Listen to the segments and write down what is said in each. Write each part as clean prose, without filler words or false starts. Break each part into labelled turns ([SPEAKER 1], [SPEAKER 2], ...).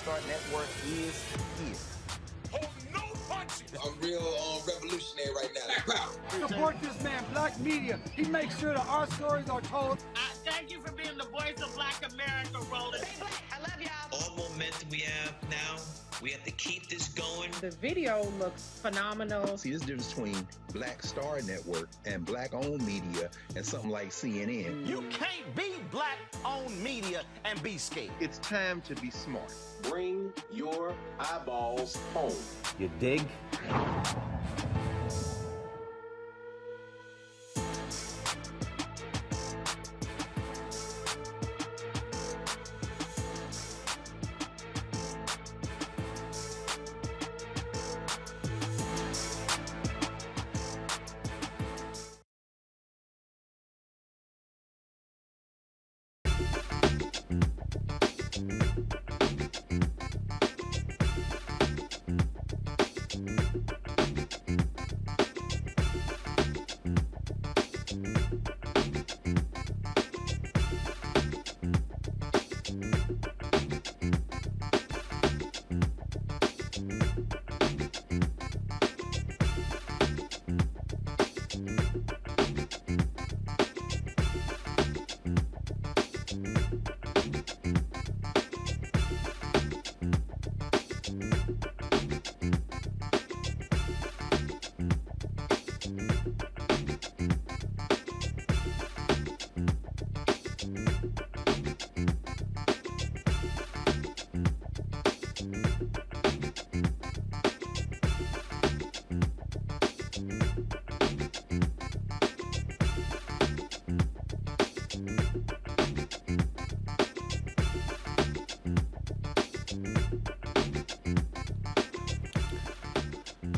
[SPEAKER 1] Start Network is here.
[SPEAKER 2] Hold no punches.
[SPEAKER 3] I'm real revolutionary right now.
[SPEAKER 4] Support this man, Black Media. He makes sure that our stories are told.
[SPEAKER 5] Thank you for being the voice of Black America, Roland.
[SPEAKER 6] Stay black. I love y'all.
[SPEAKER 7] All momentum we have now, we have to keep this going.
[SPEAKER 8] The video looks phenomenal.
[SPEAKER 9] See, this difference between Black Star Network and Black-owned media and something like CNN.
[SPEAKER 1] You can't be Black-owned media and be scared.
[SPEAKER 9] It's time to be smart.
[SPEAKER 10] Bring your eyeballs home.
[SPEAKER 1] You dig?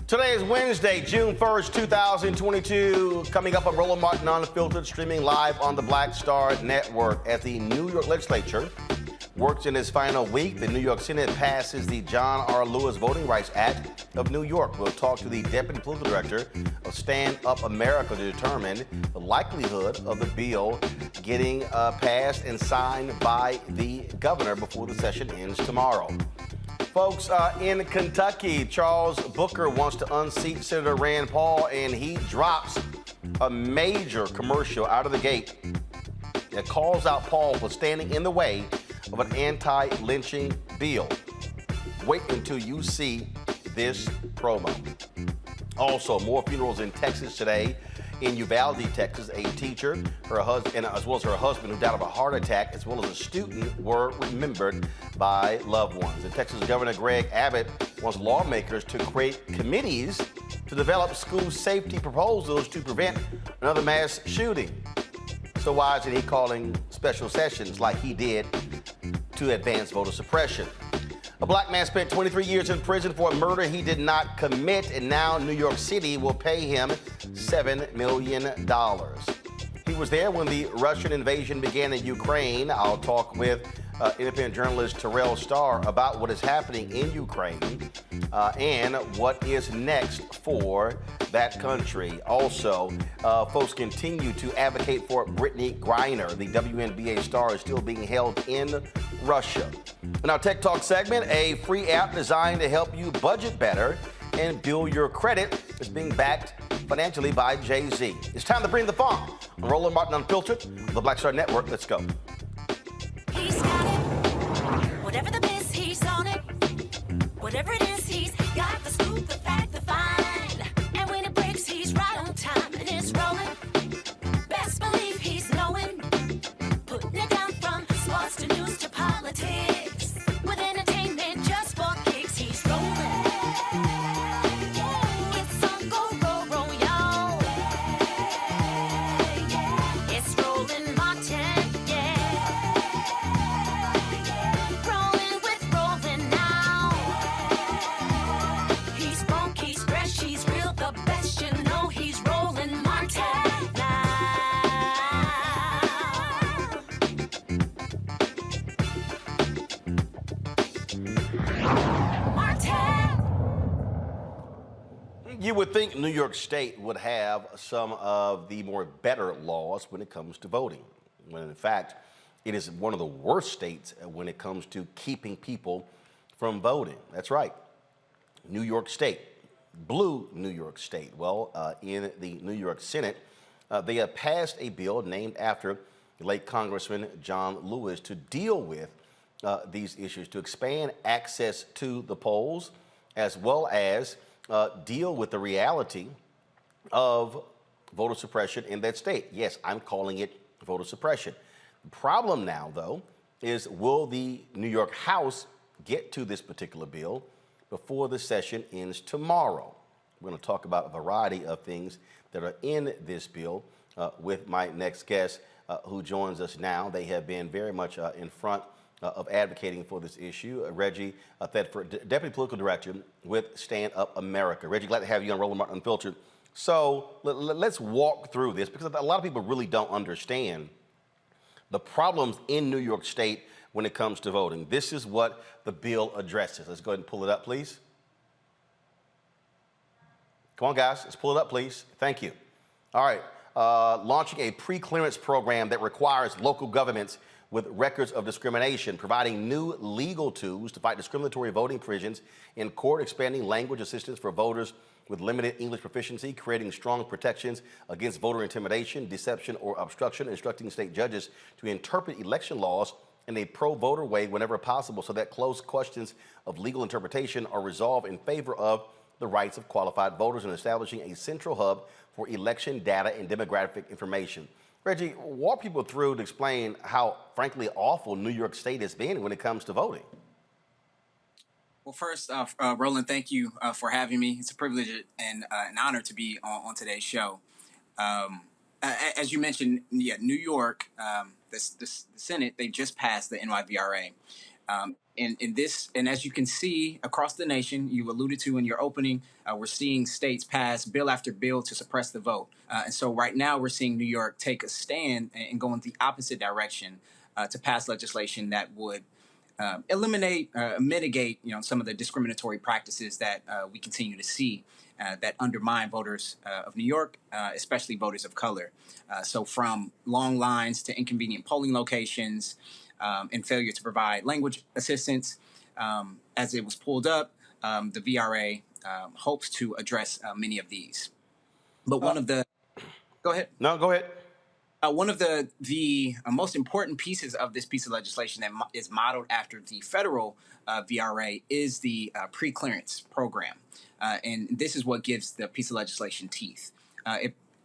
[SPEAKER 1] Today is Wednesday, June 1st, 2022. Coming up on Roland Martin Unfiltered, streaming live on the Black Star Network. As the New York legislature works in its final week, the New York Senate passes the John R. Lewis Voting Rights Act of New York. We'll talk to the Deputy Political Director of Stand Up America to determine the likelihood of the bill getting passed and signed by the governor before the session ends tomorrow. Folks, in Kentucky, Charles Booker wants to unseat Senator Rand Paul, and he drops a major commercial out of the gate that calls out Paul for standing in the way of an anti-lynching bill. Wait until you see this promo. Also, more funerals in Texas today. In Uvalde, Texas, a teacher, her husband, as well as her husband, who died of a heart attack, as well as a student, were remembered by loved ones. And Texas Governor Greg Abbott wants lawmakers to create committees to develop school safety proposals to prevent another mass shooting. So why isn't he calling special sessions like he did to advance voter suppression? A black man spent 23 years in prison for a murder he did not commit, and now New York City will pay him $7 million. He was there when the Russian invasion began in Ukraine. I'll talk with independent journalist Terrell Starr about what is happening in Ukraine and what is next for that country. Also, folks continue to advocate for Brittany Griner. The WNBA star is still being held in Russia. In our Tech Talk segment, a free app designed to help you budget better and build your credit is being backed financially by Jay-Z. It's time to bring the funk on Roland Martin Unfiltered on the Black Star Network. Let's go.
[SPEAKER 11] He's got it. Whatever the biz, he's on it. Whatever it is, he's got the scoop, the fact, the find. And when it breaks, he's right on time and it's rolling. Best believe he's knowing. Putting it down from sports to news to politics. With entertainment just for kicks, he's rolling. It's on go, roll, y'all. It's Roland Martin, yeah. Rolling with Roland now. He's funk, he's fresh, he's real, the best, you know he's Roland Martin now.
[SPEAKER 1] You would think New York State would have some of the more better laws when it comes to voting, when in fact it is one of the worst states when it comes to keeping people from voting. That's right. New York State, blue New York State. Well, in the New York Senate, they have passed a bill named after the late Congressman John Lewis to deal with these issues, to expand access to the polls, as well as deal with the reality of voter suppression in that state. Yes, I'm calling it voter suppression. The problem now, though, is will the New York House get to this particular bill before the session ends tomorrow? We're going to talk about a variety of things that are in this bill with my next guest who joins us now. They have been very much in front of advocating for this issue. Reggie Thetford, Deputy Political Director with Stand Up America. Reggie, glad to have you on Roland Martin Unfiltered. So let's walk through this, because a lot of people really don't understand the problems in New York State when it comes to voting. This is what the bill addresses. Let's go ahead and pull it up, please. Come on, guys, let's pull it up, please. Thank you. All right, launching a pre-clearance program that requires local governments with records of discrimination, providing new legal tools to fight discriminatory voting provisions in court, expanding language assistance for voters with limited English proficiency, creating strong protections against voter intimidation, deception, or obstruction, instructing state judges to interpret election laws in a pro-voter way whenever possible so that close questions of legal interpretation are resolved in favor of the rights of qualified voters, and establishing a central hub for election data and demographic information. Reggie, walk people through to explain how, frankly, awful New York State has been when it comes to voting.
[SPEAKER 6] Well, first, Roland, thank you for having me. It's a privilege and an honor to be on today's show. As you mentioned, yeah, New York, the Senate, they just passed the NYVRA. And as you can see across the nation, you alluded to in your opening, we're seeing states pass bill after bill to suppress the vote. And so right now we're seeing New York take a stand and go in the opposite direction to pass legislation that would eliminate, mitigate, some of the discriminatory practices that we continue to see that undermine voters of New York, especially voters of color. So from long lines to inconvenient polling locations, and failure to provide language assistance. As it was pulled up, the VRA hopes to address many of these. But one of the... Go ahead.
[SPEAKER 1] No, go ahead.
[SPEAKER 6] One of the most important pieces of this piece of legislation that is modeled after the federal VRA is the pre-clearance program. And this is what gives the piece of legislation teeth.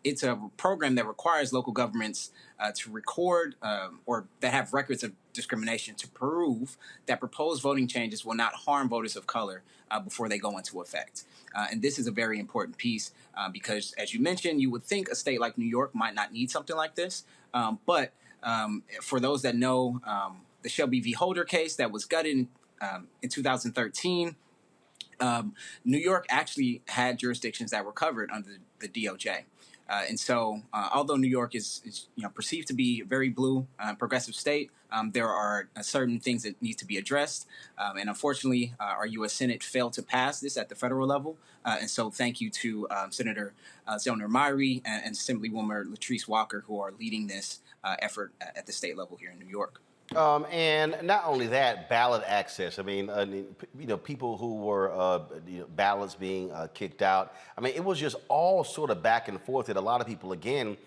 [SPEAKER 6] It's a program that requires local governments to record or that have records of discrimination to prove that proposed voting changes will not harm voters of color before they go into effect. And this is a very important piece because, as you mentioned, you would think a state like New York might not need something like this. But for those that know the Shelby v. Holder case that was gutted in 2013, New York actually had jurisdictions that were covered under the DOJ. And so, although New York is perceived to be a very blue, progressive state, there are certain things that need to be addressed. And unfortunately, our U.S. Senate failed to pass this at the federal level. And so, thank you to Senator Zellner Myrie and Assemblywoman Latrice Walker, who are leading this effort at the state level here in New York.
[SPEAKER 1] And not only that, ballot access. I mean, people who were ballots being kicked out. I mean, it was just all sort of back and forth that a lot of people, again,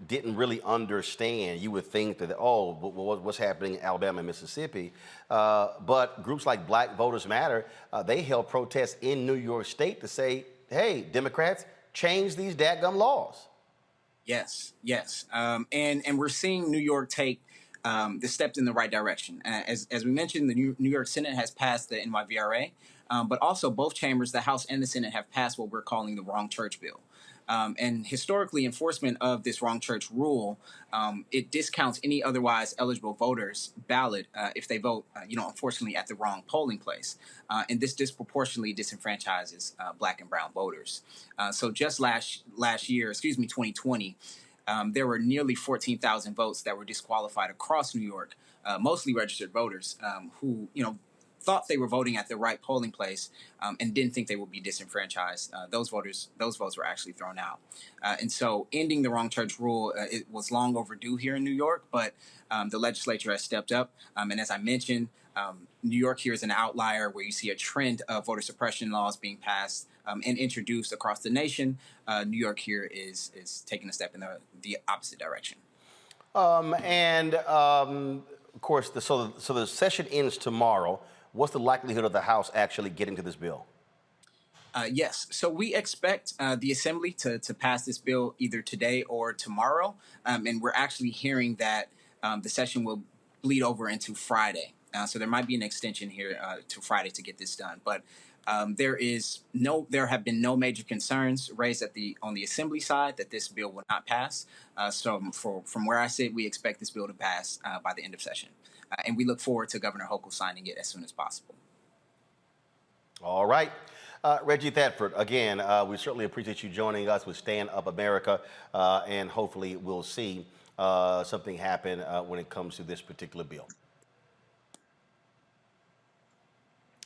[SPEAKER 1] didn't really understand. You would think that, what's happening in Alabama and Mississippi? But groups like Black Voters Matter, they held protests in New York State to say, hey, Democrats, change these dadgum laws. Yes. And we're seeing New York take the steps in the right direction. As we mentioned, the New York Senate has passed the NYVRA, but also both chambers, the House and the Senate, have passed what we're calling the wrong church bill. And historically, enforcement of this wrong church rule, it discounts any otherwise eligible voters' ballot if they vote, unfortunately, at the wrong polling place. And this disproportionately disenfranchises Black and brown voters. So just last year, 2020, there were nearly 14,000 votes that were disqualified across New York, mostly registered voters who,
[SPEAKER 6] thought they were voting at the right polling place and didn't think they would be disenfranchised, those votes were actually thrown out. And so ending the wrong church rule, it was long overdue here in New York, but the legislature has stepped up. And as I mentioned, New York here is an outlier where you see a trend of voter suppression laws being passed and introduced across the nation. New York here is taking a step in the opposite direction.
[SPEAKER 1] Of course, so the session ends tomorrow. What's the likelihood of the House actually getting to this bill?
[SPEAKER 6] Yes. So we expect the Assembly to pass this bill either today or tomorrow. And we're actually hearing that the session will bleed over into Friday. So there might be an extension here to Friday to get this done. But there have been no major concerns raised on the Assembly side that this bill will not pass. So from where I sit, we expect this bill to pass by the end of session. And we look forward to Governor Hochul signing it as soon as possible.
[SPEAKER 1] All right. Reggie Thetford, again, we certainly appreciate you joining us with Stand Up America, and hopefully we'll see something happen when it comes to this particular bill.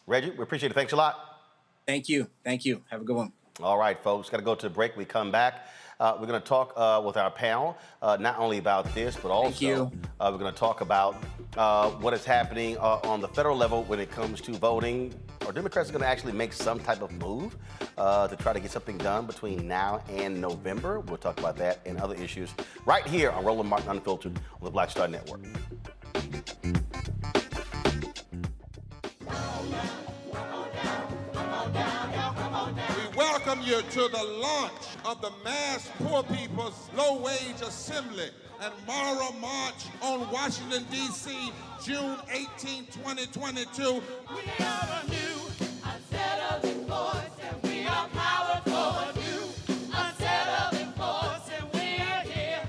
[SPEAKER 1] Reggie, we appreciate it. Thanks a lot.
[SPEAKER 6] Thank you. Thank you. Have a good one.
[SPEAKER 1] All right, folks, got to go to a break. We come back. We're going to talk with our panel, not only about this, but also we're going to talk about what is happening on the federal level when it comes to voting. Are Democrats going to actually make some type of move to try to get something done between now and November? We'll talk about that and other issues right here on Roland Martin Unfiltered on the Black Star Network.
[SPEAKER 2] Welcome you to the launch of the Mass Poor People's Low-Wage Assembly and Moral March on Washington, D.C., June 18, 2022.
[SPEAKER 5] We are a new, unsettling force, and we are powerful. New, unsettling force, and we are here.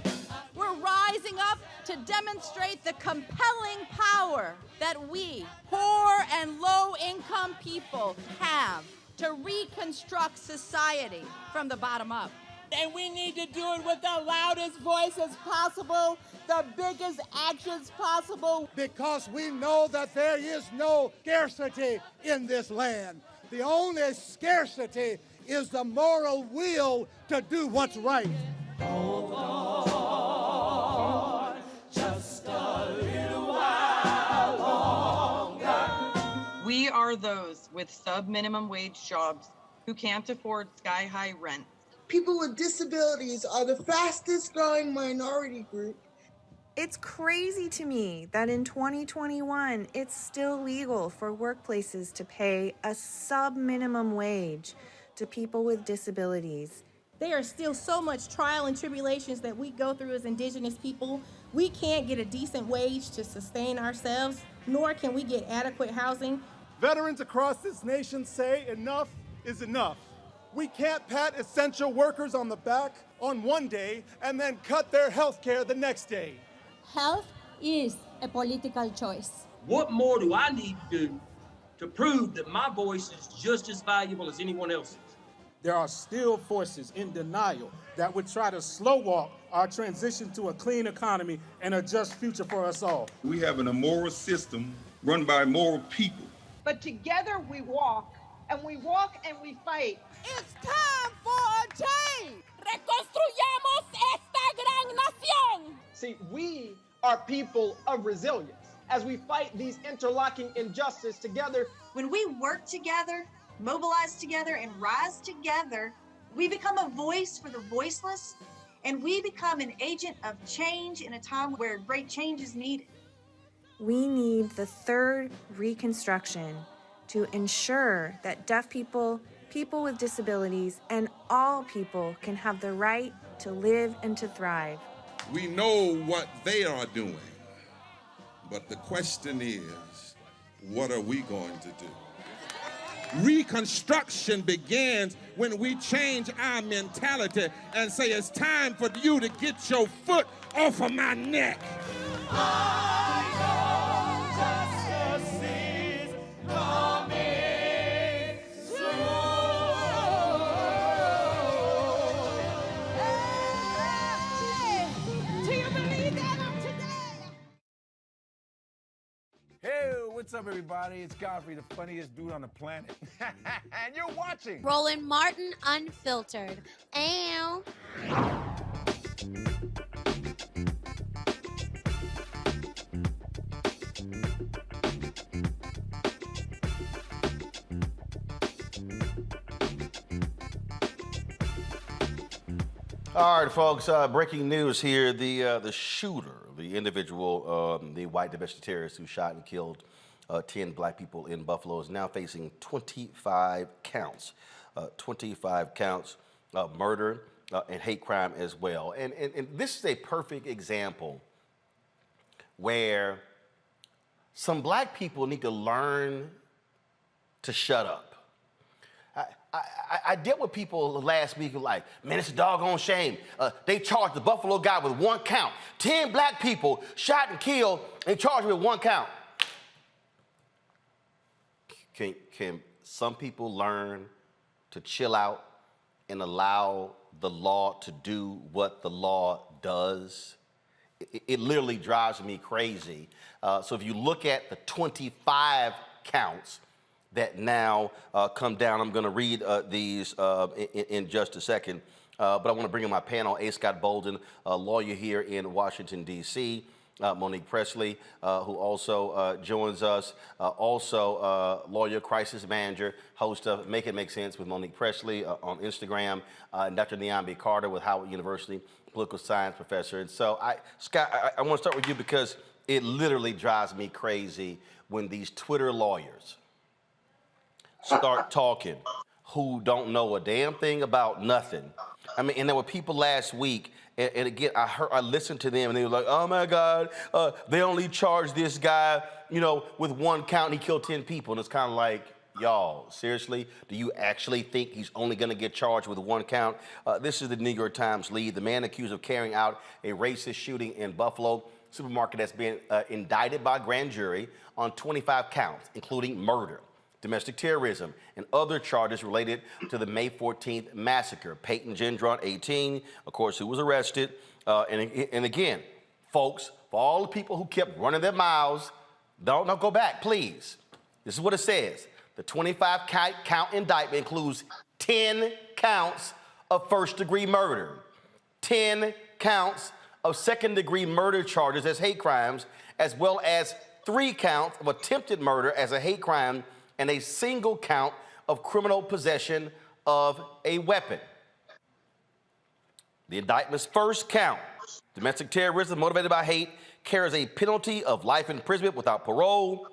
[SPEAKER 8] We're rising up to demonstrate the compelling power that we, poor and low-income people, have to reconstruct society from the bottom up.
[SPEAKER 5] And we need to do it with the loudest voices possible, the biggest actions possible.
[SPEAKER 4] Because we know that there is no scarcity in this land. The only scarcity is the moral will to do what's right.
[SPEAKER 5] Hold on, just a little while longer.
[SPEAKER 12] We are those with sub-minimum wage jobs who can't afford sky-high rent.
[SPEAKER 13] People with disabilities are the fastest growing minority group.
[SPEAKER 14] It's crazy to me that in 2021, it's still legal for workplaces to pay a sub-minimum wage to people with disabilities.
[SPEAKER 8] There are still so much trial and tribulations that we go through as Indigenous people. We can't get a decent wage to sustain ourselves, nor can we get adequate housing.
[SPEAKER 4] Veterans across this nation say enough is enough. We can't pat essential workers on the back on one day and then cut their health care the next day.
[SPEAKER 15] Health is a political choice.
[SPEAKER 16] What more do I need to do to prove that my voice is just as valuable as anyone else's?
[SPEAKER 17] There are still forces in denial that would try to slow walk our transition to a clean economy and a just future for us all.
[SPEAKER 18] We have an immoral system run by immoral people.
[SPEAKER 19] But together we walk, and we walk and we fight.
[SPEAKER 5] It's time for a change. Reconstruyamos esta gran nación.
[SPEAKER 19] See, we are people of resilience. As we fight these interlocking injustices together,
[SPEAKER 20] when we work together, mobilize together, and rise together, we become a voice for the voiceless, and we become an agent of change in a time where great change is needed.
[SPEAKER 14] We need the third reconstruction to ensure that deaf people, people with disabilities, and all people can have the right to live and to thrive.
[SPEAKER 2] We know what they are doing, but the question is, what are we going to do? Reconstruction begins when we change our mentality and say it's time for you to get your foot off of my neck.
[SPEAKER 5] Justice is coming soon. Hey, do you believe that today?
[SPEAKER 21] Hey, what's up, everybody? It's Godfrey, the funniest dude on the planet. And you're watching
[SPEAKER 22] Roland Martin Unfiltered. Ow.
[SPEAKER 1] All right, folks, breaking news here. The shooter, the individual, the white domestic terrorist who shot and killed 10 black people in Buffalo is now facing 25 counts. 25 counts of murder and hate crime as well. And this is a perfect example where some black people need to learn to shut up. I dealt with people last week who like, man, it's a doggone shame. They charged the Buffalo guy with 1 count. 10 black people shot and killed and charged with 1 count. Can some people learn to chill out and allow the law to do what the law does? It literally drives me crazy. So if you look at the 25 counts that now come down, I'm going to read these in just a second. But I want to bring in my panel, A. Scott Bolden, a lawyer here in Washington, D.C., Monique Presley, who also joins us, also lawyer, crisis manager, host of Make It Make Sense with Monique Presley on Instagram, and Dr. Niambi Carter with Howard University, political science professor. And so, Scott, I want to start with you because it literally drives me crazy when these Twitter lawyers start talking who don't know a damn thing about nothing. I mean, and there were people last week, and again, I listened to them, and they were like, oh my God, they only charged this guy, with 1 count, and he killed 10 people. And it's kind of like, y'all, seriously? Do you actually think he's only gonna get charged with 1 count? This is the New York Times lead. The man accused of carrying out a racist shooting in Buffalo supermarket has been indicted by a grand jury on 25 counts, including murder, domestic terrorism, and other charges related to the May 14th massacre. Peyton Gendron, 18, of course, who was arrested. And again, folks, for all the people who kept running their mouths, don't go back, please. This is what it says. The 25 count indictment includes 10 counts of first-degree murder, 10 counts of second-degree murder charges as hate crimes, as well as 3 counts of attempted murder as a hate crime, and a single count of criminal possession of a weapon. The indictment's first count, domestic terrorism motivated by hate, carries a penalty of life imprisonment without parole.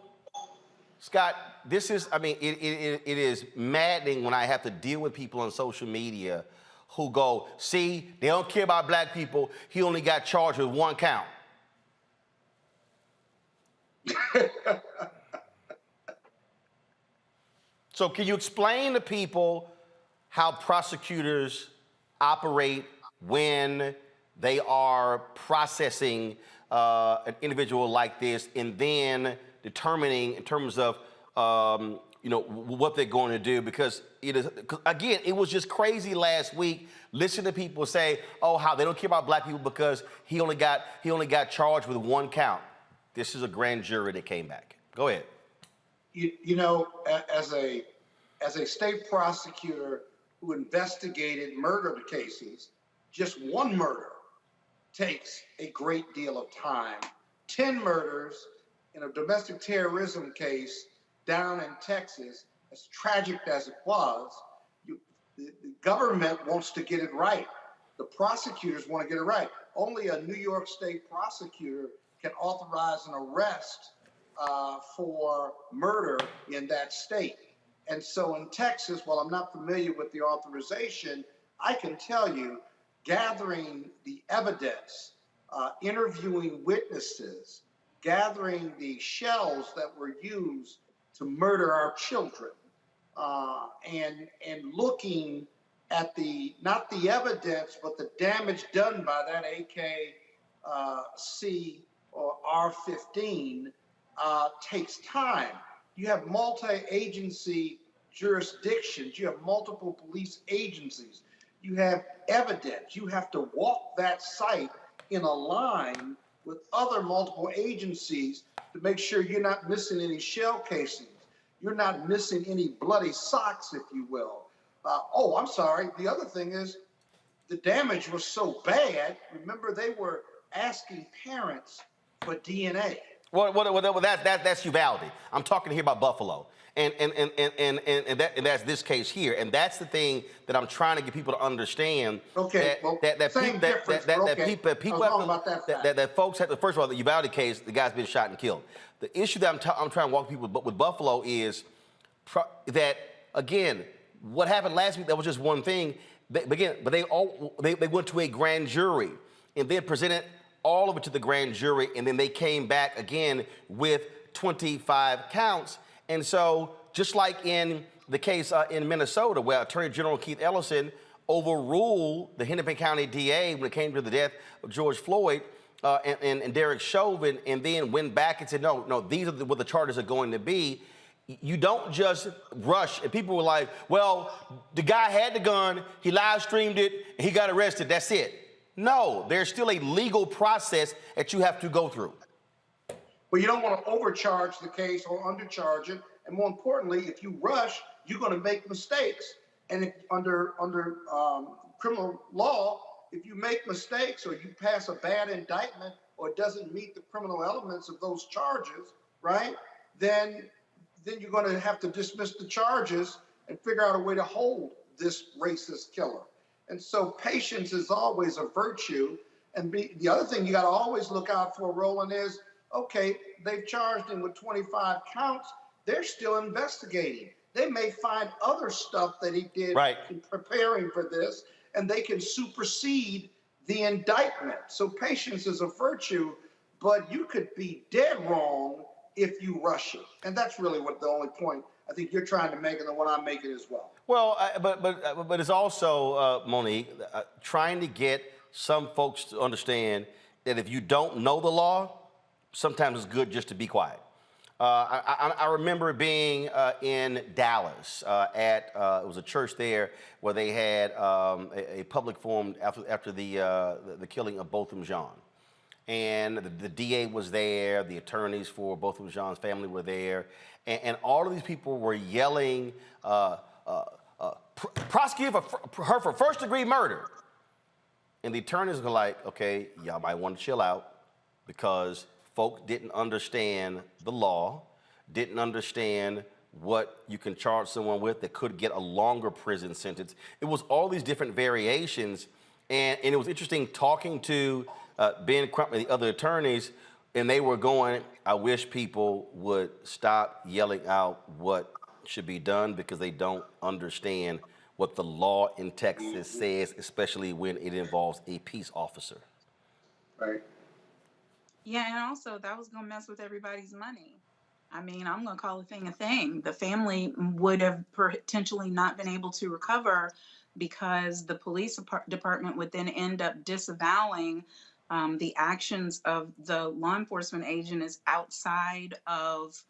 [SPEAKER 1] Scott, this is, it is maddening when I have to deal with people on social media who go, see, they don't care about black people, he only got charged with 1 count. So can you explain to people how prosecutors operate when they are processing an individual like this and then determining in terms of what they're going to do? Because again, it was just crazy last week. Listen to people say, oh, how they don't care about black people because he only got charged with 1 count. This is a grand jury that came back. Go ahead.
[SPEAKER 23] As a state prosecutor who investigated murder cases, just 1 murder takes a great deal of time. 10 murders in a domestic terrorism case down in Texas, as tragic as it was, the government wants to get it right. The prosecutors want to get it right. Only a New York State prosecutor can authorize an arrest for murder in that state. And so in Texas, while I'm not familiar with the authorization, I can tell you, gathering the evidence, interviewing witnesses, gathering the shells that were used to murder our children, and looking at not the evidence, but the damage done by that AKC or R-15 takes time. You have multi-agency jurisdictions. You have multiple police agencies. You have evidence. You have to walk that site in a line with other multiple agencies to make sure you're not missing any shell casings. You're not missing any bloody socks, if you will. Oh, I'm sorry. The other thing is the damage was so bad. Remember, they were asking parents for DNA.
[SPEAKER 1] Well, that's Uvalde. I'm talking here about Buffalo. And that's this case here. And that's the thing that I'm trying to get people to understand.
[SPEAKER 23] Okay,
[SPEAKER 1] That folks have to, first of all, the Uvalde case, the guy's been shot and killed. The issue that I'm trying to walk people with Buffalo is that, again, what happened last week, that was just one thing. But they went to a grand jury and then presented all of it to the grand jury, and then they came back again with 25 counts. And so, just like in the case in Minnesota, where Attorney General Keith Ellison overruled the Hennepin County DA when it came to the death of George Floyd and Derek Chauvin, and then went back and said, no, these are what the charges are going to be. You don't just rush. And people were like, well, the guy had the gun, he live streamed it, and he got arrested, that's it. No, there's still a legal process that you have to go through.
[SPEAKER 23] Well, you don't want to overcharge the case or undercharge it. And more importantly, if you rush, you're going to make mistakes. And if under criminal law, if you make mistakes or you pass a bad indictment or it doesn't meet the criminal elements of those charges, right, then you're going to have to dismiss the charges and figure out a way to hold this racist killer. And so patience is always a virtue. And the other thing you got to always look out for, Roland, is, okay, they've charged him with 25 counts. They're still investigating. They may find other stuff that he did in preparing for this, and they can supersede the indictment. So patience is a virtue, but you could be dead wrong if you rush it. And that's really what the only point I think you're trying to make and the one I'm making as well.
[SPEAKER 1] Well, but it's also, Monique, trying to get some folks to understand that if you don't know the law, sometimes it's good just to be quiet. I remember being in Dallas at it was a church there where they had a public forum after the killing of Botham Jean. And the DA was there, the attorneys for Botham Jean's family were there, and all of these people were yelling, prosecute her for first-degree murder. And the attorneys were like, okay, y'all might want to chill out, because folk didn't understand the law, didn't understand what you can charge someone with that could get a longer prison sentence. It was all these different variations, and it was interesting talking to Ben Crump and the other attorneys, and they were going, I wish people would stop yelling out what should be done, because they don't understand what the law in Texas says, especially when it involves a peace officer.
[SPEAKER 23] Right.
[SPEAKER 3] Yeah, and also that was gonna mess with everybody's money. I mean, I'm gonna call a thing a thing. The family would have potentially not been able to recover because the police department would then end up disavowing the actions of the law enforcement agent as outside of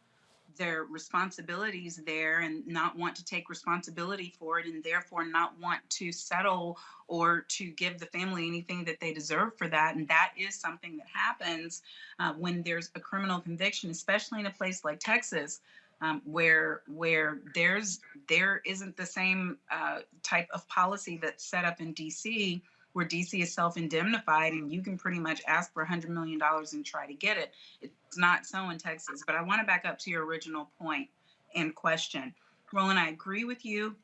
[SPEAKER 3] their responsibilities there, and not want to take responsibility for it, and therefore not want to settle or to give the family anything that they deserve for that. And that is something that happens when there's a criminal conviction, especially in a place like Texas, where there isn't the same type of policy that's set up in DC, where DC is self-indemnified and you can pretty much ask for $100 million and try to get it. It's not so in Texas. But I want to back up to your original point and question. Roland, I agree with you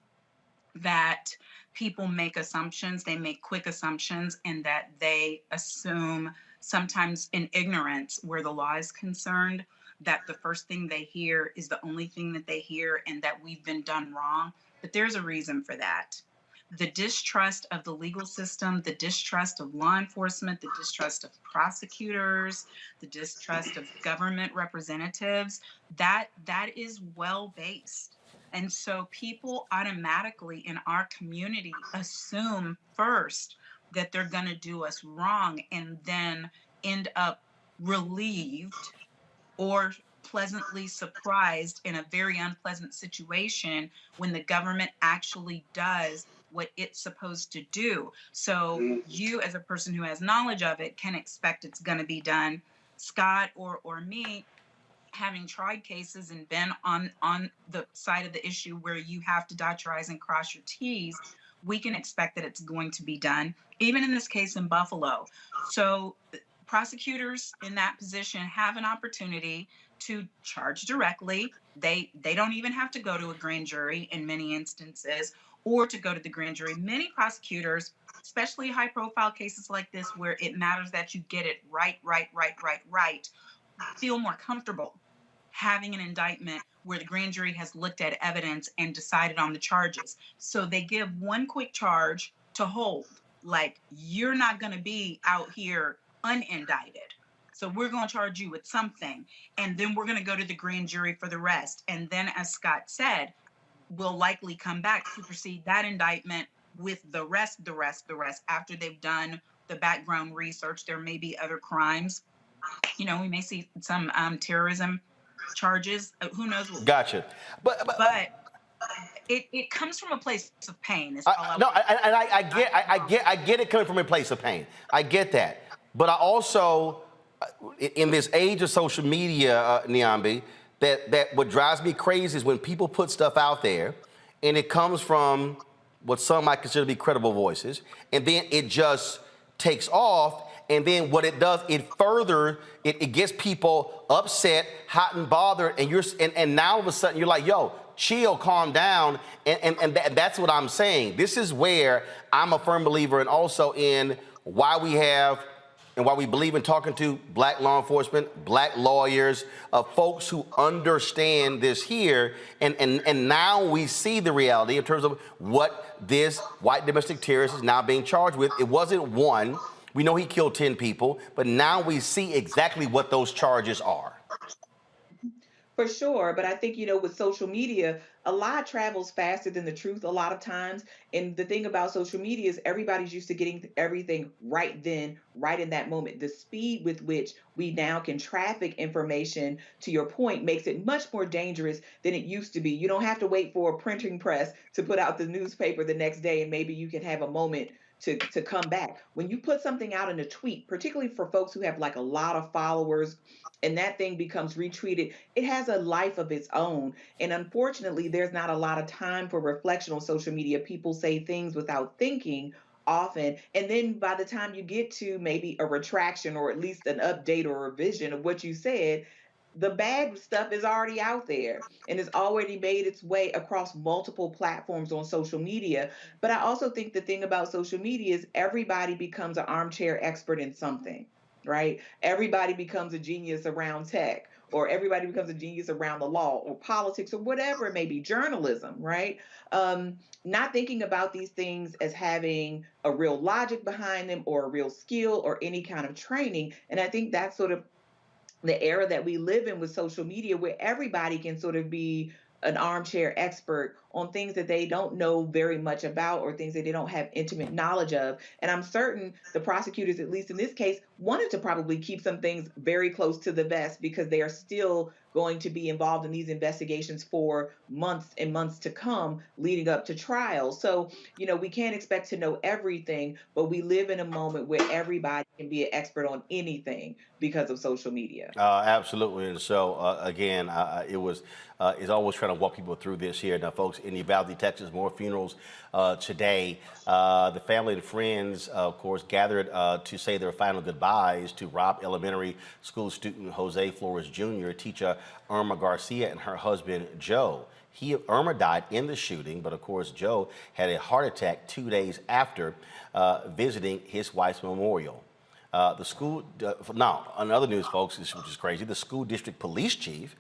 [SPEAKER 3] that people make assumptions, they make quick assumptions, and that they assume, sometimes in ignorance where the law is concerned, that the first thing they hear is the only thing that they hear, and that we've been done wrong. But there's a reason for that. The distrust of the legal system, the distrust of law enforcement, the distrust of prosecutors, the distrust of government representatives, that is well-based. And so people automatically in our community assume first that they're going to do us wrong, and then end up relieved or pleasantly surprised in a very unpleasant situation when the government actually does what it's supposed to do. So you, as a person who has knowledge of it, can expect it's going to be done. Scott or me, having tried cases and been on the side of the issue where you have to dot your I's and cross your T's, we can expect that it's going to be done, even in this case in Buffalo. So prosecutors in that position have an opportunity to charge directly. They don't even have to go to a grand jury in many instances, or to go to the grand jury. Many prosecutors, especially high profile cases like this where it matters that you get it right, feel more comfortable having an indictment where the grand jury has looked at evidence and decided on the charges. So they give one quick charge to hold, like, you're not going to be out here unindicted. So we're going to charge you with something, and then we're going to go to the grand jury for the rest. And then, as Scott said, we'll likely come back, supersede that indictment with the rest, after they've done the background research. There may be other crimes. You know, we may see some terrorism charges. Who knows?
[SPEAKER 1] Gotcha. But
[SPEAKER 3] it comes from a place of pain.
[SPEAKER 1] I get it coming from a place of pain. I get that. But I also, in this age of social media, Niambi, that what drives me crazy is when people put stuff out there and it comes from what some might consider to be credible voices, and then it just takes off. And then what it does, it gets people upset, hot and bothered, and now all of a sudden you're like, yo, chill, calm down, and that's what I'm saying. This is where I'm a firm believer, and also in why we believe in talking to black law enforcement, black lawyers, folks who understand this here, and now we see the reality in terms of what this white domestic terrorist is now being charged with. It wasn't one. We know he killed 10 people, but now we see exactly what those charges are.
[SPEAKER 7] For sure. But I think, you know, with social media, a lie travels faster than the truth a lot of times. And the thing about social media is everybody's used to getting everything right then, right in that moment. The speed with which we now can traffic information, to your point, makes it much more dangerous than it used to be. You don't have to wait for a printing press to put out the newspaper the next day, and maybe you can have a moment to come back. When you put something out in a tweet, particularly for folks who have like a lot of followers, and that thing becomes retweeted, it has a life of its own. And unfortunately, there's not a lot of time for reflection on social media. People say things without thinking often. And then by the time you get to maybe a retraction or at least an update or revision of what you said, the bad stuff is already out there and has already made its way across multiple platforms on social media. But I also think the thing about social media is everybody becomes an armchair expert in something, right? Everybody becomes a genius around tech, or everybody becomes a genius around the law or politics or whatever it may be, journalism, right? Not thinking about these things as having a real logic behind them or a real skill or any kind of training. And I think that's sort of the era that we live in with social media, where everybody can sort of be an armchair expert on things that they don't know very much about or things that they don't have intimate knowledge of. And I'm certain the prosecutors, at least in this case, wanted to probably keep some things very close to the vest because they are still going to be involved in these investigations for months and months to come leading up to trial. So, you know, we can't expect to know everything, but we live in a moment where everybody can be an expert on anything because of social media.
[SPEAKER 1] Absolutely. And so, again, it's always trying to walk people through this here. Now, folks, in Uvalde, Texas, more funerals today. The family and friends, of course, gathered to say their final goodbyes to Robb Elementary School student Jose Flores Jr., teacher Irma Garcia, and her husband, Joe. Irma died in the shooting, but of course, Joe had a heart attack 2 days after visiting his wife's memorial. The school, now, on other news, folks, which is crazy, the school district police chief,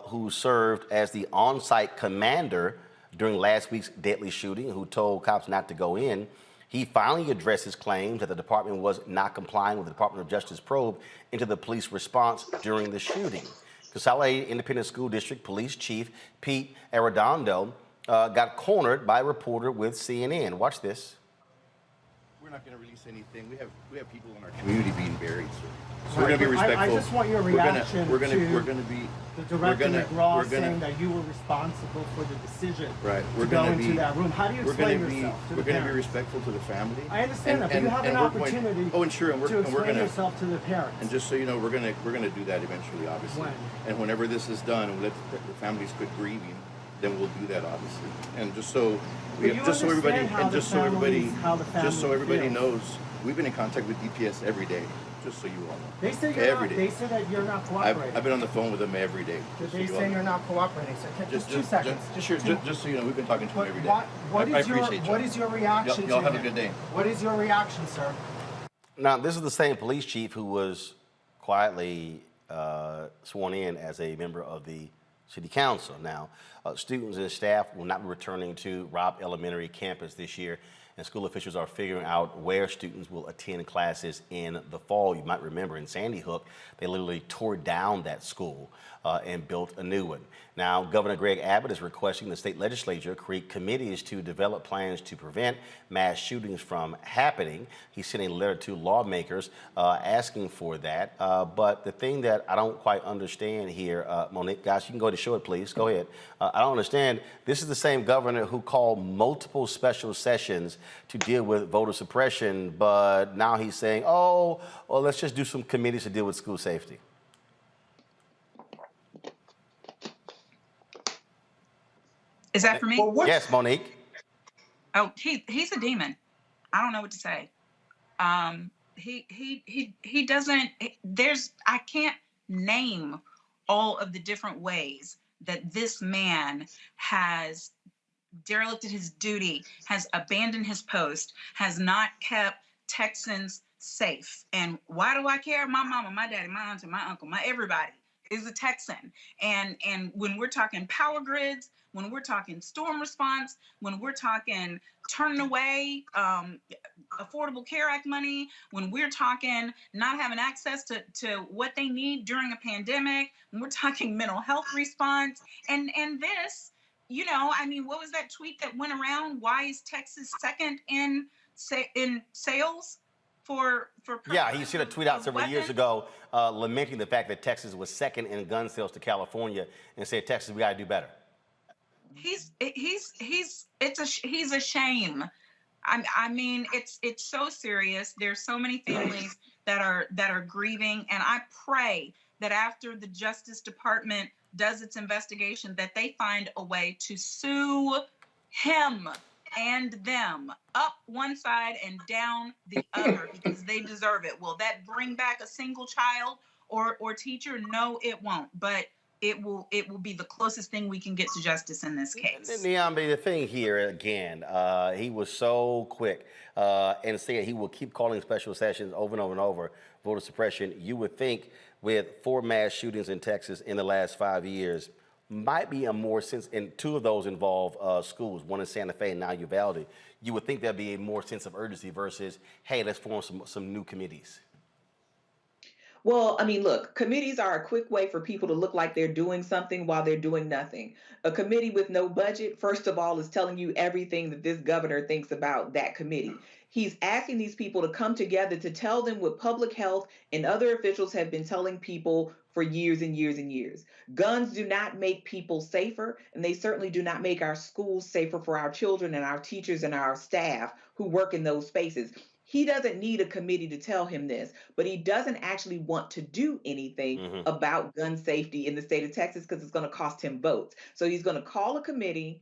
[SPEAKER 1] who served as the on-site commander during last week's deadly shooting, who told cops not to go in, he finally addressed his claims that the department was not complying with the Department of Justice probe into the police response during the shooting. Consolidated Independent School District Police Chief Pete Arredondo got cornered by a reporter with CNN. Watch this.
[SPEAKER 9] We're not going to release anything. We have people in our community being buried, so we're
[SPEAKER 10] Right,
[SPEAKER 9] going to be
[SPEAKER 10] but I
[SPEAKER 9] respectful.
[SPEAKER 10] just want your reaction
[SPEAKER 9] We're going
[SPEAKER 10] to
[SPEAKER 9] to be
[SPEAKER 10] the director McGraw
[SPEAKER 9] we're gonna,
[SPEAKER 10] saying that you were responsible for the decision
[SPEAKER 9] right.
[SPEAKER 10] to go into that room. How do you explain yourself to the
[SPEAKER 9] We're going to be
[SPEAKER 10] parents?
[SPEAKER 9] respectful to the family.
[SPEAKER 10] I understand that, but you have an opportunity
[SPEAKER 9] to
[SPEAKER 10] explain yourself to the parents.
[SPEAKER 9] And just so you know, we're gonna do that eventually, obviously.
[SPEAKER 10] When?
[SPEAKER 9] And whenever this is done, and let the families quit grieving, then we'll do that, obviously. And just so everybody knows, we've been in contact with DPS every day. Just so you all know.
[SPEAKER 10] They say They say that you're not cooperating.
[SPEAKER 9] I've been on the phone with them every day.
[SPEAKER 10] They say you're not cooperating. So just 2 seconds.
[SPEAKER 9] Just so you know, we've been talking to them every day.
[SPEAKER 10] What is your reaction?
[SPEAKER 9] Y'all have a good day.
[SPEAKER 10] What is your reaction, sir?
[SPEAKER 1] Now, this is the same police chief who was quietly sworn in as a member of the city council. Now, students and staff will not be returning to Robb Elementary campus this year, and school officials are figuring out where students will attend classes in the fall. You might remember in Sandy Hook, they literally tore down that school and built a new one. Now, Governor Greg Abbott is requesting the state legislature create committees to develop plans to prevent mass shootings from happening. He sent a letter to lawmakers asking for that. But the thing that I don't quite understand here, Monique, guys, you can go ahead and show it, please. Go ahead. I don't understand. This is the same governor who called multiple special sessions to deal with voter suppression, but now he's saying, oh, well, let's just do some committees to deal with school safety.
[SPEAKER 3] Is that for me?
[SPEAKER 1] Yes, Monique.
[SPEAKER 3] Oh, he's a demon. I don't know what to say. He doesn't. I can't name all of the different ways that this man has derelicted his duty, has abandoned his post, has not kept Texans safe. And why do I care? My mama, my daddy, my auntie, my uncle, my everybody is a Texan. And when we're talking power grids, when we're talking storm response, when we're talking turning away Affordable Care Act money, when we're talking not having access to what they need during a pandemic, when we're talking mental health response, and this, you know, I mean, what was that tweet that went around? Why is Texas second in sales for
[SPEAKER 1] Yeah, he sent a tweet out several years ago lamenting the fact that Texas was second in gun sales to California and said, Texas, we got to do better.
[SPEAKER 3] He's a shame. I mean, it's so serious. There's so many families that are grieving, and I pray that after the Justice Department does its investigation, that they find a way to sue him and them up one side and down the other, because they deserve it. Will that bring back a single child or teacher? No, it won't. But it will be the closest thing we can get to justice in this case.
[SPEAKER 1] Niambi, the thing here again, he was so quick and saying he will keep calling special sessions over and over and over, voter suppression. You would think with 4 mass shootings in Texas in the last 5 years, might be a more sense, and 2 of those involve schools, one in Santa Fe and now Uvalde. You would think there'd be a more sense of urgency versus, hey, let's form some new committees.
[SPEAKER 7] Well, I mean, look, committees are a quick way for people to look like they're doing something while they're doing nothing. A committee with no budget, first of all, is telling you everything that this governor thinks about that committee. He's asking these people to come together to tell them what public health and other officials have been telling people for years and years and years. Guns do not make people safer, and they certainly do not make our schools safer for our children and our teachers and our staff who work in those spaces. He doesn't need a committee to tell him this, but he doesn't actually want to do anything about gun safety in the state of Texas because it's going to cost him votes. So he's going to call a committee,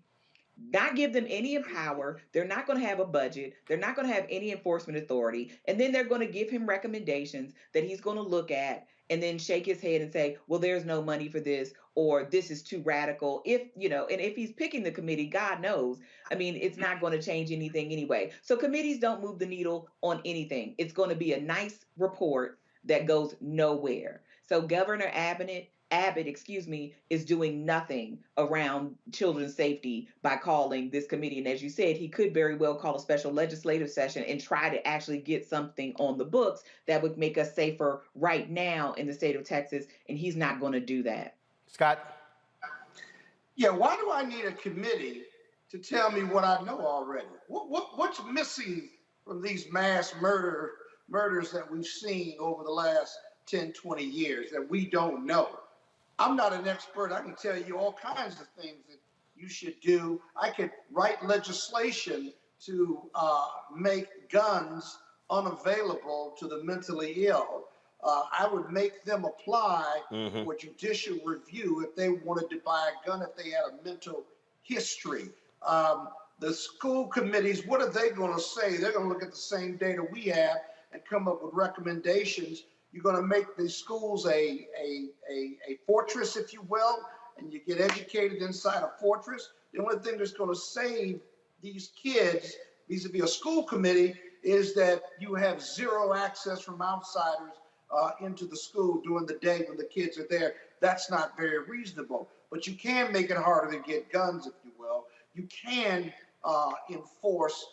[SPEAKER 7] not give them any power. They're not going to have a budget. They're not going to have any enforcement authority. And then they're going to give him recommendations that he's going to look at and then shake his head and say, well, there's no money for this, or this is too radical. If, you know, and if he's picking the committee, God knows, I mean, it's not going to change anything anyway. So committees don't move the needle on anything. It's going to be a nice report that goes nowhere. So Governor Abbott, is doing nothing around children's safety by calling this committee. And as you said, he could very well call a special legislative session and try to actually get something on the books that would make us safer right now in the state of Texas. And he's not going to do that.
[SPEAKER 1] Scott?
[SPEAKER 23] Yeah, why do I need a committee to tell me what I know already? What's missing from these mass murders that we've seen over the last 10, 20 years that we don't know. I'm not an expert. I can tell you all kinds of things that you should do. I could write legislation to make guns unavailable to the mentally ill. I would make them apply for judicial review if they wanted to buy a gun, if they had a mental history. The school committees, what are they going to say? They're going to look at the same data we have and come up with recommendations. You're going to make the schools a fortress, if you will, and you get educated inside a fortress. The only thing that's going to save these kids vis-a-vis a school committee is that you have zero access from outsiders into the school during the day when the kids are there. That's not very reasonable. But you can make it harder to get guns, if you will. You can enforce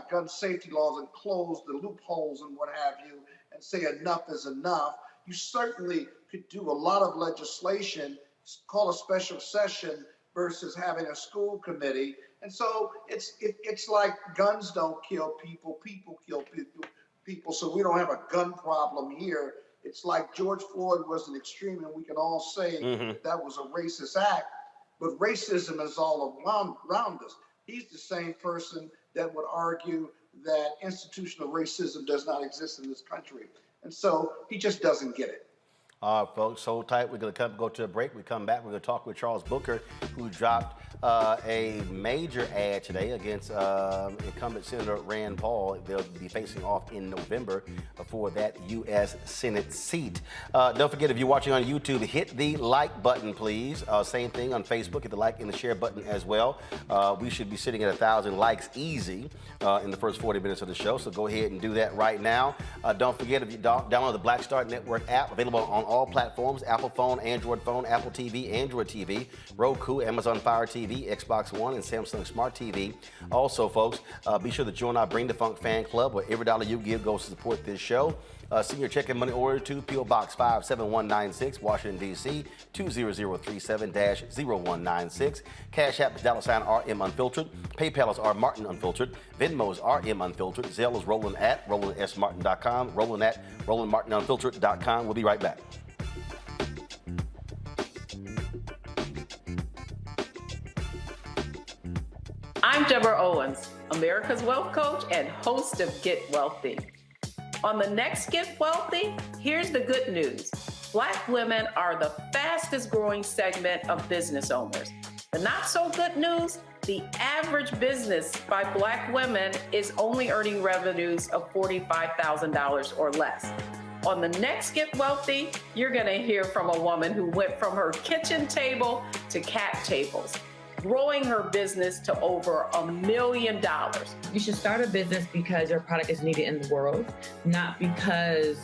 [SPEAKER 23] gun safety laws and close the loopholes and what have you and say enough is enough. You certainly could do a lot of legislation, call a special session versus having a school committee. And so it's like guns don't kill people, people kill people. So we don't have a gun problem here. It's like George Floyd was an extreme, and we can all say that was a racist act, but racism is all around us. He's the same person that would argue that institutional racism does not exist in this country. And so he just doesn't get it.
[SPEAKER 1] All right, folks, hold tight. We're going to go to a break. We come back. We're going to talk with Charles Booker, who dropped a major ad today against incumbent Senator Rand Paul. They'll be facing off in November for that U.S. Senate seat. Don't forget, if you're watching on YouTube, hit the like button, please. Same thing on Facebook. Hit the like and the share button as well. We should be sitting at 1,000 likes easy in the first 40 minutes of the show, so go ahead and do that right now. Don't forget, if you download the Black Star Network app, available on all platforms: Apple phone, Android phone, Apple TV, Android TV, Roku, Amazon Fire TV, Xbox One, and Samsung Smart TV. Also, folks, be sure to join our Bring the Funk fan club, where every dollar you give goes to support this show. Send your check and money order to P.O. Box 57196, Washington, D.C. 20037-0196. Cash App is $RM Unfiltered. PayPal is R Martin Unfiltered. Venmo is RM Unfiltered. Zelle is Roland@RolandSMartin.com. Roland@RolandMartinUnfiltered.com. We'll be right back.
[SPEAKER 6] I'm Deborah Owens, America's Wealth Coach and host of Get Wealthy. On the next Get Wealthy, here's the good news. Black women are the fastest growing segment of business owners. The not so good news, the average business by Black women is only earning revenues of $45,000 or less. On the next Get Wealthy, you're gonna hear from a woman who went from her kitchen table to cat tables, growing her business to over $1 million.
[SPEAKER 11] You should start a business because your product is needed in the world, not because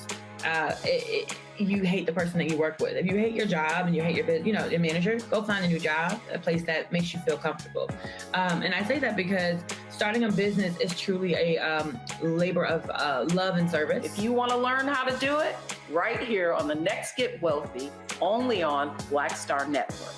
[SPEAKER 11] you hate the person that you work with. If you hate your job and you hate your your manager, go find a new job, a place that makes you feel comfortable. And I say that because starting a business is truly a labor of love and service.
[SPEAKER 6] If you want to learn how to do it, right here on the next Get Wealthy, only on Black Star Network.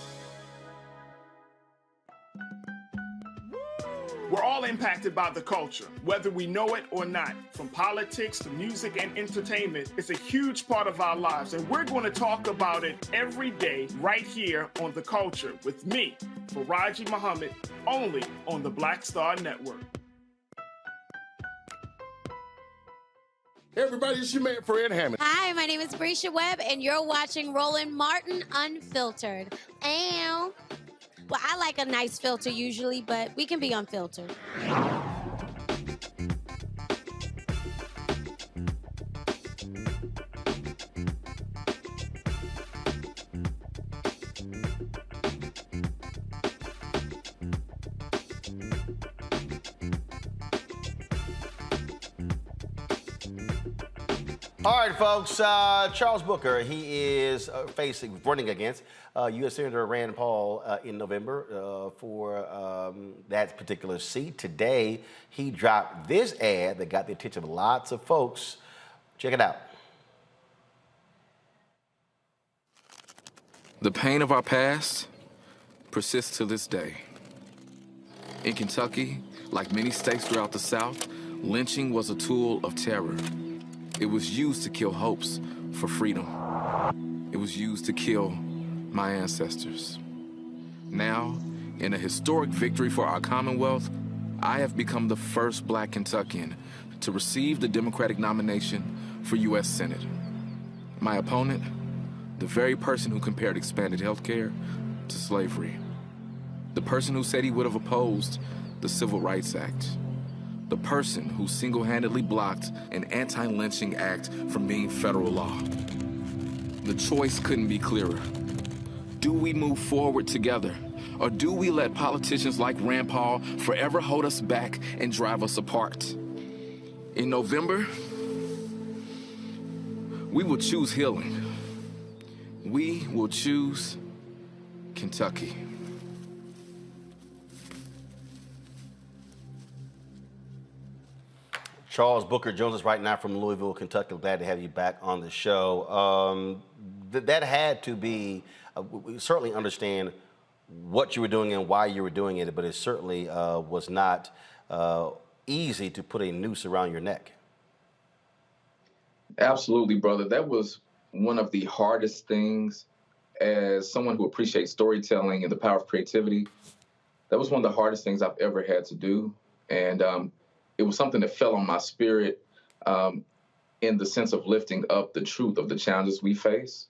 [SPEAKER 12] We're all impacted by the culture, whether we know it or not. From politics to music and entertainment, it's a huge part of our lives, and we're going to talk about it every day right here on The Culture with me, Faraji Muhammad, only on the Black Star Network.
[SPEAKER 24] Hey everybody, it's your man Fred Hammond.
[SPEAKER 22] Hi, my name is Brescia Webb, and you're watching Roland Martin Unfiltered. Ow. Well, I like a nice filter usually, but we can be unfiltered.
[SPEAKER 1] All right, folks. Charles Booker, he is running against U.S. Senator Rand Paul in November for that particular seat. Today, he dropped this ad that got the attention of lots of folks. Check it out.
[SPEAKER 25] The pain of our past persists to this day. In Kentucky, like many states throughout the South,
[SPEAKER 4] Lynching was a tool of terror. It was used to kill hopes for freedom. It was used to kill my ancestors. Now, in a historic victory for our Commonwealth, I have become the first Black Kentuckian to receive the Democratic nomination for U.S. Senate. My opponent, the very person who compared expanded health care to slavery. The person who said he would have opposed the Civil Rights Act. The person who single-handedly blocked an anti-lynching act from being federal law. The choice couldn't be clearer. Do we move forward together, or do we let politicians like Rand Paul forever hold us back and drive us apart? In November, we will choose healing. We will choose Kentucky.
[SPEAKER 1] Charles Booker joins us right now from Louisville, Kentucky. Glad to have you back on the show. That had to be, we certainly understand what you were doing and why you were doing it, but it certainly was not easy to put a noose around your neck.
[SPEAKER 8] Absolutely, brother. That was one of the hardest things as someone who appreciates storytelling and the power of creativity. That was one of the hardest things I've ever had to do. And it was something that fell on my spirit in the sense of lifting up the truth of the challenges we face.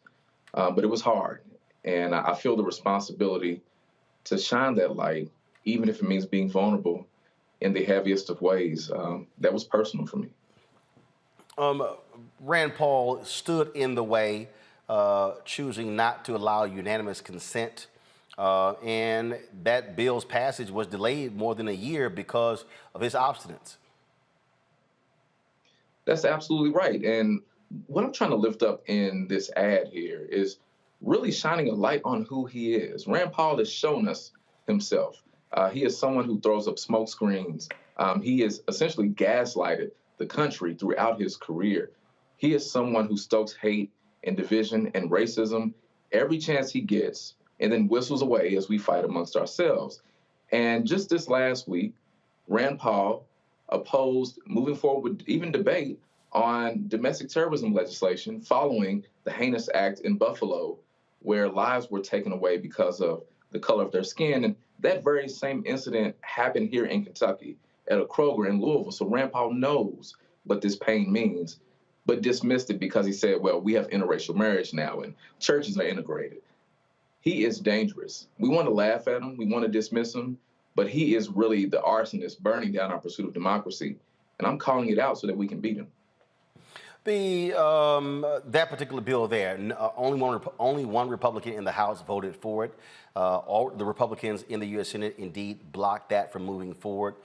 [SPEAKER 8] But it was hard. And I feel the responsibility to shine that light, even if it means being vulnerable in the heaviest of ways. That was personal for me.
[SPEAKER 1] Rand Paul stood in the way, choosing not to allow unanimous consent. And that bill's passage was delayed more than a year because of his obstinance.
[SPEAKER 8] That's absolutely right. And what I'm trying to lift up in this ad here is really shining a light on who he is. Rand Paul has shown us himself. He is someone who throws up smoke screens. He has essentially gaslighted the country throughout his career. He is someone who stokes hate and division and racism every chance he gets, and then whistles away as we fight amongst ourselves. And just this last week, Rand Paul opposed moving forward with even debate on domestic terrorism legislation following the heinous act in Buffalo, where lives were taken away because of the color of their skin. And that very same incident happened here in Kentucky at a Kroger in Louisville. So Rand Paul knows what this pain means, but dismissed it because he said, well, we have interracial marriage now and churches are integrated. He is dangerous. We want to laugh at him. We want to dismiss him, but he is really the arsonist burning down our pursuit of democracy. And I'm calling it out so that we can beat him.
[SPEAKER 1] That particular bill there, only one Republican in the House voted for it. All the Republicans in the U.S. Senate indeed blocked that from moving forward.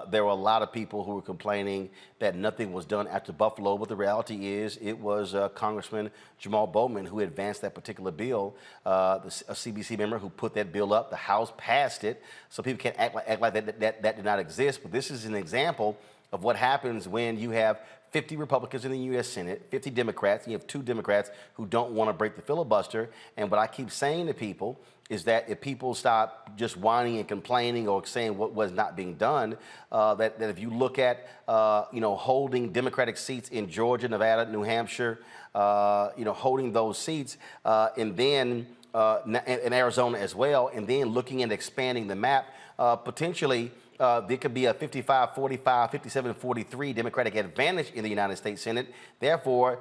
[SPEAKER 1] There were a lot of people who were complaining that nothing was done after Buffalo, but the reality is it was Congressman Jamal Bowman who advanced that particular bill, a CBC member who put that bill up. The House passed it, so people can't act like that did not exist. But this is an example of what happens when you have 50 Republicans in the U.S. Senate, 50 Democrats, and you have 2 Democrats who don't want to break the filibuster. And what I keep saying to people is that if people stop just whining and complaining or saying what was not being done, that if you look at, holding Democratic seats in Georgia, Nevada, New Hampshire, holding those seats, and then in Arizona as well, and then looking at expanding the map, potentially, there could be a 55-45, 57-43 Democratic advantage in the United States Senate, therefore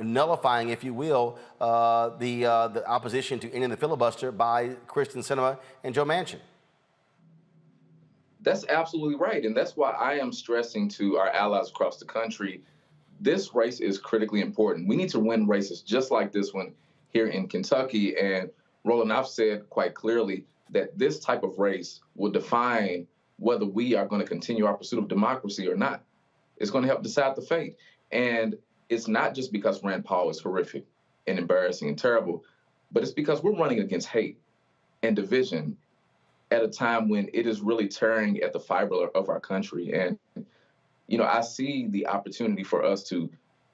[SPEAKER 1] nullifying, if you will, the opposition to ending the filibuster by Kristen Sinema and Joe Manchin.
[SPEAKER 8] That's absolutely right, and that's why I am stressing to our allies across the country, this race is critically important. We need to win races just like this one here in Kentucky, and Roland, I've said quite clearly that this type of race will define whether we are going to continue our pursuit of democracy or not. It's going to help decide the fate. And it's not just because Rand Paul is horrific and embarrassing and terrible, but it's because we're running against hate and division at a time when it is really tearing at the fiber of our country. And, I see the opportunity for us to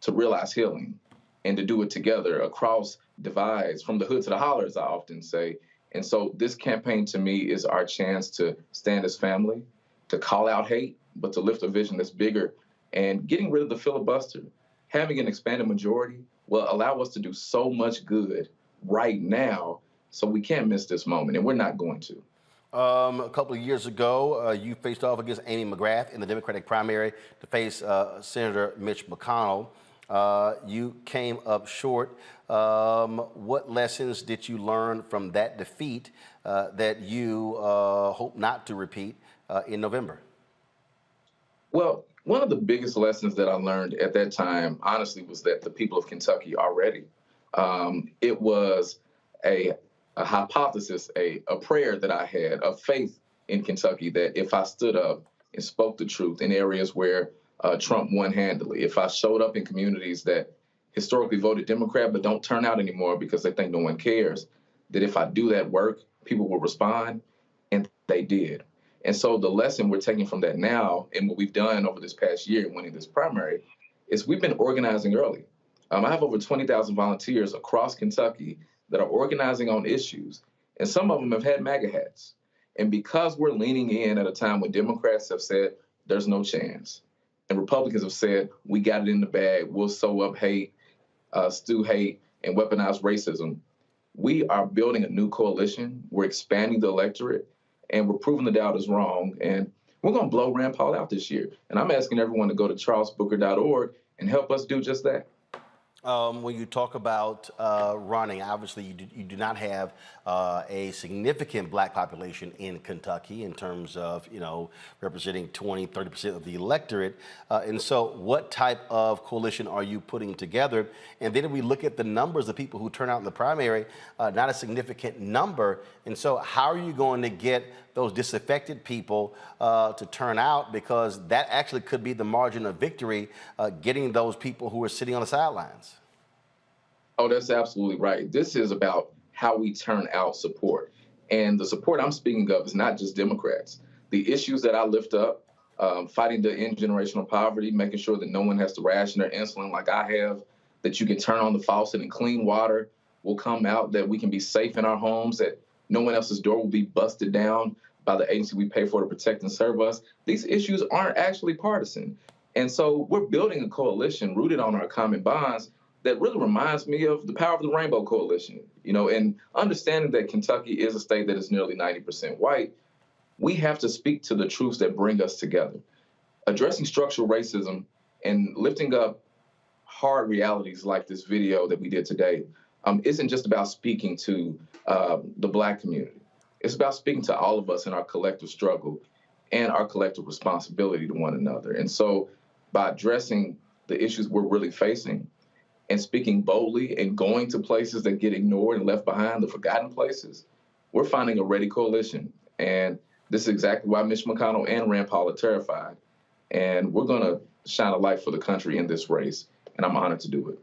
[SPEAKER 8] realize healing and to do it together across divides, from the hood to the holler, as I often say. And so this campaign to me is our chance to stand as family, to call out hate, but to lift a vision that's bigger. And getting rid of the filibuster, having an expanded majority will allow us to do so much good right now, so we can't miss this moment, and we're not going to.
[SPEAKER 1] A couple of years ago, you faced off against Amy McGrath in the Democratic primary to face Senator Mitch McConnell. You came up short. What lessons did you learn from that defeat that you hope not to repeat in November?
[SPEAKER 8] Well, one of the biggest lessons that I learned at that time, honestly, was that the people of Kentucky are ready. It was a hypothesis, a prayer that I had, of faith in Kentucky, that if I stood up and spoke the truth in areas where Trump won handily, if I showed up in communities that historically voted Democrat but don't turn out anymore because they think no one cares, that if I do that work, people will respond, and they did. And so the lesson we're taking from that now, and what we've done over this past year in winning this primary, is we've been organizing early. I have over 20,000 volunteers across Kentucky that are organizing on issues, and some of them have had MAGA hats. And because we're leaning in at a time when Democrats have said there's no chance, and Republicans have said we got it in the bag, we'll sow up hate, stew hate, and weaponize racism, we are building a new coalition. We're expanding the electorate, and we're proving the doubt is wrong. And we're going to blow Rand Paul out this year. And I'm asking everyone to go to charlesbooker.org and help us do just that.
[SPEAKER 1] When you talk about running, obviously you do not have a significant black population in Kentucky in terms of, representing 20, 30% of the electorate. And so what type of coalition are you putting together? And then if we look at the numbers of people who turn out in the primary, not a significant number. And so how are you going to get those disaffected people to turn out? Because that actually could be the margin of victory, getting those people who are sitting on the sidelines.
[SPEAKER 8] Oh, that's absolutely right. This is about how we turn out support. And the support I'm speaking of is not just Democrats. The issues that I lift up, fighting to end generational poverty, making sure that no one has to ration their insulin like I have, that you can turn on the faucet and clean water will come out, that we can be safe in our homes, that no one else's door will be busted down by the agency we pay for to protect and serve us. These issues aren't actually partisan. And so we're building a coalition rooted on our common bonds that really reminds me of the power of the Rainbow Coalition, and understanding that Kentucky is a state that is nearly 90% white. We have to speak to the truths that bring us together. Addressing structural racism and lifting up hard realities like this video that we did today isn't just about speaking to the Black community. It's about speaking to all of us in our collective struggle and our collective responsibility to one another. And so by addressing the issues we're really facing and speaking boldly and going to places that get ignored and left behind, the forgotten places, we're finding a ready coalition. And this is exactly why Mitch McConnell and Rand Paul are terrified. And we're going to shine a light for the country in this race, and I'm honored to do it.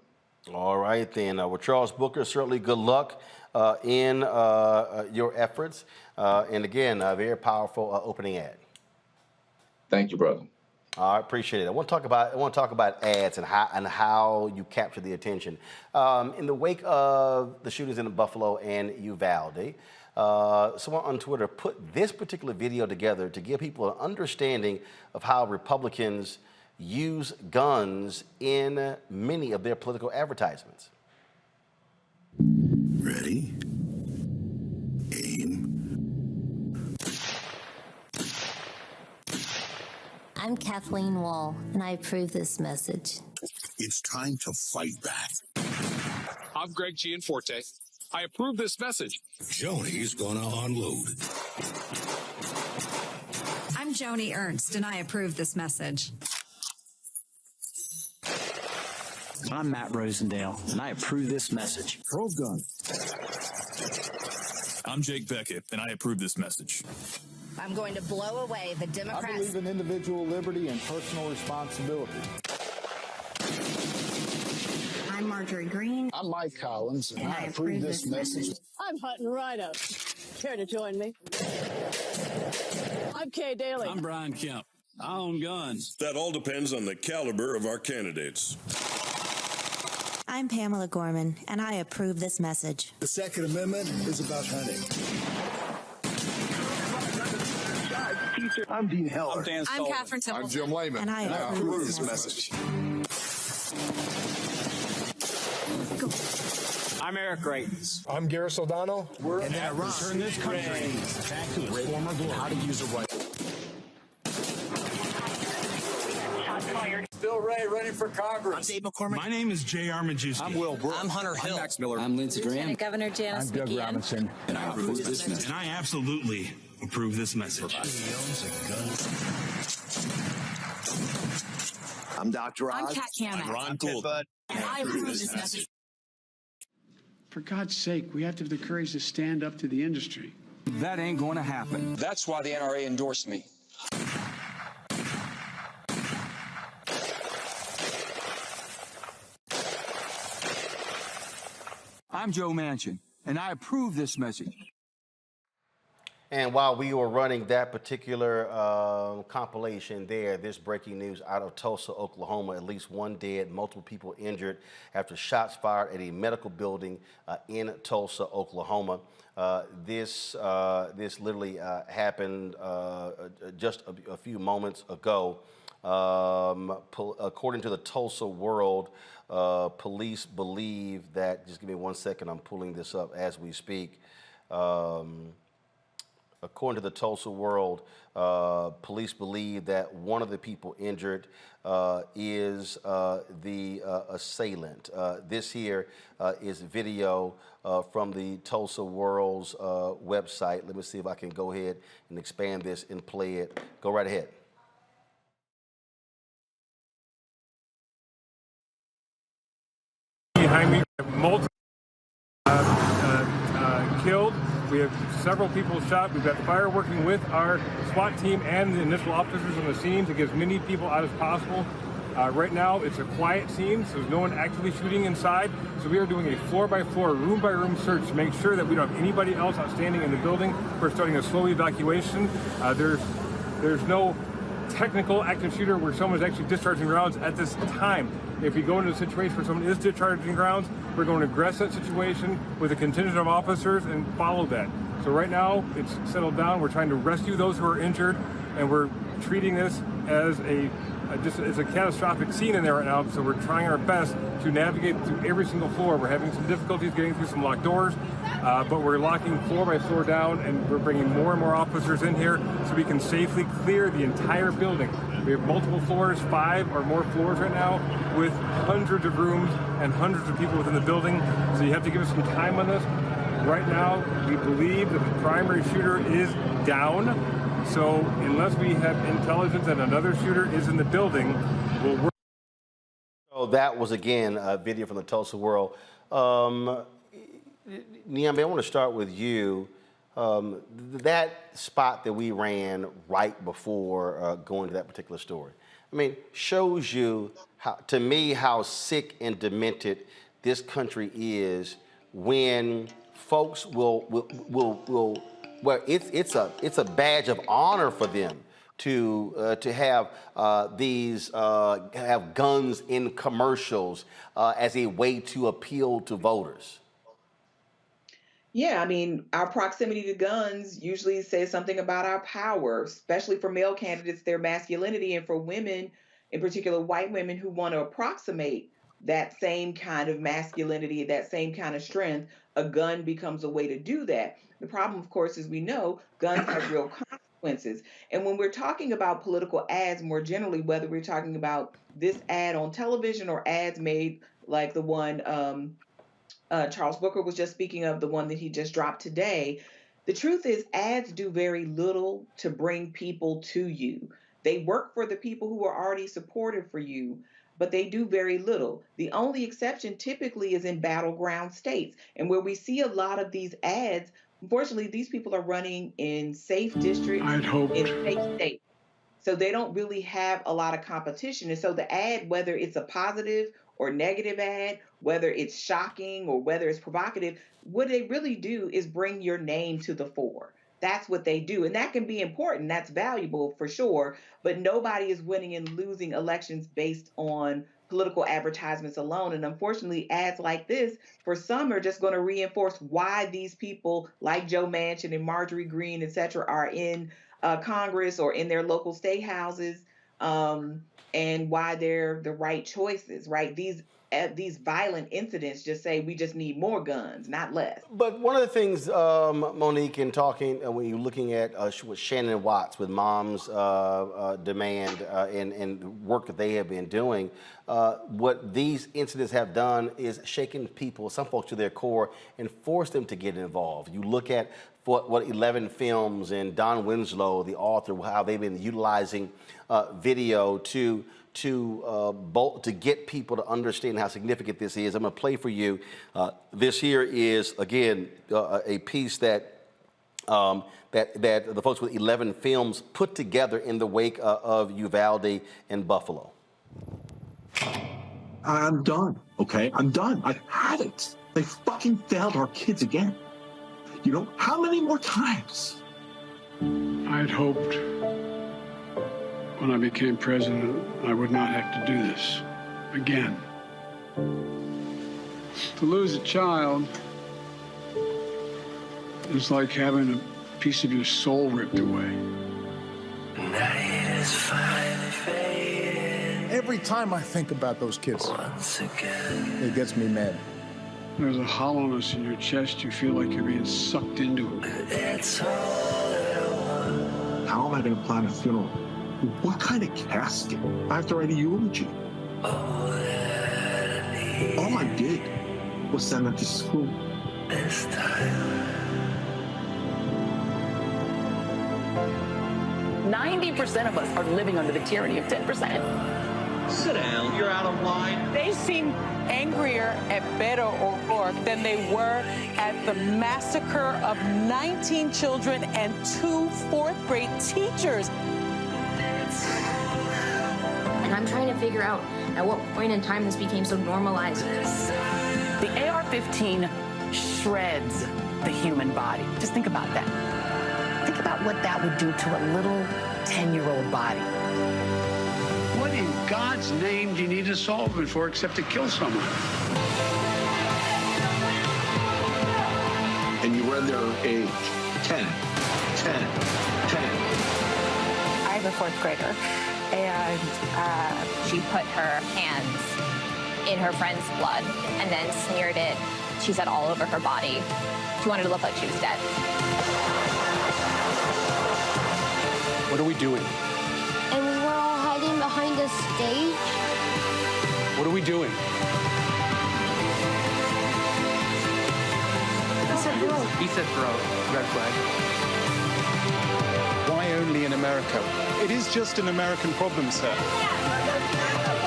[SPEAKER 1] All right, then. Well, Charles Booker, certainly good luck in your efforts. And again, a very powerful opening ad.
[SPEAKER 8] Thank you, brother.
[SPEAKER 1] I appreciate it. I want to talk about ads and how you capture the attention. In the wake of the shootings in Buffalo and Uvalde, someone on Twitter put this particular video together to give people an understanding of how Republicans use guns in many of their political advertisements.
[SPEAKER 13] Ready? Aim.
[SPEAKER 15] I'm Kathleen Wall, and I approve this message.
[SPEAKER 13] It's time to fight back.
[SPEAKER 16] I'm Greg Gianforte. I approve this message.
[SPEAKER 13] Joni's gonna unload.
[SPEAKER 17] I'm Joni Ernst, and I approve this message.
[SPEAKER 25] I'm Matt Rosendale, and I approve this message.
[SPEAKER 13] Pro gun.
[SPEAKER 26] I'm Jake Beckett, and I approve this message.
[SPEAKER 27] I'm going to blow away the Democrats.
[SPEAKER 28] I believe in individual liberty and personal responsibility.
[SPEAKER 27] I'm Marjorie Green.
[SPEAKER 28] I'm Mike Collins, and I approve this message.
[SPEAKER 29] I'm Hutton Rhino. Care to join me? I'm Kay Daly.
[SPEAKER 26] I'm Brian Kemp. I own guns.
[SPEAKER 30] That all depends on the caliber of our candidates.
[SPEAKER 15] I'm Pamela Gorman, and I approve this message.
[SPEAKER 13] The Second Amendment is about hunting.
[SPEAKER 28] I'm Dean Heller.
[SPEAKER 26] I'm Dan
[SPEAKER 27] I'm Catherine Temple.
[SPEAKER 28] I'm Jim Lehman.
[SPEAKER 15] And I approve this
[SPEAKER 28] message.
[SPEAKER 26] I'm Eric Greitens.
[SPEAKER 28] I'm Garris O'Donnell.
[SPEAKER 26] And then return this country back to its former glory. How to use a rifle.
[SPEAKER 28] Bill Ray running for Congress.
[SPEAKER 25] I'm Dave McCormick.
[SPEAKER 26] My name is J.R. Majewski.
[SPEAKER 28] I'm Will Brooks.
[SPEAKER 25] I'm Hunter Hill.
[SPEAKER 26] I'm Max Miller.
[SPEAKER 25] I'm Lindsey Graham.
[SPEAKER 27] Governor Janice
[SPEAKER 28] I'm Doug
[SPEAKER 27] McGeehan.
[SPEAKER 28] Robinson.
[SPEAKER 25] And I approve this message.
[SPEAKER 16] And I absolutely approve this message.
[SPEAKER 28] I'm Dr. Oz.
[SPEAKER 27] I'm Kat Kamek.
[SPEAKER 26] Ron Gould.
[SPEAKER 27] And I approve this message.
[SPEAKER 2] For God's sake, we have to have the courage to stand up to the industry.
[SPEAKER 25] That ain't going to happen.
[SPEAKER 2] That's why the NRA endorsed me.
[SPEAKER 25] I'm Joe Manchin, and I approve this message.
[SPEAKER 1] And while we were running that particular compilation there, this breaking news out of Tulsa, Oklahoma, at least one dead, multiple people injured after shots fired at a medical building in Tulsa, Oklahoma. This literally happened just a few moments ago. According to the Tulsa World, police believe that, just give me 1 second, I'm pulling this up as we speak. According to the Tulsa World, police believe that one of the people injured is the assailant. This here is video from the Tulsa World's website. Let me see if I can go ahead and expand this and play it. Go right ahead.
[SPEAKER 3] Behind me, multiple killed. We have several people shot. We've got fire working with our SWAT team and the initial officers on the scene to get as many people out as possible. Right now, it's a quiet scene, so there's no one actively shooting inside. So we are doing a floor-by-floor, room-by-room search to make sure that we don't have anybody else outstanding in the building. We're starting a slow evacuation. There's no technical active shooter where someone's actually discharging rounds at this time. If we go into a situation where someone is discharging rounds, we're going to address that situation with a contingent of officers and follow that. So right now, it's settled down. We're trying to rescue those who are injured, and we're treating this as it's a catastrophic scene in there right now, so we're trying our best to navigate through every single floor. We're having some difficulties getting through some locked doors, but we're locking floor by floor down, and we're bringing more and more officers in here so we can safely clear the entire building. We have multiple floors, 5 or more floors right now, with hundreds of rooms and hundreds of people within the building, so you have to give us some time on this. Right now, we believe that the primary shooter is down. So unless we have intelligence that another shooter is in the building, we'll work.
[SPEAKER 1] So that was, again, a video from the Tulsa World. Niambi, I want to start with you. That spot that we ran right before going to that particular story, I mean, shows you, to me, how sick and demented this country is when folks will well, it's a badge of honor for them to have have guns in commercials as a way to appeal to voters.
[SPEAKER 7] Yeah, I mean, our proximity to guns usually says something about our power, especially for male candidates, their masculinity, and for women, in particular white women who want to approximate that same kind of masculinity, that same kind of strength. A gun becomes a way to do that. The problem, of course, is we know guns have real consequences. And when we're talking about political ads more generally, whether we're talking about this ad on television or ads made like the one Charles Booker was just speaking of, the one that he just dropped today, the truth is ads do very little to bring people to you. They work for the people who are already supportive for you, but they do very little. The only exception typically is in battleground states. And where we see a lot of these ads, unfortunately, these people are running in safe districts, in safe states. So they don't really have a lot of competition. And so the ad, whether it's a positive or negative ad, whether it's shocking or whether it's provocative, what they really do is bring your name to the fore. That's what they do. And that can be important. That's valuable for sure. But nobody is winning and losing elections based on political advertisements alone. And unfortunately, ads like this, for some, are just going to reinforce why these people like Joe Manchin and Marjorie Greene, et cetera, are in Congress or in their local state houses, and why they're the right choices, right? These violent incidents just say we just need more guns, not less.
[SPEAKER 1] But one of the things, Monique, in talking, when you're looking at with Shannon Watts, with Mom's Demand and work that they have been doing, what these incidents have done is shaken people, some folks to their core, and forced them to get involved. You look at what 11 Films and Don Winslow, the author, how they've been utilizing video to get people to understand how significant this is. I'm going to play for you. This here is, again, a piece that the folks with 11 Films put together in the wake of Uvalde and Buffalo.
[SPEAKER 5] I'm done, okay? I'm done. I've had it. They fucking failed our kids again. You know, how many more times?
[SPEAKER 2] I'd hoped when I became president, I would not have to do this again. To lose a child is like having a piece of your soul ripped away.
[SPEAKER 9] Every time I think about those kids, it gets me mad.
[SPEAKER 2] There's a hollowness in your chest. You feel like you're being sucked into it.
[SPEAKER 5] How am I going to plan a funeral? What kind of casket? I have to write a eulogy. All I did was send them to school.
[SPEAKER 10] 90% of us are living under the tyranny of 10%.
[SPEAKER 28] Sit down. You're out of line.
[SPEAKER 11] They seem angrier at Beto O'Rourke than they were at the massacre of 19 children and 2 fourth-grade teachers.
[SPEAKER 14] And I'm trying to figure out at what point in time this became so normalized.
[SPEAKER 10] The AR-15 shreds the human body. Just think about that. Think about what that would do to a little 10-year-old body.
[SPEAKER 2] What in God's name do you need a solvent for except to kill someone?
[SPEAKER 5] And you were their age, 10.
[SPEAKER 18] I have a fourth grader, and she put her hands in her friend's blood and then smeared it, she said, all over her body. She wanted to look like she was dead.
[SPEAKER 16] What are we doing?
[SPEAKER 22] And we were all hiding behind a stage.
[SPEAKER 16] What are we doing?
[SPEAKER 14] He said bro.
[SPEAKER 16] He said bro. Red flag.
[SPEAKER 9] Why only in America? It is just an American problem, sir.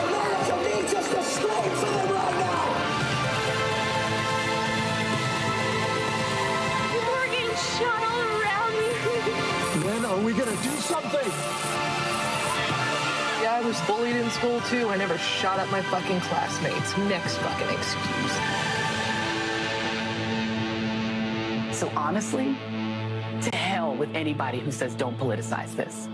[SPEAKER 28] America needs us to scream for them right now.
[SPEAKER 14] People are getting shot all around me.
[SPEAKER 28] Then are we gonna do something?
[SPEAKER 11] Yeah, I was bullied in school, too. I never shot up my fucking classmates. Next fucking excuse.
[SPEAKER 10] So honestly, to hell with anybody who says don't politicize this.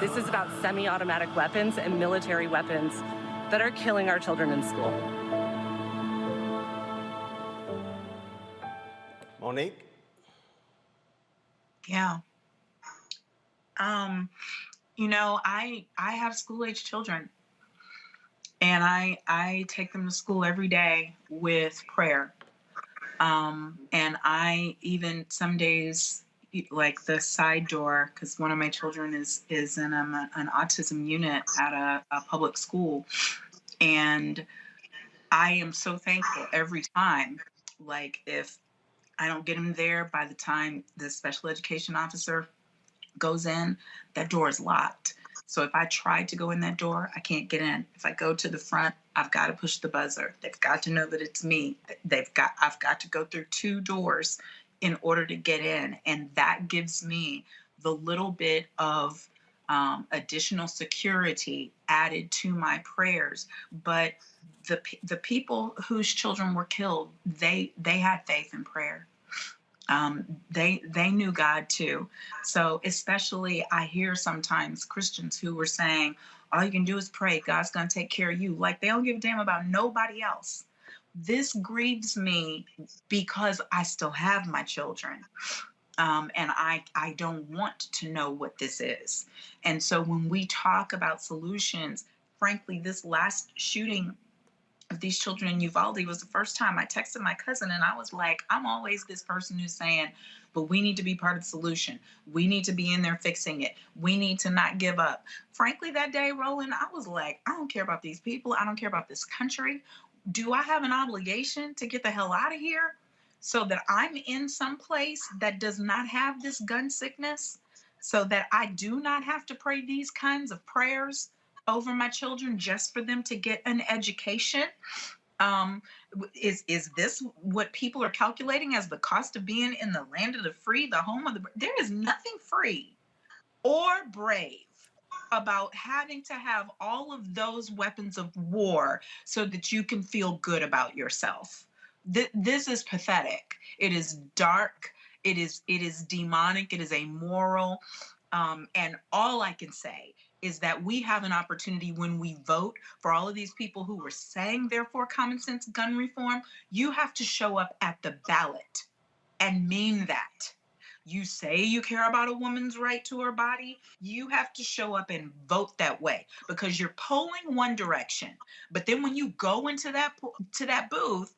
[SPEAKER 11] This is about semi-automatic weapons and military weapons that are killing our children in school.
[SPEAKER 1] Monique?
[SPEAKER 19] Yeah. You know, I have school-age children, and I take them to school every day with prayer. And I even some days, like the side door, because one of my children is in an autism unit at a public school, and I am so thankful every time. Like, if I don't get him there by the time the special education officer goes in, that door is locked. So if I try to go in that door, I can't get in. If I go to the front, I've got to push the buzzer. They've got to know that it's me. I've got to go through 2 doors in order to get in. And that gives me the little bit of additional security added to my prayers. But the people whose children were killed, they had faith in prayer. They knew God too. So especially I hear sometimes Christians who were saying, all you can do is pray, God's going to take care of you. Like they don't give a damn about nobody else. This grieves me because I still have my children. And I don't want to know what this is. And so when we talk about solutions, frankly, this last shooting of these children in Uvalde was the first time I texted my cousin and I was like, I'm always this person who's saying, but we need to be part of the solution. We need to be in there fixing it. We need to not give up. Frankly, that day, Roland, I was like, I don't care about these people. I don't care about this country. Do I have an obligation to get the hell out of here so that I'm in some place that does not have this gun sickness, so that I do not have to pray these kinds of prayers over my children just for them to get an education? Is this what people are calculating as the cost of being in the land of the free, the home of the brave? There is nothing free or brave about having to have all of those weapons of war so that you can feel good about yourself. This is pathetic. It is dark. It is demonic. It is amoral. And all I can say is that we have an opportunity when we vote for all of these people who were saying they're for common sense gun reform. You have to show up at the ballot and mean that. You say you care about a woman's right to her body, you have to show up and vote that way, because you're polling one direction. But then when you go into that booth,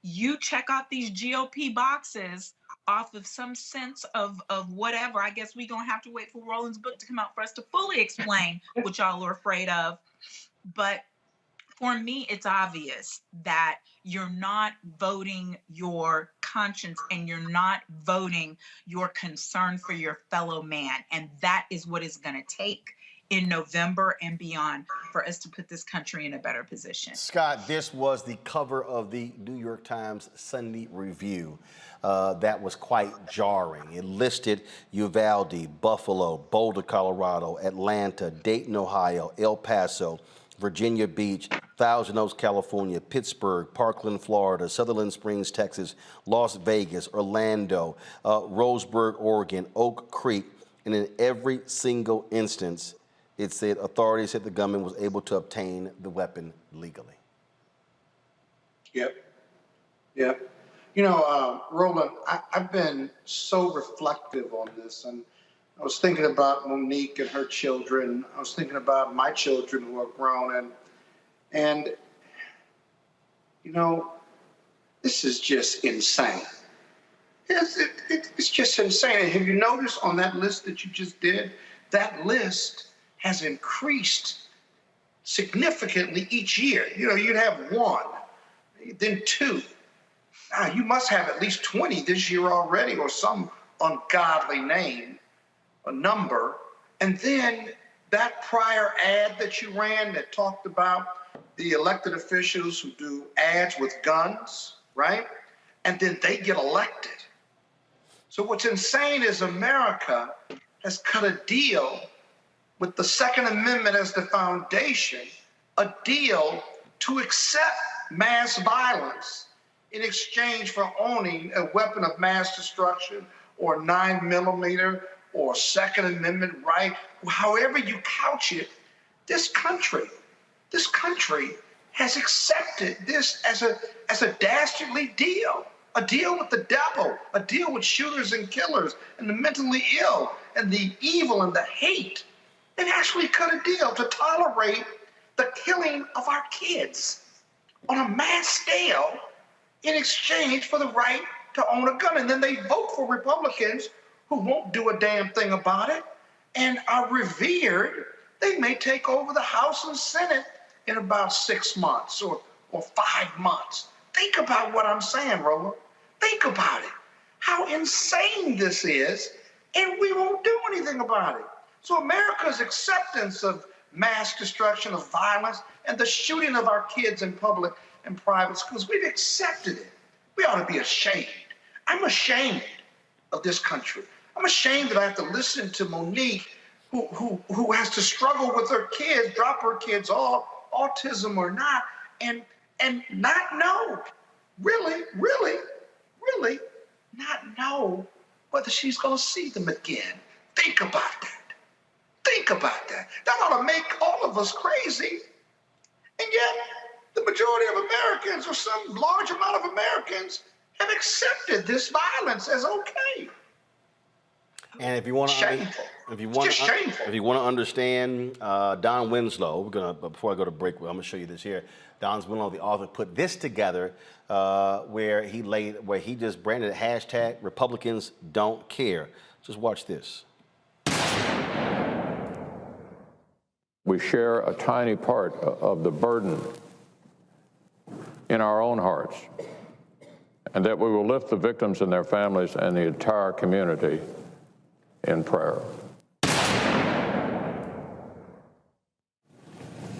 [SPEAKER 19] you check off these GOP boxes off of some sense of whatever. I guess we're going to have to wait for Roland's book to come out for us to fully explain what y'all are afraid of. But for me, it's obvious that you're not voting your conscience and you're not voting your concern for your fellow man. And that is what it's going to take in November and beyond for us to put this country in a better position.
[SPEAKER 1] Scott, this was the cover of the New York Times Sunday Review. That was quite jarring. It listed Uvalde, Buffalo, Boulder, Colorado, Atlanta, Dayton, Ohio, El Paso, Virginia Beach, Thousand Oaks, California, Pittsburgh, Parkland, Florida, Sutherland Springs, Texas, Las Vegas, Orlando, Roseburg, Oregon, Oak Creek, and in every single instance, it said authorities said the gunman was able to obtain the weapon legally.
[SPEAKER 4] Yep. You know, Roland, I've been so reflective on this, and I was thinking about Monique and her children. I was thinking about my children who are grown, and you know, this is just insane. It's just insane. And have you noticed on that list that you just did, that list has increased significantly each year. You know, you'd have one, then two. Now, you must have at least 20 this year already, or some ungodly name, a number. And then that prior ad that you ran that talked about the elected officials who do ads with guns, right? And then they get elected. So what's insane is America has cut a deal with the Second Amendment as the foundation, a deal to accept mass violence in exchange for owning a weapon of mass destruction or 9mm or Second Amendment right, however you couch it. This country has accepted this as a dastardly deal, a deal with the devil, a deal with shooters and killers and the mentally ill and the evil and the hate. They've actually cut a deal to tolerate the killing of our kids on a mass scale in exchange for the right to own a gun. And then they vote for Republicans who won't do a damn thing about it and are revered. They may take over the House and Senate in about 6 months or 5 months. Think about what I'm saying, Roland. Think about it. How insane this is, and we won't do anything about it. So America's acceptance of mass destruction, of violence, and the shooting of our kids in public and private schools, we've accepted it. We ought to be ashamed. I'm ashamed of this country. I'm ashamed that I have to listen to Monique, who has to struggle with her kids, drop her kids off, autism or not, and not know, really, not know whether she's going to see them again. Think about that. Think about that. That ought to make all of us crazy. And yet, the majority of Americans, or some large amount of Americans, have accepted this violence as okay.
[SPEAKER 1] And if you want to, if you want to understand Don Winslow, we're gonna. Before I go to break, I'm gonna show you this here. Don Winslow, the author, put this together where he just branded it #Republicans don't care. Just watch this.
[SPEAKER 6] We share a tiny part of the burden in our own hearts, and that we will lift the victims and their families and the entire community in prayer.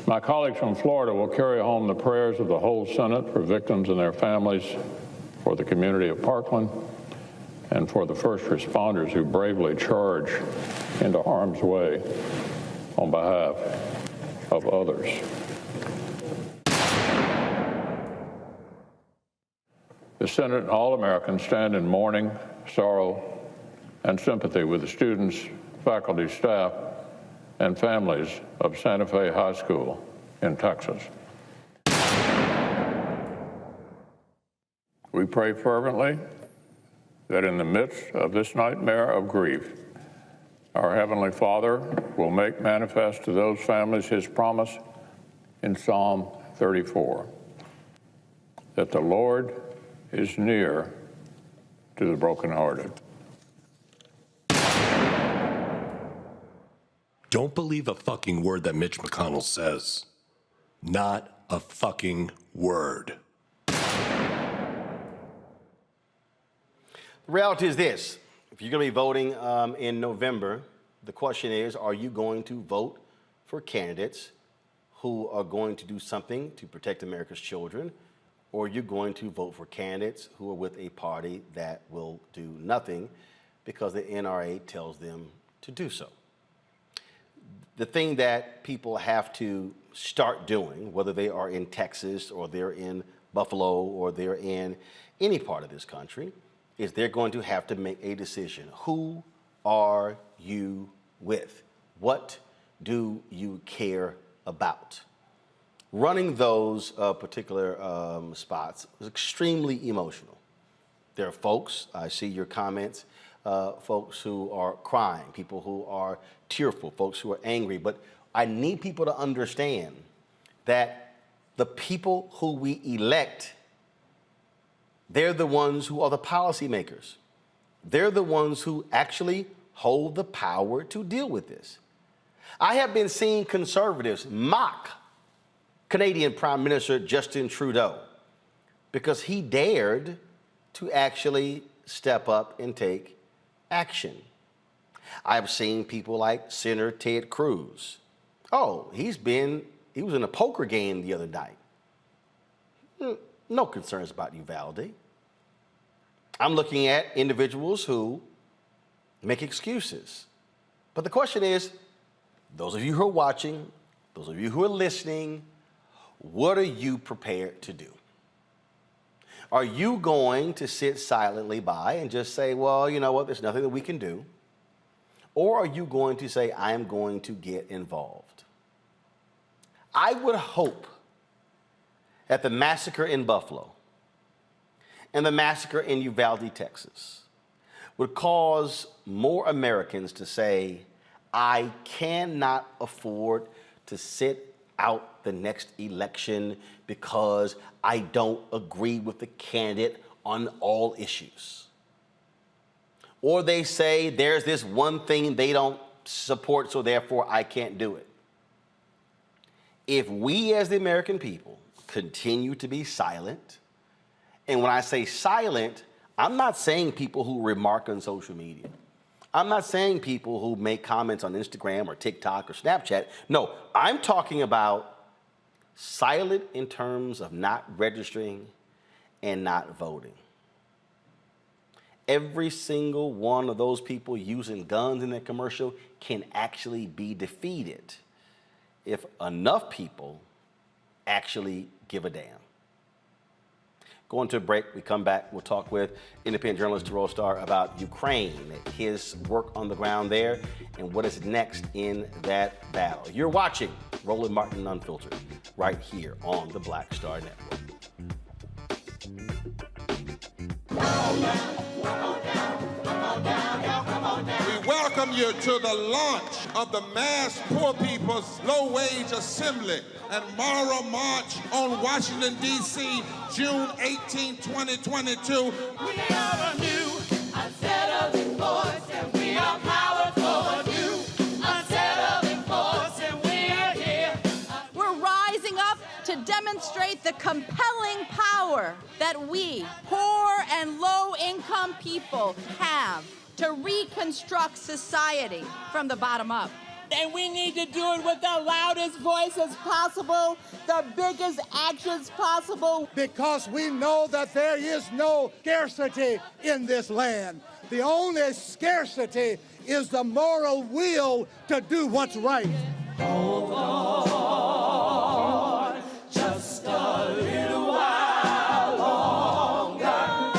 [SPEAKER 6] My colleagues from Florida will carry home the prayers of the whole Senate for victims and their families, for the community of Parkland, and for the first responders who bravely charge into harm's way on behalf of others. The Senate and all Americans stand in mourning, sorrow, and sympathy with the students, faculty, staff, and families of Santa Fe High School in Texas. We pray fervently that in the midst of this nightmare of grief, our Heavenly Father will make manifest to those families His promise in Psalm 34, that the Lord is near to the brokenhearted.
[SPEAKER 13] Don't believe a fucking word that Mitch McConnell says. Not a fucking word.
[SPEAKER 1] The reality is this. If you're going to be voting in November, the question is, are you going to vote for candidates who are going to do something to protect America's children, or are you going to vote for candidates who are with a party that will do nothing because the NRA tells them to do so? The thing that people have to start doing, whether they are in Texas or they're in Buffalo or they're in any part of this country, is they're going to have to make a decision. Who are you with? What do you care about? Running those particular spots is extremely emotional. There are folks, I see your comments, folks who are crying, people who are tearful, folks who are angry, but I need people to understand that the people who we elect, they're the ones who are the policymakers. They're the ones who actually hold the power to deal with this. I have been seeing conservatives mock Canadian Prime Minister Justin Trudeau because he dared to actually step up and take action. I've seen people like Senator Ted Cruz. Oh, he was in a poker game the other night. No concerns about Uvalde. I'm looking at individuals who make excuses. But the question is, those of you who are watching, those of you who are listening, what are you prepared to do? Are you going to sit silently by and just say, well, you know what, there's nothing that we can do? Or are you going to say, I am going to get involved? I would hope that the massacre in Buffalo and the massacre in Uvalde, Texas, would cause more Americans to say, I cannot afford to sit out the next election because I don't agree with the candidate on all issues. Or they say there's this one thing they don't support, so therefore I can't do it. If we as the American people continue to be silent, and when I say silent, I'm not saying people who remark on social media. I'm not saying people who make comments on Instagram or TikTok or Snapchat. No, I'm talking about silent in terms of not registering and not voting. Every single one of those people using guns in their commercial can actually be defeated if enough people actually give a damn. Going to a break. We come back. We'll talk with independent journalist Thru about Ukraine, his work on the ground there, and what is next in that battle. You're watching Roland Martin Unfiltered right here on the Black Star Network.
[SPEAKER 8] We welcome you to the launch of the Mass Poor People's Low Wage Assembly and Moral March on Washington, D.C., June 18, 2022.
[SPEAKER 28] We are a new, unsettling force, and we are powerful. New, unsettling force, and we are here.
[SPEAKER 12] We're rising up to demonstrate the compelling power that we, poor and low-income people, have to reconstruct society from the bottom up.
[SPEAKER 28] And we need to do it with the loudest voices possible, the biggest actions possible.
[SPEAKER 15] Because we know that there is no scarcity in this land. The only scarcity is the moral will to do what's right.
[SPEAKER 28] Hold on, just a little while longer.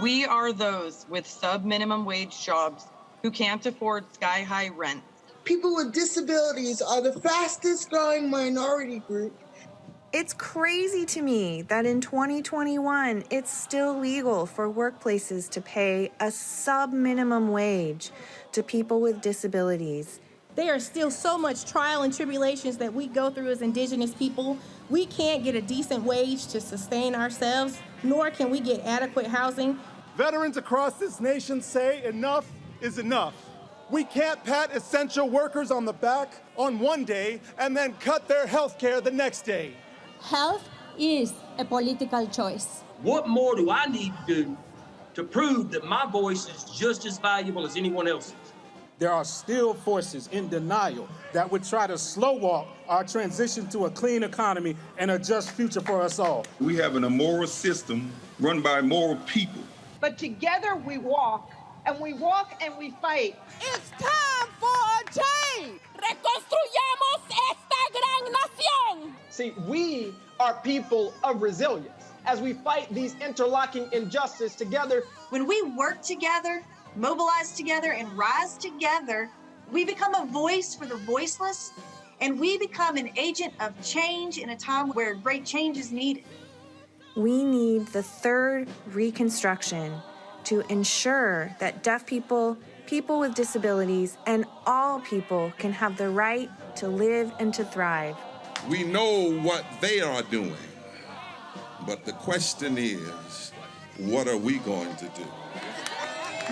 [SPEAKER 17] We are those with sub-minimum wage jobs who can't afford sky-high rent.
[SPEAKER 20] People with disabilities are the fastest growing minority group.
[SPEAKER 21] It's crazy to me that in 2021, it's still legal for workplaces to pay a sub-minimum wage to people with disabilities.
[SPEAKER 12] There are still so much trial and tribulations that we go through as Indigenous people. We can't get a decent wage to sustain ourselves, nor can we get adequate housing.
[SPEAKER 15] Veterans across this nation say enough is enough. We can't pat essential workers on the back on one day and then cut their health care the next day.
[SPEAKER 23] Health is a political choice.
[SPEAKER 28] What more do I need to do to prove that my voice is just as valuable as anyone else's?
[SPEAKER 24] There are still forces in denial that would try to slow walk our transition to a clean economy and a just future for us all.
[SPEAKER 8] We have an immoral system run by immoral people.
[SPEAKER 29] But together we walk, and we walk and we fight.
[SPEAKER 12] It's time for a change!
[SPEAKER 23] Reconstruyamos esta gran nación!
[SPEAKER 29] See, we are people of resilience as we fight these interlocking injustices together.
[SPEAKER 30] When we work together, mobilize together, and rise together, we become a voice for the voiceless, and we become an agent of change in a time where great change is needed.
[SPEAKER 21] We need the third reconstruction to ensure that deaf people, people with disabilities, and all people can have the right to live and to thrive.
[SPEAKER 8] We know what they are doing, but the question is, what are we going to do?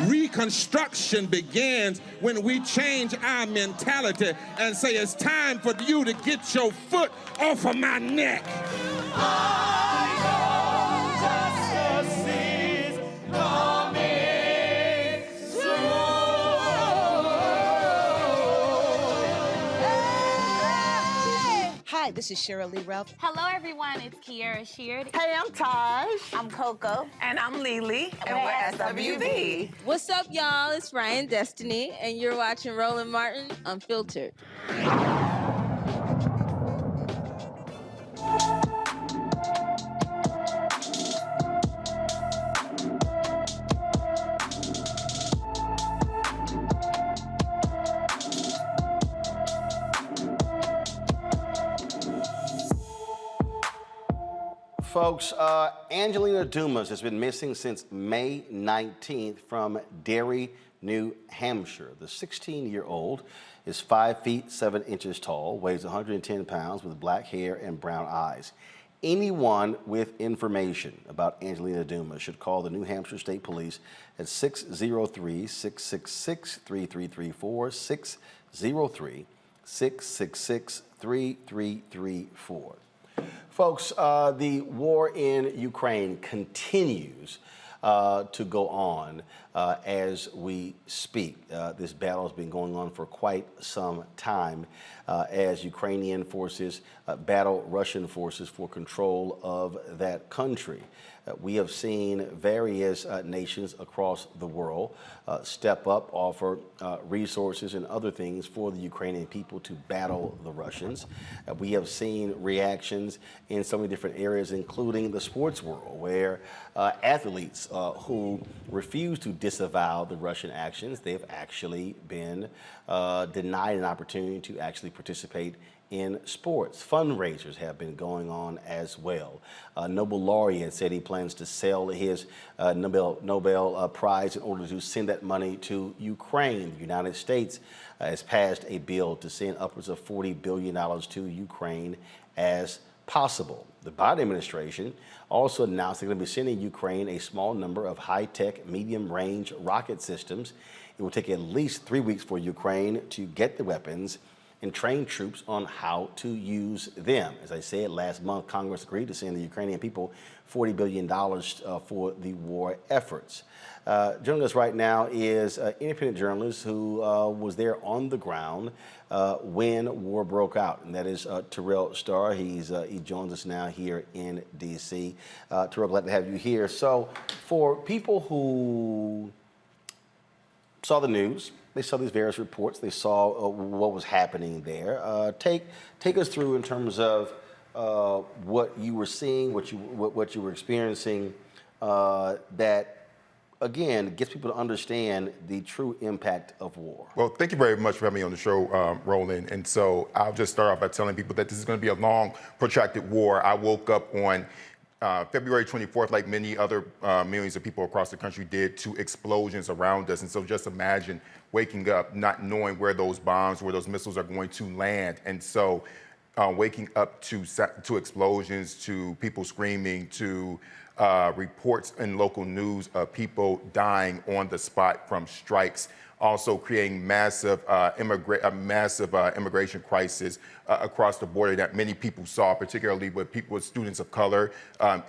[SPEAKER 8] Reconstruction begins when we change our mentality and say it's time for you to get your foot off of my neck.
[SPEAKER 31] Hi, this is Cheryl Lee Ralph.
[SPEAKER 18] Hello, everyone. It's Kiara Sheard.
[SPEAKER 29] Hey, I'm Taj.
[SPEAKER 18] I'm Coco.
[SPEAKER 32] And I'm Lily. And we're SWV.
[SPEAKER 22] What's up, y'all? It's Ryan Destiny, and you're watching Roland Martin Unfiltered.
[SPEAKER 1] Folks, Angelina Dumas has been missing since May 19th from Derry, New Hampshire. The 16-year-old is 5 feet 7 inches tall, weighs 110 pounds, with black hair and brown eyes. Anyone with information about Angelina Dumas should call the New Hampshire State Police at 603-666-3334, 603-666-3334. Folks, the war in Ukraine continues to go on. as we speak. This battle has been going on for quite some time as Ukrainian forces battle Russian forces for control of that country. We have seen various nations across the world step up, offer resources and other things for the Ukrainian people to battle the Russians. We have seen reactions in so many different areas, including the sports world, where athletes who refuse to disavow the Russian actions, they've actually been denied an opportunity to actually participate in sports. Fundraisers have been going on as well. Nobel laureate said he plans to sell his Nobel Prize in order to send that money to Ukraine. The United States has passed a bill to send upwards of $40 billion to Ukraine as possible. The Biden administration also announced they're going to be sending Ukraine a small number of high-tech, medium-range rocket systems. It will take at least 3 weeks for Ukraine to get the weapons and train troops on how to use them. As I said, last month, Congress agreed to send the Ukrainian people $40 billion for the war efforts. Joining us right now is an independent journalist who was there on the ground when war broke out, and that is Thru Starr. He joins us now here in D.C. Thru, glad to have you here. So for people who saw the news, they saw these various reports, they saw what was happening there. Take us through in terms of what you were seeing, what you were experiencing, that again gets people to understand the true impact of war.
[SPEAKER 2] Well, thank you very much for having me on the show, Roland. And so I'll just start off by telling people that this is going to be a long, protracted war. I woke up on February 24th, like many other millions of people across the country did, to explosions around us. And so just imagine waking up not knowing where those bombs, where those missiles are going to land. And so waking up to explosions, to people screaming, to reports in local news of people dying on the spot from strikes, also creating massive immigration crisis across the border that many people saw, particularly with people, with students of color,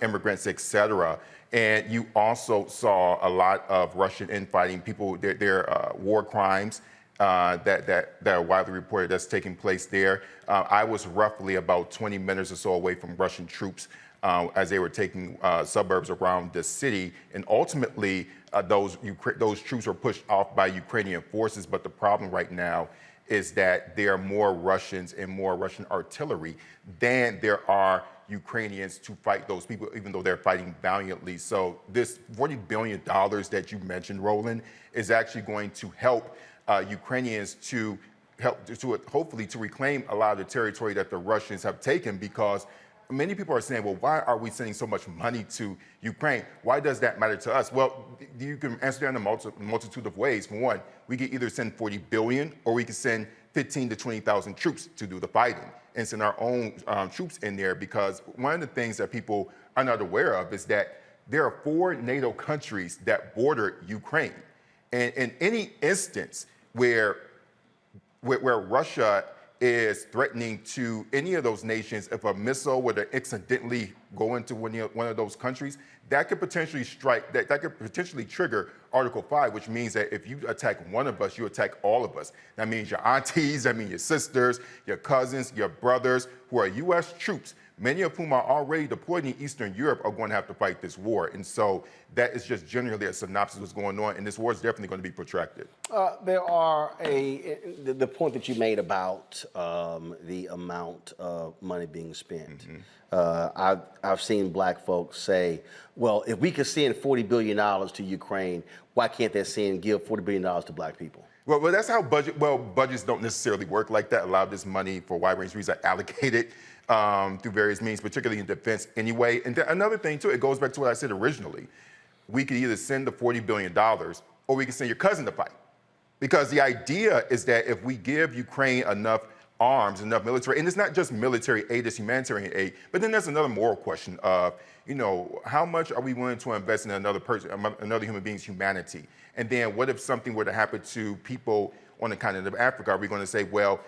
[SPEAKER 2] immigrants, et cetera. And you also saw a lot of Russian infighting, people, their war crimes that are widely reported that's taking place there. I was roughly about 20 minutes or so away from Russian troops as they were taking suburbs around the city. And ultimately, those troops were pushed off by Ukrainian forces. But the problem right now is that there are more Russians and more Russian artillery than there are Ukrainians to fight those people, even though they're fighting valiantly. So this $40 billion that you mentioned, Roland, is actually going to help Ukrainians to hopefully to reclaim a lot of the territory that the Russians have taken, because many people are saying, well, why are we sending so much money to Ukraine? Why does that matter to us? Well, you can answer that in a multitude of ways. For one, we can either send $40 billion or we can send 15,000 to 20,000 troops to do the fighting and send our own troops in there, because one of the things that people are not aware of is that there are 4 NATO countries that border Ukraine. And in any instance where Russia is threatening to any of those nations, if a missile were to accidentally go into one of those countries, that could potentially that could potentially trigger Article 5, which means that if you attack one of us, you attack all of us. That means your aunties, that means your sisters, your cousins, your brothers, who are U.S. troops, many of whom are already deployed in Eastern Europe, are going to have to fight this war. And so that is just generally a synopsis of what's going on, and this war is definitely going to be protracted.
[SPEAKER 1] There are the point that you made about the amount of money being spent. Mm-hmm. I've seen black folks say, well, if we could send $40 billion to Ukraine, why can't they give $40 billion to black people?
[SPEAKER 2] Well, that's how budgets don't necessarily work like that. A lot of this money for a wide range of reasons are allocated through various means, particularly in defense anyway. And another thing, too, it goes back to what I said originally. We could either send the $40 billion or we can send your cousin to fight. Because the idea is that if we give Ukraine enough arms, enough military, and it's not just military aid, it's humanitarian aid, but then there's another moral question of, how much are we willing to invest in another person, another human being's humanity? And then what if something were to happen to people on the continent of Africa? Are we going to say, well,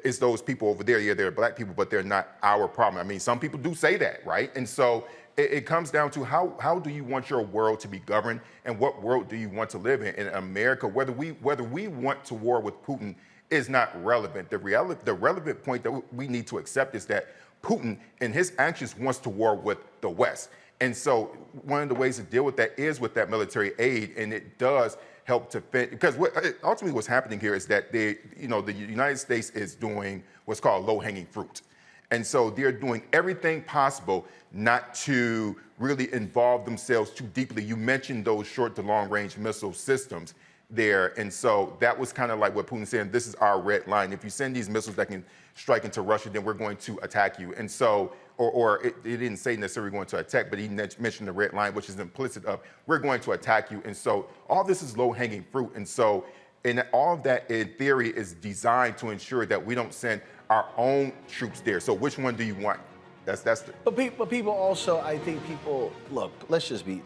[SPEAKER 2] it's those people over there, yeah, they're black people, but they're not our problem. I mean, some people do say that, right? And so it comes down to how do you want your world to be governed, and what world do you want to live in America? Whether we want to war with Putin is not relevant. The relevant point that we need to accept is that Putin, in his actions, wants to war with the West. And so one of the ways to deal with that is with that military aid, and it does help to fit, because ultimately what's happening here is that the United States is doing what's called low-hanging fruit. And so they're doing everything possible not to really involve themselves too deeply. You mentioned those short to long-range missile systems there. And so that was kind of like what Putin's saying, this is our red line. If you send these missiles that can strike into Russia, then we're going to attack you. And so, or it didn't say necessarily going to attack, but he mentioned the red line, which is implicit of we're going to attack you. And so all this is low-hanging fruit. And so, and all of that in theory is designed to ensure that we don't send our own troops there. So which one do you want? That's the.
[SPEAKER 1] But people also, I think people, look, let's just be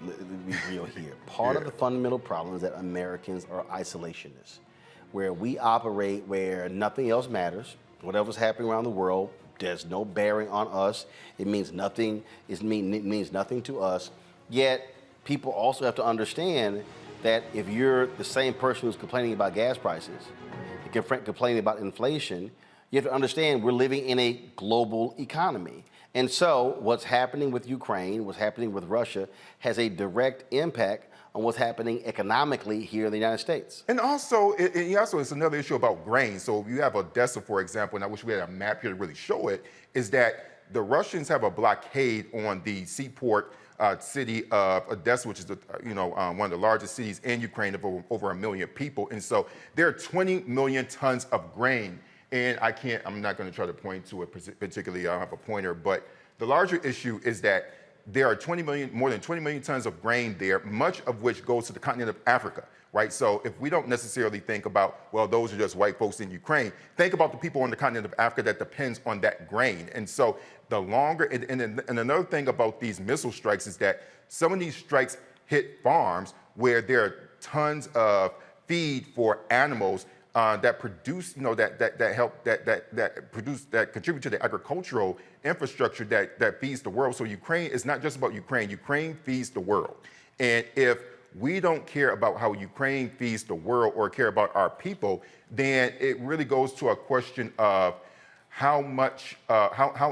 [SPEAKER 1] real here. Part of the fundamental problem is that Americans are isolationists, where we operate where nothing else matters. Whatever's happening around the world, there's no bearing on us. It means nothing. It means nothing to us. Yet people also have to understand that if you're the same person who's complaining about gas prices, complaining about inflation, you have to understand we're living in a global economy. And so what's happening with Ukraine, what's happening with Russia, has a direct impact on what's happening economically here in the United States.
[SPEAKER 2] And also, it's another issue about grain. So if you have Odessa, for example, and I wish we had a map here to really show it, is that the Russians have a blockade on the seaport city of Odessa, which is one of the largest cities in Ukraine of over 1 million people. And so there are 20 million tons of grain. And I'm not going to try to point to it particularly, I don't have a pointer, but the larger issue is that there are more than 20 million tons of grain there, much of which goes to the continent of Africa, right? So if we don't necessarily think about, well, those are just white folks in Ukraine, think about the people on the continent of Africa that depends on that grain. And so the longer, and another thing about these missile strikes is that some of these strikes hit farms where there are tons of feed for animals that produce, that contribute to the agricultural infrastructure that feeds the world. So Ukraine is not just about Ukraine. Ukraine feeds the world. And if we don't care about how Ukraine feeds the world or care about our people, then it really goes to a question of how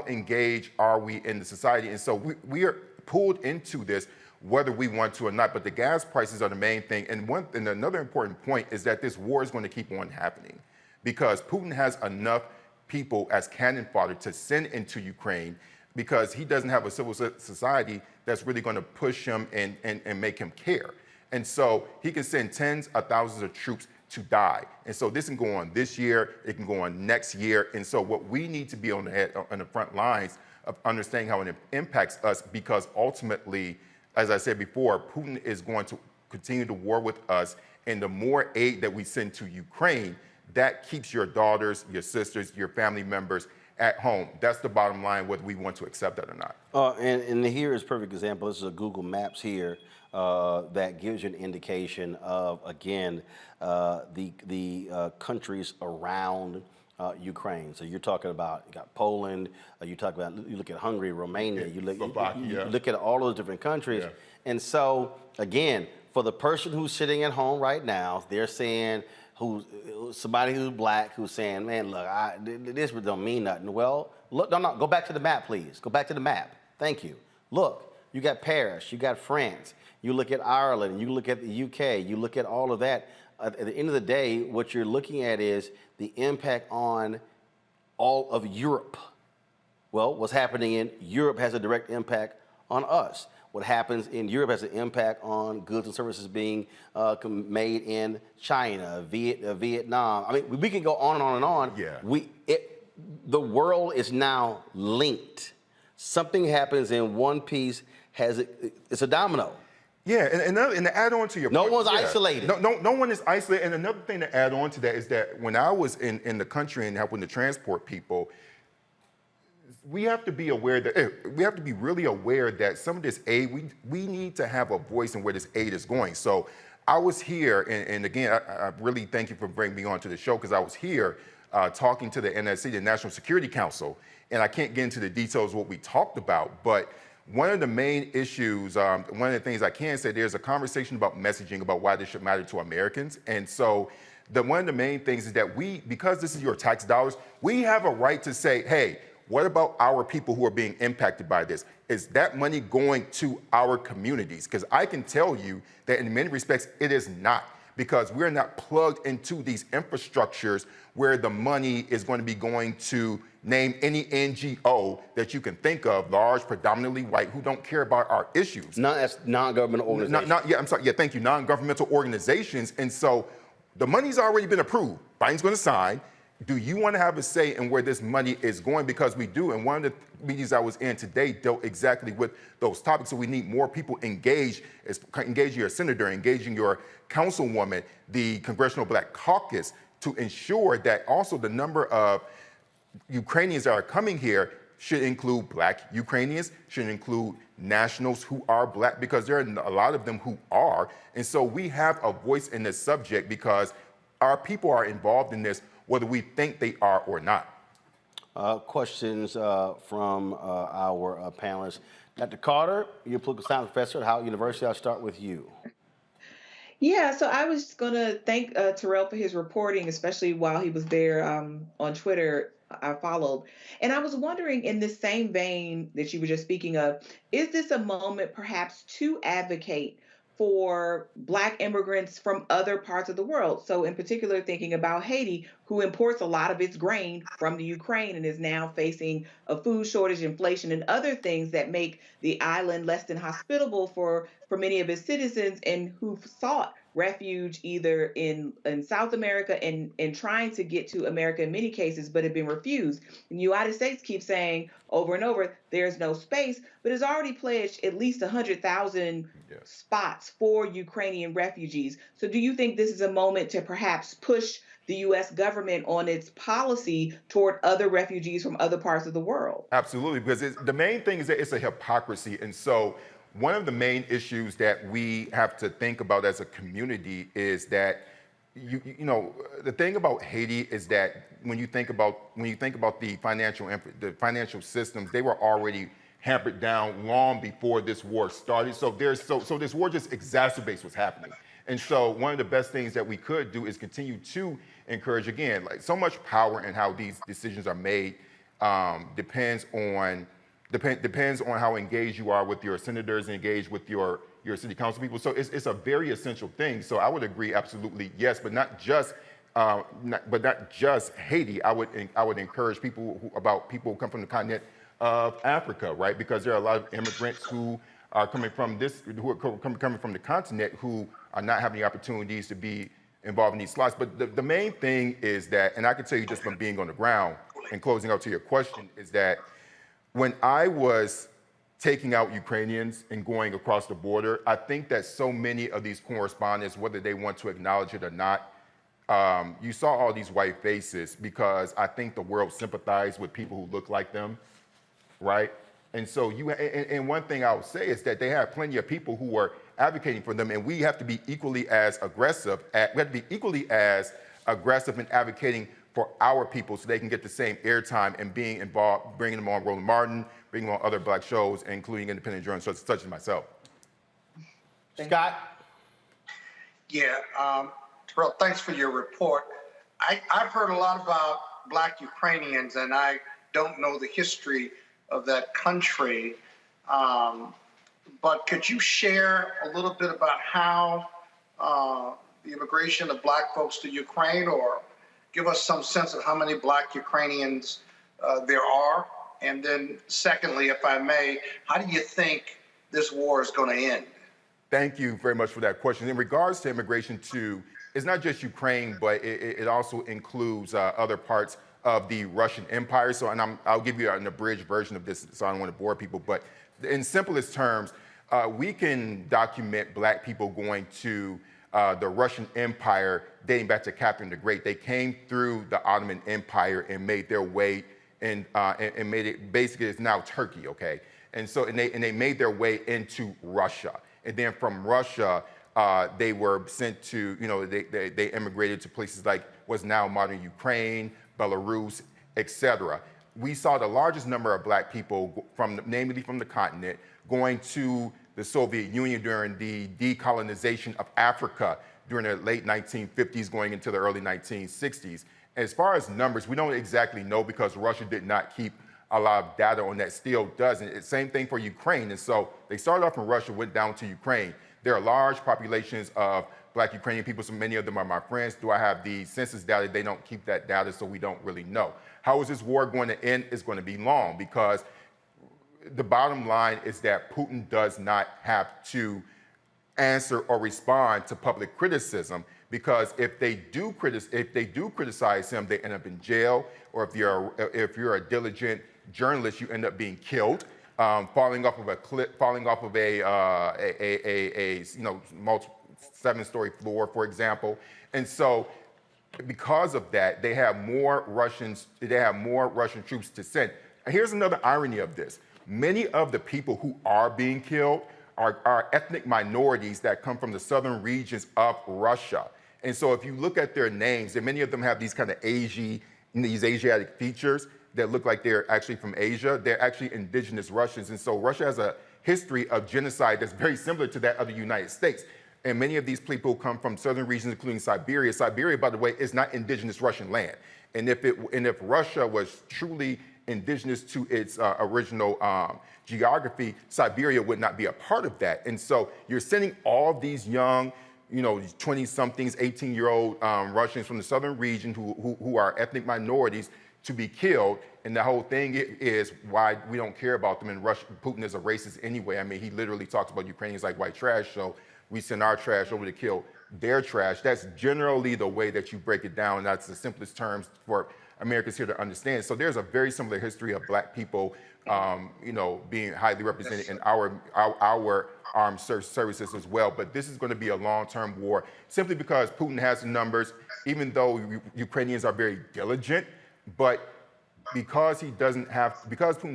[SPEAKER 2] engaged are we in the society. And so we are pulled into this whether we want to or not, but the gas prices are the main thing. And another important point is that this war is going to keep on happening because Putin has enough people as cannon fodder to send into Ukraine because he doesn't have a civil society that's really going to push him and make him care. And so he can send tens of thousands of troops to die. And so this can go on this year, it can go on next year. And so what we need to be on the front lines of understanding how it impacts us, because ultimately, as I said before, Putin is going to continue to war with us, and the more aid that we send to Ukraine, that keeps your daughters, your sisters, your family members at home. That's the bottom line, whether we want to accept that or not.
[SPEAKER 1] And here is a perfect example. This is a Google Maps here that gives you an indication of, again, the countries around Ukraine. So you're talking about, you got Poland, you look at Hungary, Romania, you look at all those different countries. Yeah. And so, again, for the person who's sitting at home right now, they're saying, somebody who's black, who's saying, man, look, this don't mean nothing. Well, look, no, go back to the map, please. Go back to the map. Thank you. Look, you got Paris, you got France, you look at Ireland, you look at the UK, you look at all of that. At the end of the day, what you're looking at is the impact on all of Europe. Well, what's happening in Europe has a direct impact on us. What happens in Europe has an impact on goods and services being made in China, Vietnam. I mean, we can go on and on and on. Yeah. The world is now linked. Something happens in one piece, it's a domino.
[SPEAKER 2] Yeah, and to add on to your point,
[SPEAKER 1] no one's isolated.
[SPEAKER 2] No one is isolated. And another thing to add on to that is that when I was in the country and helping to transport people, we have to be aware that we have to be really aware that some of this aid, we need to have a voice in where this aid is going. So I was here, and again, I really thank you for bringing me on to the show because I was here talking to the NSC, the National Security Council, and I can't get into the details of what we talked about, but one of the main issues, one of the things I can say, there's a conversation about messaging about why this should matter to Americans. And so one of the main things is that because this is your tax dollars, we have a right to say, hey, what about our people who are being impacted by this? Is that money going to our communities? Because I can tell you that in many respects, it is not, because we're not plugged into these infrastructures where the money is going to be going to name any NGO that you can think of, large, predominantly white, who don't care about our issues.
[SPEAKER 1] Non-governmental organizations.
[SPEAKER 2] Thank you, non-governmental organizations. And so the money's already been approved. Biden's going to sign. Do you want to have a say in where this money is going? Because we do. And one of the meetings I was in today dealt exactly with those topics. So we need more people engaging your senator, engaging your councilwoman, the Congressional Black Caucus, to ensure that also the number of Ukrainians that are coming here should include Black Ukrainians, should include nationals who are Black, because there are a lot of them who are. And so we have a voice in this subject because our people are involved in this, whether we think they are or not.
[SPEAKER 1] Questions from our panelists. Dr. Carter, you're a political science professor at Howard University. I'll start with you.
[SPEAKER 3] Yeah, so I was going to thank Terrell for his reporting, especially while he was there on Twitter. I followed. And I was wondering, in this same vein that you were just speaking of, is this a moment perhaps to advocate for Black immigrants from other parts of the world? So in particular, thinking about Haiti, who imports a lot of its grain from the Ukraine and is now facing a food shortage, inflation, and other things that make the island less than hospitable for many of its citizens, and who've sought refuge either in South America and trying to get to America in many cases, but have been refused. And the United States keeps saying over and over, there's no space, but has already pledged at least 100,000 spots for Ukrainian refugees. So do you think this is a moment to perhaps push the U.S. government on its policy toward other refugees from other parts of the world?
[SPEAKER 2] Absolutely, because the main thing is that it's a hypocrisy. And so one of the main issues that we have to think about as a community is that, you know, the thing about Haiti is that when you think about the financial systems, they were already hampered down long before this war started. So this war just exacerbates what's happening. And so one of the best things that we could do is continue to encourage, again, like so much power in how these decisions are made depends on how engaged you are with your senators, engaged with your city council people. So it's a very essential thing. So I would agree, absolutely, yes, but not just Haiti. I would encourage people who come from the continent of Africa, right? Because there are a lot of immigrants who are coming from coming from the continent who are not having the opportunities to be involved in these slots. But the main thing is that, and I can tell you just from being on the ground and closing out to your question, is that when I was taking out Ukrainians and going across the border, I think that so many of these correspondents, whether they want to acknowledge it or not, you saw all these white faces because I think the world sympathized with people who look like them, right? And so and one thing I would say is that they have plenty of people who are advocating for them, and we have to be equally as aggressive. We have to be equally as aggressive in advocating for our people so they can get the same airtime and being involved, bringing them on Roland Martin, bringing them on other Black shows, including independent journalists such as myself.
[SPEAKER 1] Scott?
[SPEAKER 4] Yeah, Terrell, thanks for your report. I've heard a lot about Black Ukrainians, and I don't know the history of that country. But could you share a little bit about how the immigration of Black folks to Ukraine, or give us some sense of how many Black Ukrainians there are? And then secondly, if I may, how do you think this war is going to end?
[SPEAKER 2] Thank you very much for that question. In regards to immigration it's not just Ukraine, but it also includes other parts of the Russian Empire. So, and I'll give you an abridged version of this, so I don't want to bore people, but in simplest terms, we can document Black people going to the Russian Empire dating back to Catherine the Great. They came through the Ottoman Empire and made their way and made it, basically it's now Turkey, okay? And so, and they made their way into Russia. And then from Russia, they were sent to, they immigrated to places like what's now modern Ukraine, Belarus, etc. We saw the largest number of black people, namely from the continent, going to the Soviet Union during the decolonization of Africa during the late 1950s, going into the early 1960s. As far as numbers, we don't exactly know because Russia did not keep a lot of data on that, still doesn't. It's the same thing for Ukraine. And so they started off in Russia, went down to Ukraine. There are large populations of black Ukrainian people, so many of them are my friends. Do I have the census data? They don't keep that data, so we don't really know. How is this war going to end? It's going to be long, because the bottom line is that Putin does not have to answer or respond to public criticism, because if they do criticize him, they end up in jail, or if you're a diligent journalist, you end up being killed, falling off of a cliff, falling off of a 7-story floor, for example. And so, because of that, they have more Russian troops to send. Here's another irony of this. Many of the people who are being killed are ethnic minorities that come from the southern regions of Russia. And so if you look at their names, and many of them have these kind of these Asiatic features that look like they're actually from Asia, they're actually indigenous Russians. And so Russia has a history of genocide that's very similar to that of the United States. And many of these people come from southern regions, including Siberia. Siberia, by the way, is not indigenous Russian land. And if Russia was truly indigenous to its original geography, Siberia would not be a part of that. And so you're sending all these young, 20-somethings, 18-year-old Russians from the southern region who are ethnic minorities to be killed. And the whole thing is why we don't care about them. And Putin is a racist anyway. I mean, he literally talks about Ukrainians like white trash, so we send our trash over to kill their trash. That's generally the way that you break it down. That's the simplest terms for Americans here to understand. So there's a very similar history of black people, being highly represented in our armed services as well. But this is going to be a long-term war, simply because Putin has the numbers, even though Ukrainians are very diligent, but because Putin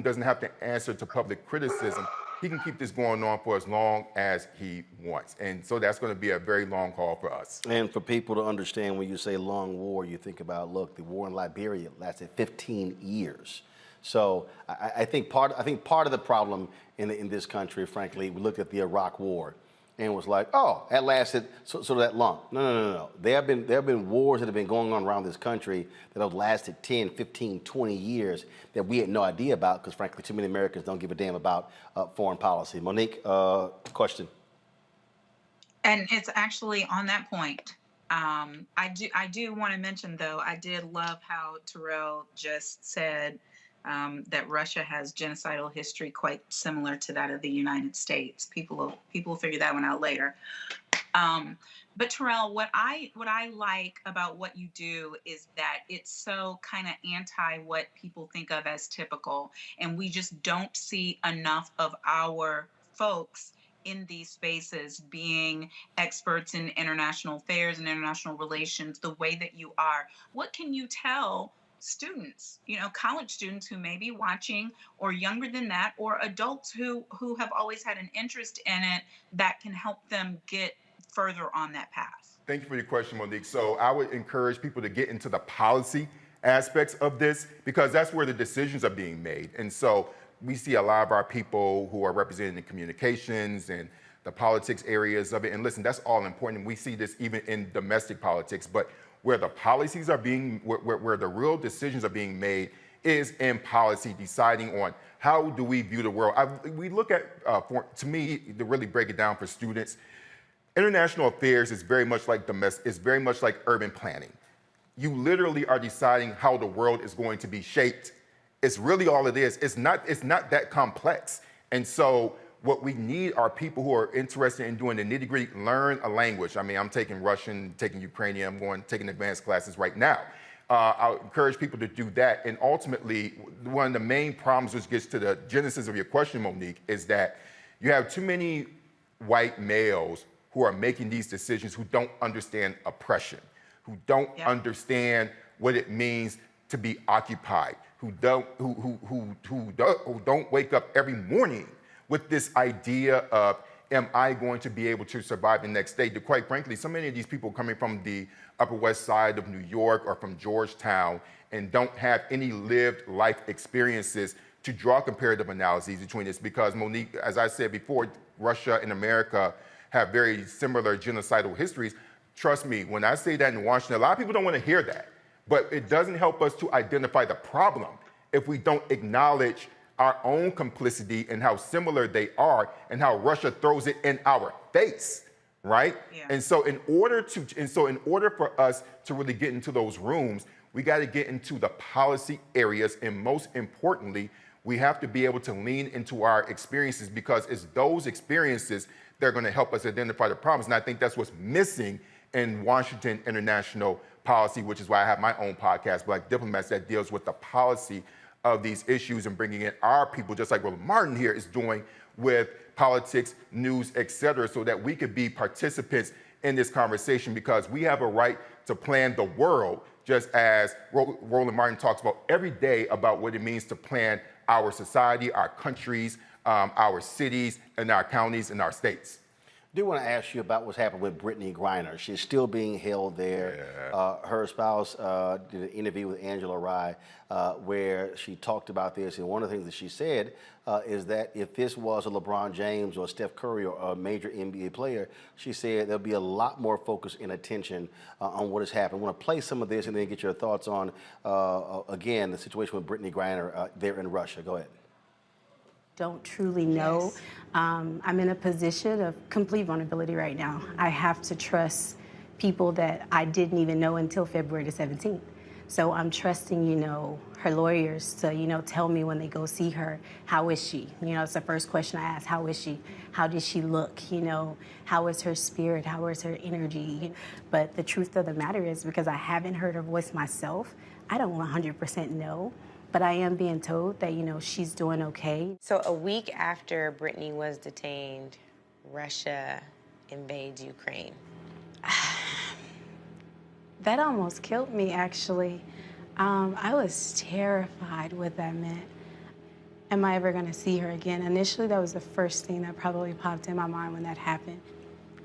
[SPEAKER 2] doesn't have to answer to public criticism, he can keep this going on for as long as he wants. And so that's going to be a very long haul for us.
[SPEAKER 1] And for people to understand, when you say long war, you think about, look, the war in Liberia lasted 15 years. So I think part of the problem in this country, frankly, we looked at the Iraq War and was like, oh, that lasted so that long. No. There have been wars that have been going on around this country that have lasted 10, 15, 20 years that we had no idea about, because frankly, too many Americans don't give a damn about foreign policy. Monique, question.
[SPEAKER 5] And it's actually on that point. I do want to mention, though, I did love how Terrell just said that Russia has genocidal history quite similar to that of the United States. People will figure that one out later. But Terrell, what I like about what you do is that it's so kind of anti what people think of as typical, and we just don't see enough of our folks in these spaces being experts in international affairs and international relations the way that you are. What can you tell students, college students who may be watching, or younger than that, or adults who have always had an interest in it, that can help them get further on that path?
[SPEAKER 2] Thank you for your question, Monique. So I would encourage people to get into the policy aspects of this, because that's where the decisions are being made. And so we see a lot of our people who are represented in communications and the politics areas of it. And listen, that's all important. We see this even in domestic politics, but where the policies are where the real decisions are being made is in policy, deciding on how do we view the world. We look at, to me, to really break it down for students, international affairs is very much like urban planning. You literally are deciding how the world is going to be shaped. It's really all it is. It's not that complex. And so what we need are people who are interested in doing the nitty-gritty, learn a language. I mean, I'm taking Russian, taking Ukrainian, I'm taking advanced classes right now. I'll encourage people to do that. And ultimately, one of the main problems, which gets to the genesis of your question, Monique, is that you have too many white males who are making these decisions who don't understand oppression, who don't understand what it means to be occupied, who don't wake up every morning with this idea of am I going to be able to survive the next day? Quite frankly, so many of these people coming from the Upper West Side of New York or from Georgetown and don't have any lived life experiences to draw comparative analyses between this, because Monique, as I said before, Russia and America have very similar genocidal histories. Trust me, when I say that in Washington, a lot of people don't want to hear that, but it doesn't help us to identify the problem if we don't acknowledge our own complicity and how similar they are and how Russia throws it in our face, right?
[SPEAKER 5] Yeah.
[SPEAKER 2] And so in order for us to really get into those rooms, we got to get into the policy areas, and most importantly, we have to be able to lean into our experiences, because it's those experiences that are going to help us identify the problems. And I think that's what's missing in Washington international policy, which is why I have my own podcast, Black Diplomats, that deals with the policy of these issues and bringing in our people, just like Roland Martin here is doing with politics, news, et cetera, so that we could be participants in this conversation, because we have a right to plan the world, just as Roland Martin talks about every day about what it means to plan our society, our countries, our cities, and our counties, and our states.
[SPEAKER 1] I do want to ask you about what's happened with Brittany Griner. She's still being held there.
[SPEAKER 2] Yeah.
[SPEAKER 1] Her spouse did an interview with Angela Rye where she talked about this, and one of the things that she said is that if this was a LeBron James or Steph Curry or a major NBA player, she said there'll be a lot more focus and attention on what has happened. I want to play some of this and then get your thoughts on, again, the situation with Brittany Griner there in Russia. Go ahead.
[SPEAKER 6] Don't truly know. I'm in a position of complete vulnerability right now. I have to trust people that I didn't even know until February the 17th. So I'm trusting, her lawyers to, tell me when they go see her, how is she? It's the first question I ask, how is she? How does she look? How is her spirit? How is her energy? But the truth of the matter is, because I haven't heard her voice myself, I don't 100% know. But I am being told that, she's doing okay.
[SPEAKER 7] So a week after Brittany was detained, Russia invades Ukraine.
[SPEAKER 6] That almost killed me, actually. I was terrified what that meant. Am I ever gonna see her again? Initially, that was the first thing that probably popped in my mind when that happened.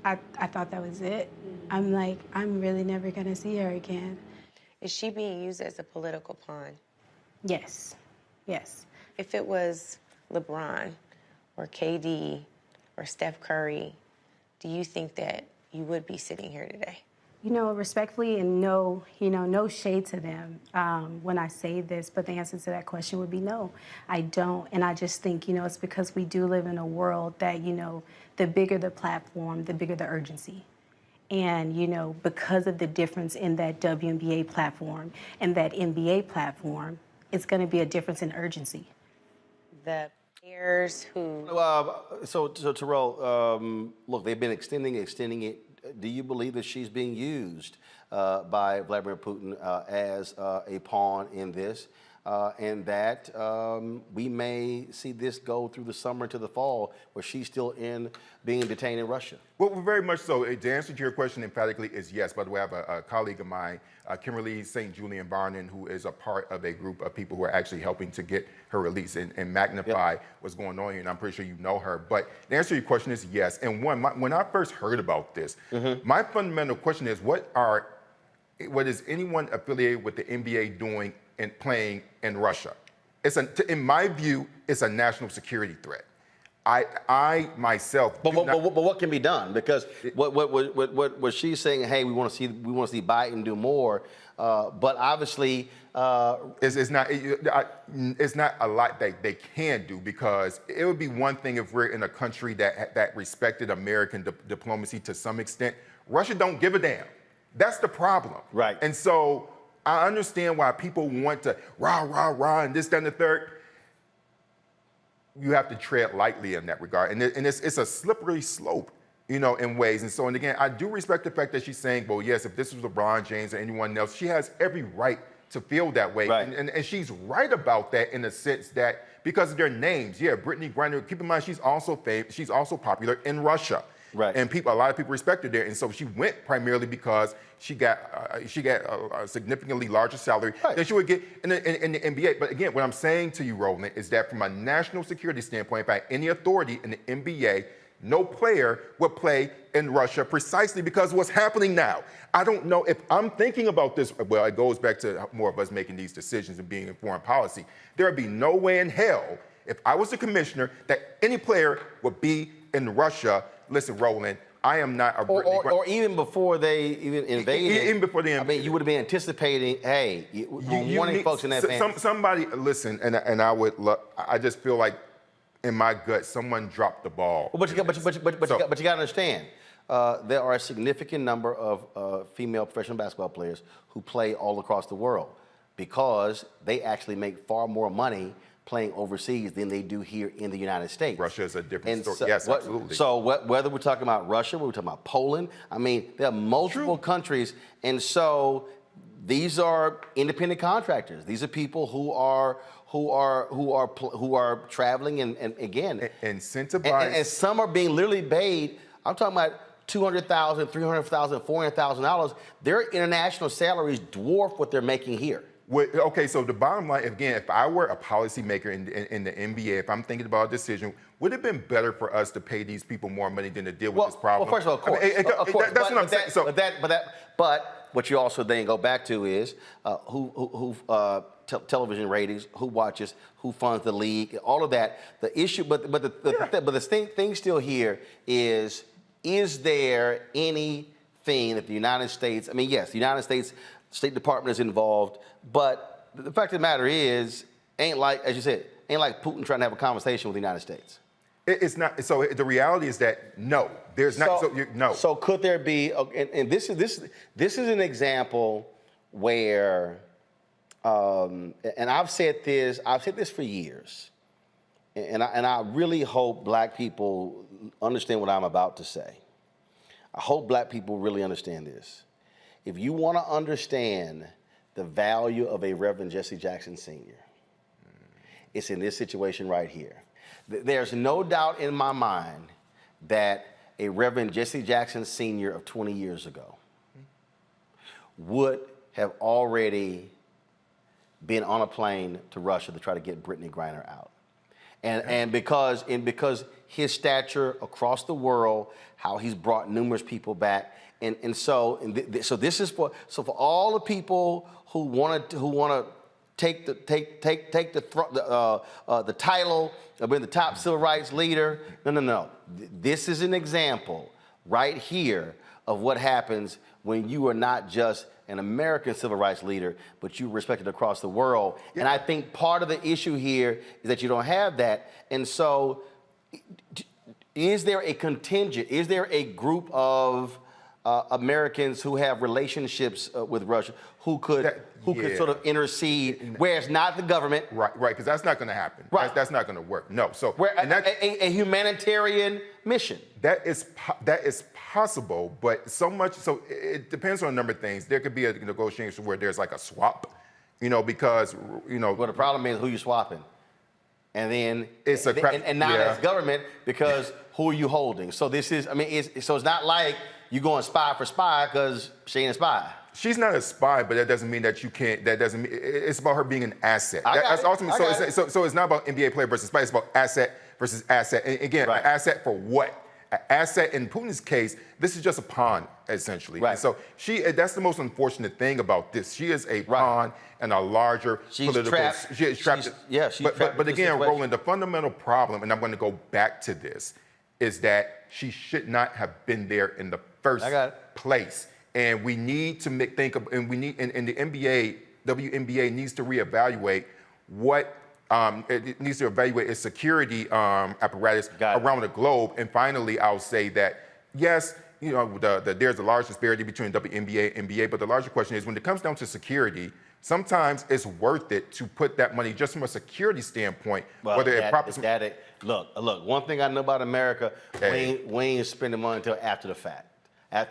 [SPEAKER 6] I thought that was it. I'm like, I'm really never gonna see her again.
[SPEAKER 7] Is she being used as a political pawn?
[SPEAKER 6] Yes, yes.
[SPEAKER 7] If it was LeBron or KD or Steph Curry, do you think that you would be sitting here today?
[SPEAKER 6] Respectfully, and no shade to them when I say this, but the answer to that question would be no. I don't, and I just think, it's because we do live in a world that, the bigger the platform, the bigger the urgency. And, because of the difference in that WNBA platform and that NBA platform, it's going to be a difference in urgency.
[SPEAKER 7] The players who...
[SPEAKER 1] So Terrell, look, they've been extending it. Do you believe that she's being used by Vladimir Putin as a pawn in this, and that we may see this go through the summer to the fall, where she's still being detained in Russia?
[SPEAKER 2] Well, very much so. The answer to your question emphatically is yes. By the way, I have a colleague of mine, Kimberly St. Julian Barnon, who is a part of a group of people who are actually helping to get her release and magnify what's going on here, and I'm pretty sure you know her. But the answer to your question is yes. And when I first heard about this, my fundamental question is, what is anyone affiliated with the NBA doing and playing in Russia? In my view, it's a national security threat. I myself.
[SPEAKER 1] But what can be done? Because what she's saying, hey, we want to see Biden do more, but obviously
[SPEAKER 2] it's not a lot that they can do, because it would be one thing if we're in a country that respected American diplomacy to some extent. Russia don't give a damn. That's the problem.
[SPEAKER 1] Right.
[SPEAKER 2] And so I understand why people want to rah, and this, that, and the third. You have to tread lightly in that regard. And it's a slippery slope, in ways. And again, I do respect the fact that she's saying, well, yes, if this was LeBron James or anyone else, she has every right to feel that way.
[SPEAKER 1] Right.
[SPEAKER 2] And she's right about that in the sense that because of their names. Yeah, Brittany Griner, keep in mind, she's also famous, she's also popular in Russia.
[SPEAKER 1] Right.
[SPEAKER 2] And a lot of people respect her there. And so she went primarily because she got a significantly larger salary than she would get in the NBA. But again, what I'm saying to you, Roland, is that from a national security standpoint, if I had any authority in the NBA no player would play in Russia precisely because of what's happening now. I don't know if I'm thinking about this. Well, it goes back to more of us making these decisions and being in foreign policy. There would be no way in hell, if I was the commissioner, that any player would be in Russia. Listen, Roland, I am not a
[SPEAKER 1] or even before they even invaded.
[SPEAKER 2] Even before they invaded.
[SPEAKER 1] I mean, you would have been anticipating, hey, warning folks in advance.
[SPEAKER 2] Somebody, listen, and I would I just feel like in my gut, someone dropped the ball.
[SPEAKER 1] But you got to understand, there are a significant number of female professional basketball players who play all across the world because they actually make far more money playing overseas than they do here in the United States.
[SPEAKER 2] Russia is a different story. Yes, absolutely.
[SPEAKER 1] So whether we're talking about Russia, whether we're talking about Poland, I mean, there are multiple countries, and so these are independent contractors. These are people who are traveling and again
[SPEAKER 2] incentivized,
[SPEAKER 1] and some are being literally paid. I'm talking about $200,000, $300,000, $400,000. Their international salaries dwarf what they're making here.
[SPEAKER 2] Okay, so the bottom line, again, if I were a policymaker in the NBA, if I'm thinking about a decision, would it have been better for us to pay these people more money than to deal with this problem?
[SPEAKER 1] Well, first of all, of course. Of course.
[SPEAKER 2] That's what I'm saying.
[SPEAKER 1] But what you also then go back to is television ratings, who watches, who funds the league, all of that. The issue, but the thing still here is there anything that the United States? I mean, yes, the United States State Department is involved, but the fact of the matter is, ain't like, as you said, ain't like Putin trying to have a conversation with the United States.
[SPEAKER 2] It's not. So the reality is that no, there's not. No.
[SPEAKER 1] So could there be? And this is an example where, and I've said this for years, and I really hope black people understand what I'm about to say. I hope black people really understand this. If you want to understand the value of a Reverend Jesse Jackson Sr., it's in this situation right here. There's no doubt in my mind that a Reverend Jesse Jackson Sr. of 20 years ago would have already been on a plane to Russia to try to get Brittany Griner out. And because his stature across the world, how he's brought numerous people back, so this is for all the people who want to take the title of being the top civil rights leader. No. This is an example right here of what happens when you are not just an American civil rights leader, but you're respected across the world. Yeah. And I think part of the issue here is that you don't have that. And so is there a contingent, is there a group of Americans who have relationships with Russia who could sort of intercede, where it's not the government?
[SPEAKER 2] Right, because that's not going to happen. Right. That's not going to work. No. So
[SPEAKER 1] a humanitarian mission.
[SPEAKER 2] That is possible, but so it depends on a number of things. There could be a negotiation where there's like a swap, because
[SPEAKER 1] Well, the problem is who you're swapping. And then and now that's government, because who are you holding? So this is, so it's not like you going spy for spy because she ain't a spy.
[SPEAKER 2] She's not a spy, but that doesn't mean that you can't. That doesn't mean it's about her being an asset. That's ultimately. So it's not about NBA player versus spy. It's about asset versus asset. And again, an asset for what? An asset in Putin's case, this is just a pawn essentially. Right. And so that's the most unfortunate thing about this. She is a pawn in a larger political.
[SPEAKER 1] Trapped.
[SPEAKER 2] She's trapped. But again, Roland, the fundamental problem, and I'm going to go back to this, is that she should not have been there in the first place. And we need to and the NBA, WNBA needs to reevaluate it needs to evaluate its security apparatus around the globe. And finally, I'll say that, yes, there's a large disparity between WNBA and NBA, but the larger question is when it comes down to security, sometimes it's worth it to put that money just from a security standpoint.
[SPEAKER 1] Well, look, one thing I know about America, we ain't spending money until after the fact.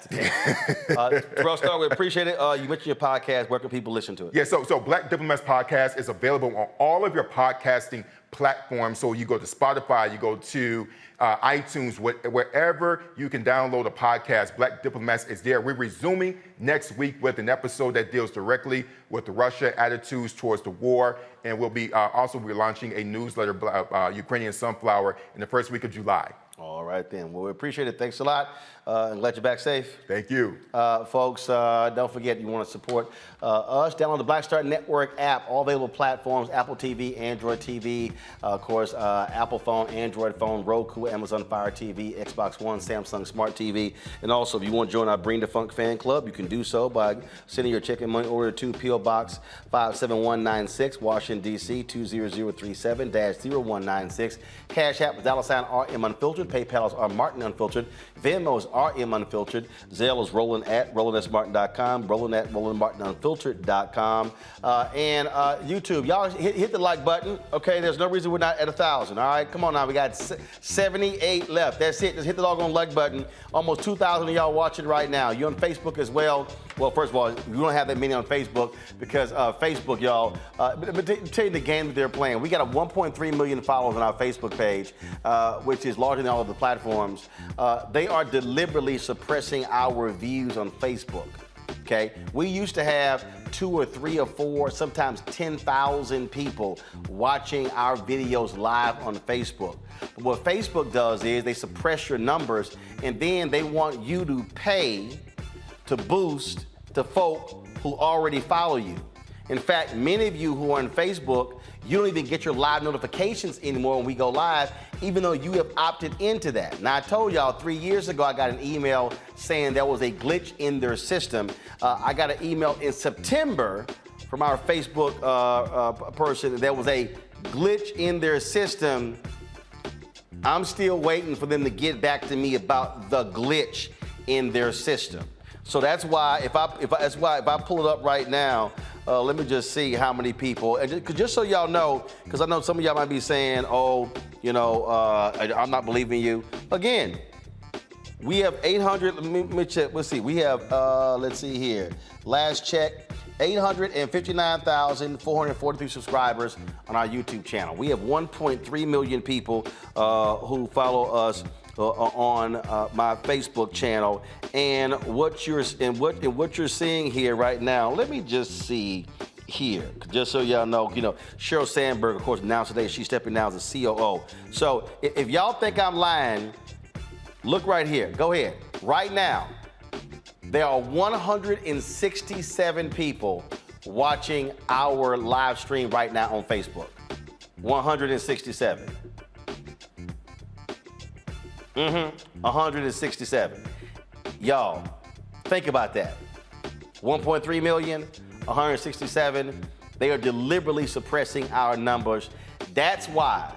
[SPEAKER 1] Terrell Starr, we appreciate it. You mentioned your podcast. Where can people listen to it?
[SPEAKER 2] Yeah, so Black Diplomats Podcast is available on all of your podcasting platforms. So you go to Spotify, you go to iTunes, wherever you can download a podcast. Black Diplomats is there. We're resuming next week with an episode that deals directly with the Russia attitudes towards the war. And we'll be also relaunching a newsletter, Ukrainian Sunflower, in the first week of July.
[SPEAKER 1] All right, then. Well, we appreciate it. Thanks a lot. And glad you're back safe.
[SPEAKER 2] Thank you.
[SPEAKER 1] Folks, don't forget you want to support us. Download the Black Star Network app. All available platforms, Apple TV, Android TV, of course, Apple phone, Android phone, Roku, Amazon Fire TV, Xbox One, Samsung Smart TV. And also, if you want to join our Bring the Funk fan club, you can do so by sending your check and money order to P.O. Box 57196, Washington, D.C. 20037-0196. Cash App is $RM Unfiltered. PayPal is R Martin Unfiltered. Venmo is RM Unfiltered. Zelle is Roland at RolandSMartin.com. Roland at RolandMartinUnfiltered.com. And YouTube, y'all hit the like button. Okay, there's no reason we're not at 1,000. All right, come on now. We got 78 left. That's it. Just hit the doggone like button. Almost 2,000 of y'all watching right now. You're on Facebook as well. Well, first of all, we don't have that many on Facebook because Facebook, y'all, but tell you the game that they're playing. We got a 1.3 million followers on our Facebook page, which is larger than all of the platforms. They are deliberately suppressing our views on Facebook. Okay, we used to have 2 or 3 or 4, sometimes 10,000 people watching our videos live on Facebook. But what Facebook does is they suppress your numbers, and then they want you to pay to boost to folk who already follow you. In fact, many of you who are on Facebook, you don't even get your live notifications anymore when we go live, even though you have opted into that. Now, I told y'all 3 years ago, I got an email saying there was a glitch in their system. I got an email in September from our Facebook person that there was a glitch in their system. I'm still waiting for them to get back to me about the glitch in their system. So that's why if I pull it up right now, let me just see how many people. And just so y'all know, because I know some of y'all might be saying, "Oh, you know, I'm not believing you." Again, we have 800. Let me check. Let's see. We have. Let's see here. Last check, 859,443 subscribers on our YouTube channel. We have 1.3 million people who follow us on my Facebook channel, and what you're seeing here right now. Let me just see here, just so y'all know. You know, Sheryl Sandberg, of course, announced today she's stepping down as the COO. So if y'all think I'm lying, look right here. Go ahead. Right now, there are 167 people watching our live stream right now on Facebook. 167. 167. Y'all, think about that. 1.3 million, 167. They are deliberately suppressing our numbers. That's why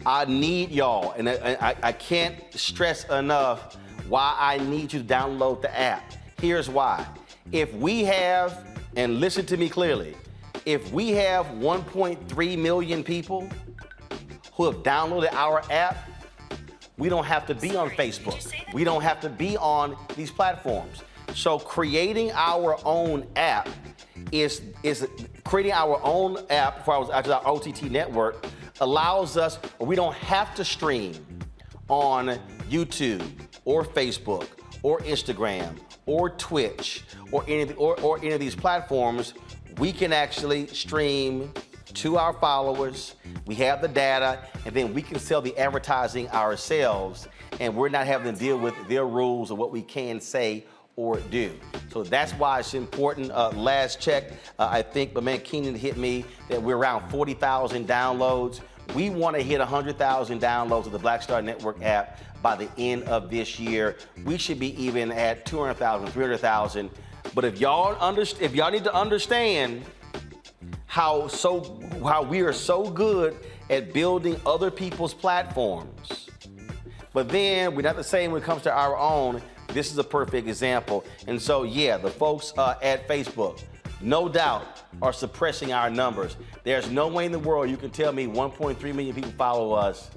[SPEAKER 1] I need y'all, and I can't stress enough why I need you to download the app. Here's why. If we have, and listen to me clearly, if we have 1.3 million people who have downloaded our app, we don't have to be on Facebook. We don't have to be on these platforms. So creating our own app is creating our own app for our OTT network allows us, we don't have to stream on YouTube or Facebook or Instagram or Twitch or any of these platforms. We can actually stream to our followers. We have the data, and then we can sell the advertising ourselves, and we're not having to deal with their rules of what we can say or do. So that's why it's important. Last check, I think my man Keenan hit me that we're around 40,000 downloads. We want to hit 100,000 downloads of the Black Star Network app by the end of this year. We should be even at 200,000, 300,000. But if y'all need to understand how we are so good at building other people's platforms, but then we're not the same when it comes to our own. This is a perfect example. And so, yeah, the folks at Facebook, no doubt, are suppressing our numbers. There's no way in the world you can tell me 1.3 million people follow us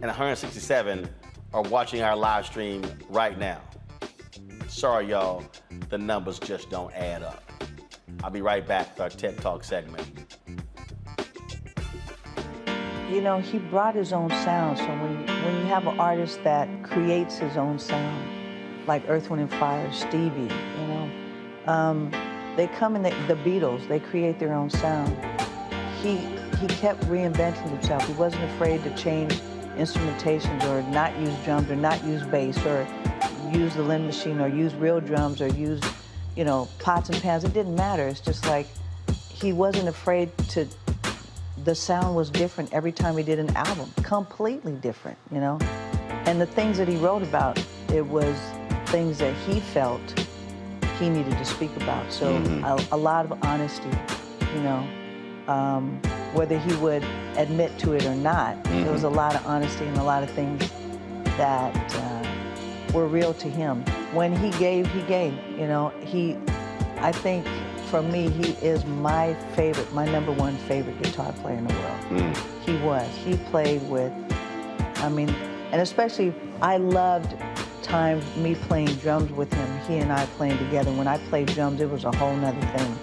[SPEAKER 1] and 167 are watching our live stream right now. Sorry, y'all, the numbers just don't add up. I'll be right back with our TED Talk segment.
[SPEAKER 9] You know, he brought his own sound. So when you have an artist that creates his own sound, like Earth, Wind & Fire, Stevie, you know, they come in, the Beatles, they create their own sound. He kept reinventing himself. He wasn't afraid to change instrumentations or not use drums or not use bass or use the limb machine or use real drums or use, you know, pots and pans. It didn't matter. It's just like he wasn't afraid to, the sound was different every time he did an album, completely different, you know? And the things that he wrote about, it was things that he felt he needed to speak about. So a lot of honesty, you know, whether he would admit to it or not, there was a lot of honesty and a lot of things that were real to him. When he gave, you know. I think for me, he is my favorite, my #1 favorite guitar player in the world. He was. He played with, I mean, and especially I loved times me playing drums with him, he and I playing together. When I played drums, it was a whole nother thing.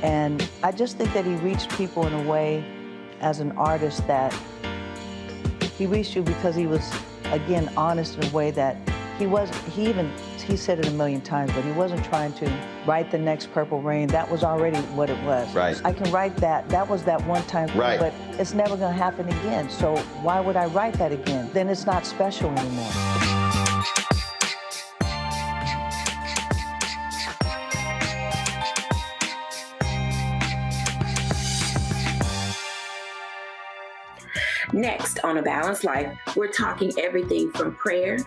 [SPEAKER 9] And I just think that he reached people in a way as an artist that he reached you because he was, again, honest in a way that he said it a million times, but he wasn't trying to write the next Purple Rain. That was already what it was.
[SPEAKER 1] Right.
[SPEAKER 9] I can write that. That was that one time thing,
[SPEAKER 1] Right.
[SPEAKER 9] but it's never gonna happen again. So why would I write that again? Then it's not special anymore.
[SPEAKER 10] Next on A Balanced Life, we're talking everything from prayer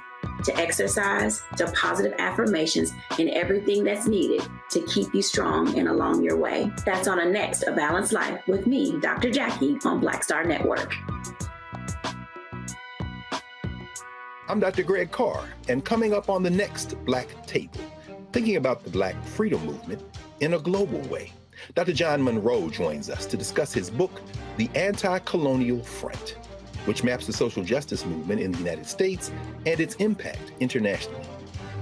[SPEAKER 10] to exercise to positive affirmations and everything that's needed to keep you strong and along your way. That's on a next A Balanced Life with me, Dr. Jackie, on Black Star Network.
[SPEAKER 11] I'm Dr. Greg Carr, and coming up on the next Black Table, thinking about the Black freedom movement in a global way. Dr. John Monroe joins us to discuss his book, The Anti-Colonial Front, which maps the social justice movement in the United States and its impact internationally,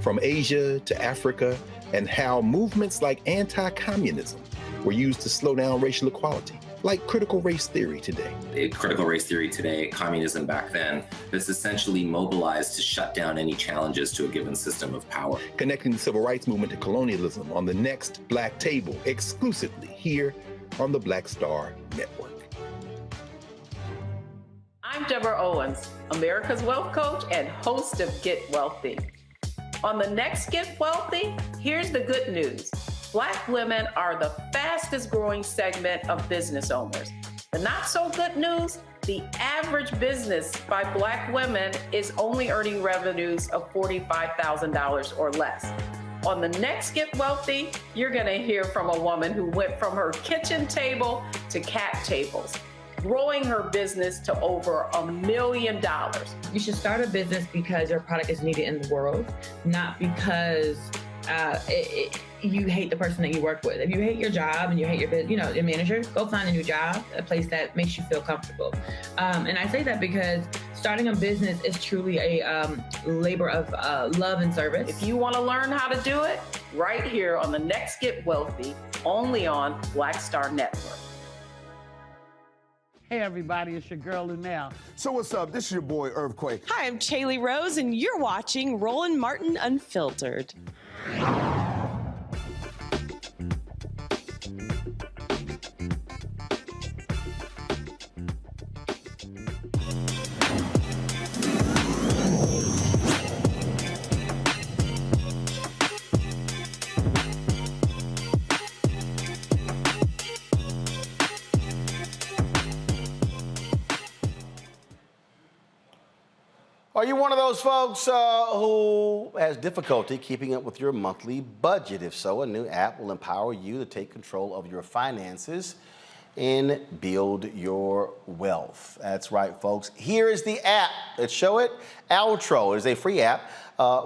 [SPEAKER 11] from Asia to Africa, and how movements like anti-communism were used to slow down racial equality, like critical race theory today.
[SPEAKER 13] Critical race theory today, communism back then, is essentially mobilized to shut down any challenges to a given system of power.
[SPEAKER 11] Connecting the civil rights movement to colonialism on the next Black Table, exclusively here on the Black Star Network.
[SPEAKER 14] I'm Deborah Owens, America's Wealth Coach and host of Get Wealthy. On the next Get Wealthy, here's the good news. Black women are the fastest growing segment of business owners. The not so good news, the average business by Black women is only earning revenues of $45,000 or less. On the next Get Wealthy, you're gonna hear from a woman who went from her kitchen table to cap tables, growing her business to over $1 million.
[SPEAKER 15] You should start a business because your product is needed in the world, not because you hate the person that you work with. If you hate your job and you hate your manager, go find a new job, a place that makes you feel comfortable. And I say that because starting a business is truly a labor of love and service.
[SPEAKER 14] If you want to learn how to do it, right here on the next Get Wealthy, only on Black Star Network.
[SPEAKER 16] Hey everybody, it's your girl Lunel.
[SPEAKER 17] So what's up? This is your boy Earthquake.
[SPEAKER 19] Hi, I'm Chaley Rose, and you're watching Roland Martin Unfiltered.
[SPEAKER 1] Are you one of those folks who has difficulty keeping up with your monthly budget? If so, a new app will empower you to take control of your finances and build your wealth. That's right, folks. Here is the app. Let's show it. Altro is a free app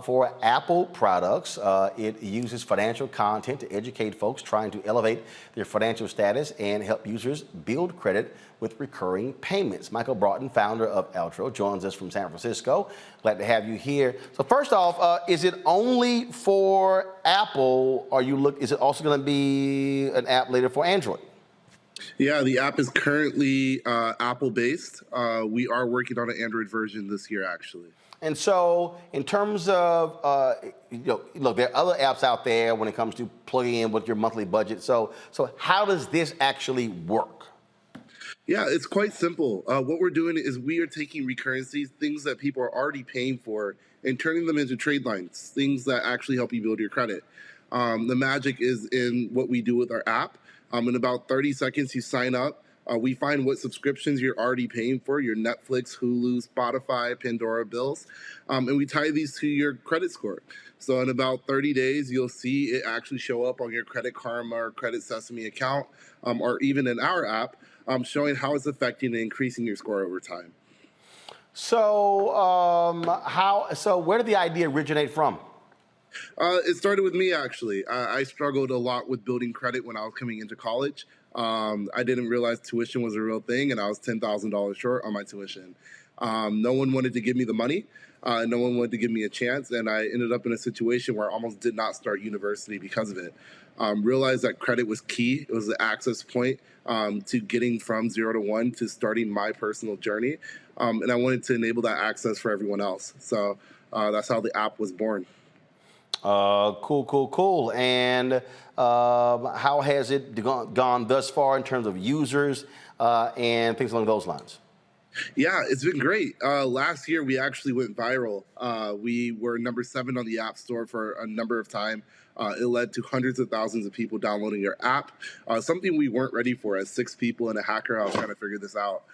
[SPEAKER 1] for Apple products. It uses financial content to educate folks trying to elevate their financial status and help users build credit with recurring payments. Michael Broughton, founder of Altro, joins us from San Francisco. Glad to have you here. So first off, is it only for Apple? Is it also going to be an app later for Android?
[SPEAKER 20] Yeah, the app is currently Apple-based. We are working on an Android version this year, actually.
[SPEAKER 1] And so, in terms of, look, there are other apps out there when it comes to plugging in with your monthly budget. So how does this actually work?
[SPEAKER 20] Yeah, it's quite simple. What we're doing is we are taking recurrencies, things that people are already paying for, and turning them into trade lines, things that actually help you build your credit. The magic is in what we do with our app. In about 30 seconds, you sign up. We find what subscriptions you're already paying for, your Netflix, Hulu, Spotify, Pandora bills, and we tie these to your credit score. So in about 30 days, you'll see it actually show up on your Credit Karma or Credit Sesame account, or even in our app, showing how it's affecting and increasing your score over time.
[SPEAKER 1] So, so where did the idea originate from?
[SPEAKER 20] It started with me, actually. I struggled a lot with building credit when I was coming into college. I didn't realize tuition was a real thing, and I was $10,000 short on my tuition. No one wanted to give me the money. No one wanted to give me a chance, and I ended up in a situation where I almost did not start university because of it. Realized that credit was key. It was the access point to getting from 0 to 1 to starting my personal journey. And I wanted to enable that access for everyone else. So that's how the app was born.
[SPEAKER 1] Cool. And how has it gone thus far in terms of users and things along those lines?
[SPEAKER 20] Yeah, it's been great. Last year, we actually went viral. We were number 7 on the App Store for a number of time. It led to hundreds of thousands of people downloading our app, something we weren't ready for as 6 people and a hacker house trying to figure this out.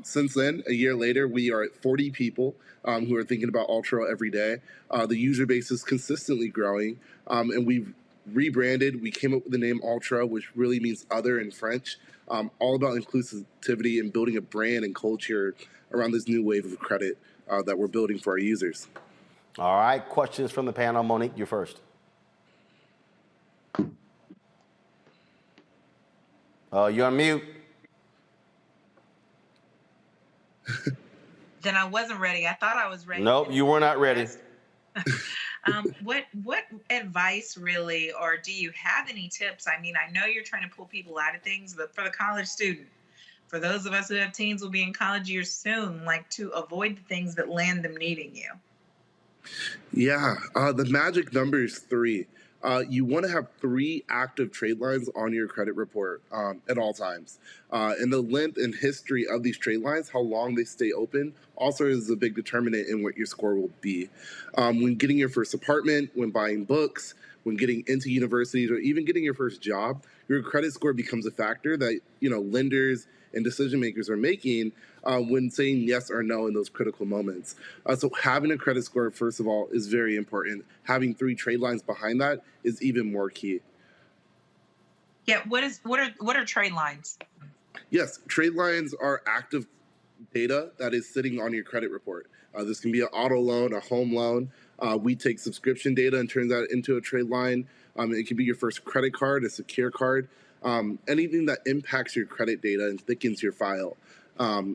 [SPEAKER 20] Since then, a year later, we are at 40 people who are thinking about Ultra every day. The user base is consistently growing, and we've rebranded. We came up with the name Ultra, which really means other in French, all about inclusivity and building a brand and culture around this new wave of credit that we're building for our users.
[SPEAKER 1] All right, questions from the panel. Monique, you're first. You're on mute.
[SPEAKER 5] Then I wasn't ready. I thought I was ready.
[SPEAKER 1] Nope, you were not ready.
[SPEAKER 5] What advice really, or do you have any tips? I mean, I know you're trying to pull people out of things, but for the college student, for those of us who have teens will be in college years soon, like to avoid the things that land them needing you.
[SPEAKER 20] Yeah, the magic number is 3. You want to have 3 active trade lines on your credit report at all times. And the length and history of these trade lines, how long they stay open, also is a big determinant in what your score will be. When getting your first apartment, when buying books, when getting into universities, or even getting your first job, your credit score becomes a factor that lenders and decision makers are making when saying yes or no in those critical moments. So having a credit score, first of all, is very important. Having 3 trade lines behind that is even more key.
[SPEAKER 5] Yeah, what are trade lines?
[SPEAKER 20] Yes, trade lines are active data that is sitting on your credit report. This can be an auto loan, a home loan. We take subscription data and turn that into a trade line. It can be your first credit card, a secure card. Anything that impacts your credit data and thickens your file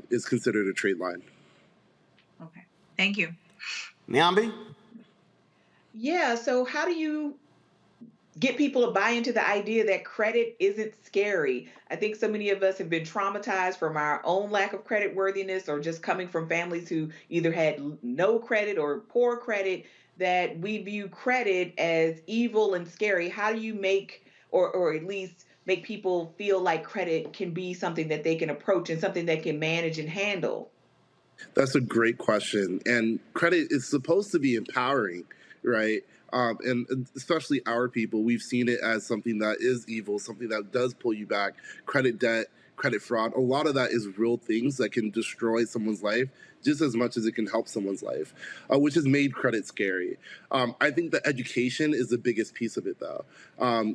[SPEAKER 20] is considered a trade line.
[SPEAKER 5] Okay, thank you.
[SPEAKER 1] Nyambi?
[SPEAKER 3] Yeah, so how do you get people to buy into the idea that credit isn't scary? I think so many of us have been traumatized from our own lack of credit worthiness, or just coming from families who either had no credit or poor credit, that we view credit as evil and scary. How do you make, or at least make people feel like credit can be something that they can approach and something they can manage and handle?
[SPEAKER 20] That's a great question. And credit is supposed to be empowering, right? And especially our people, we've seen it as something that is evil, something that does pull you back. Credit debt, credit fraud, a lot of that is real things that can destroy someone's life just as much as it can help someone's life, which has made credit scary. I think that education is the biggest piece of it, though.